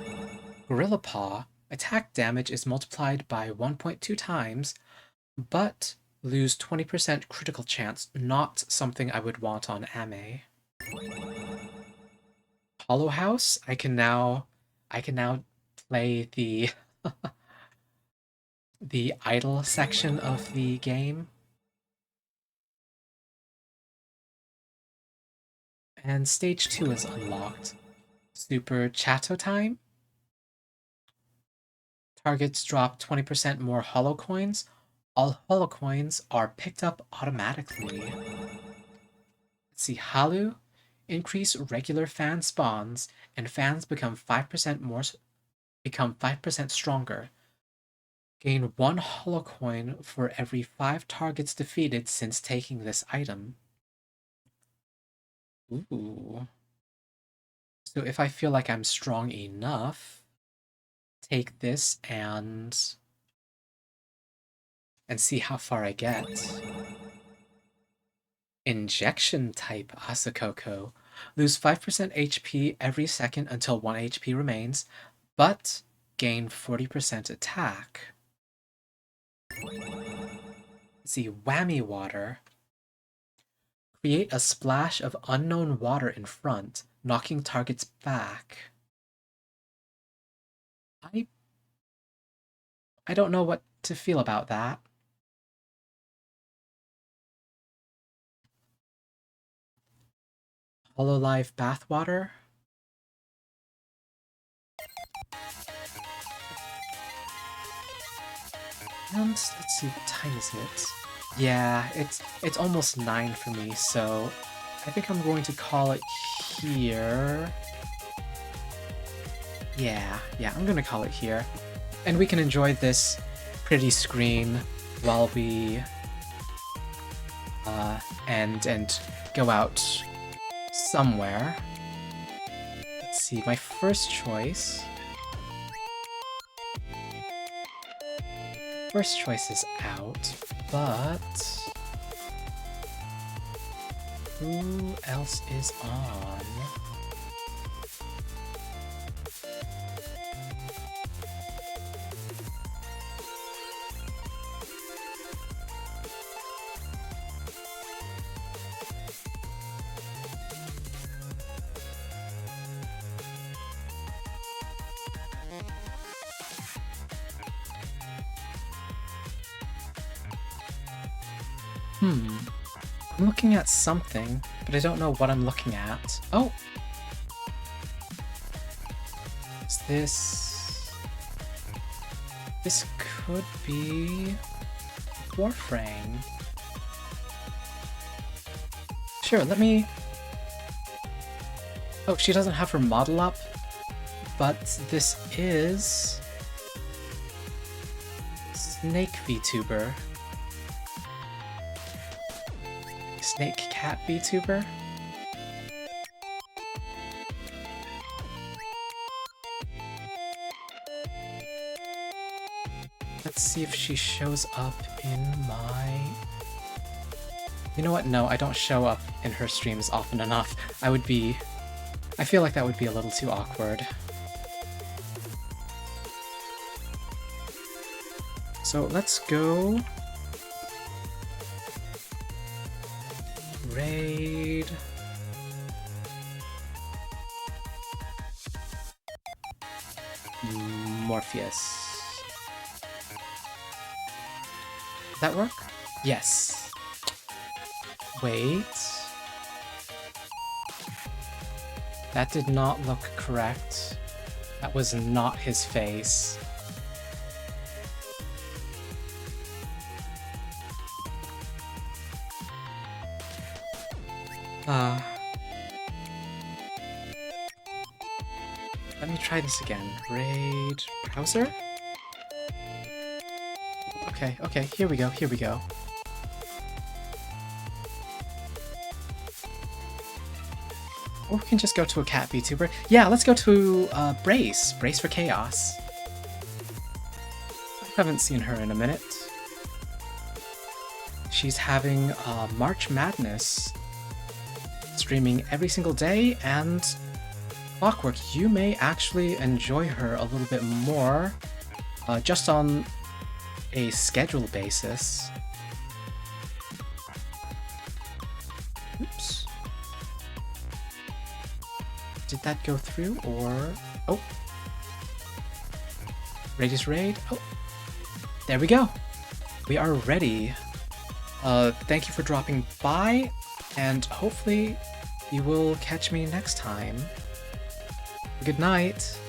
Gorilla Paw. Attack damage is multiplied by 1.2 times, but lose 20% critical chance, not something I would want on Ame. Hollow House, I can now play the the idle section of the game. And stage 2 is unlocked. Super Chatto time. Targets drop 20% more holo coins. All holo coins are picked up automatically. Let's see, Halu. Increase regular fan spawns, and fans become 5% stronger. Gain 1 holo coin for every 5 targets defeated since taking this item. Ooh. So if I feel like I'm strong enough, take this and see how far I get. Injection type Asakoko. Lose 5% HP every second until 1 HP remains, but gain 40% attack. Let's see, Whammy Water. Create a splash of unknown water in front, knocking targets back. I don't know what to feel about that. Hololive Bathwater. And let's see, what time is it? Yeah, it's almost 9 for me, so I think I'm going to call it here. Yeah, I'm gonna call it here. And we can enjoy this pretty screen while we and go out somewhere. Let's see, my first choice. First choice is out, but who else is on? I'm looking at something, but I don't know what I'm looking at. Oh! Is this... This could be... Warframe. Sure, let me... Oh, she doesn't have her model up, but this is... Snake VTuber. Snake Cat VTuber? Let's see if she shows up in my... You know what? No, I don't show up in her streams often enough. I feel like that would be a little too awkward. So let's go... Raid... Morpheus. Does that work? Yes. Wait... That did not look correct. That was not his face. Let me try this again. Raid browser? Okay, here we go. Or we can just go to a cat VTuber. Yeah, let's go to Brace for Chaos. I haven't seen her in a minute. She's having March Madness, streaming every single day, and Clockwork, you may actually enjoy her a little bit more just on a schedule basis. Oops. Did that go through, or... Oh. Radius raid. Oh. There we go. We are ready. Thank you for dropping by, and hopefully you will catch me next time. Good night.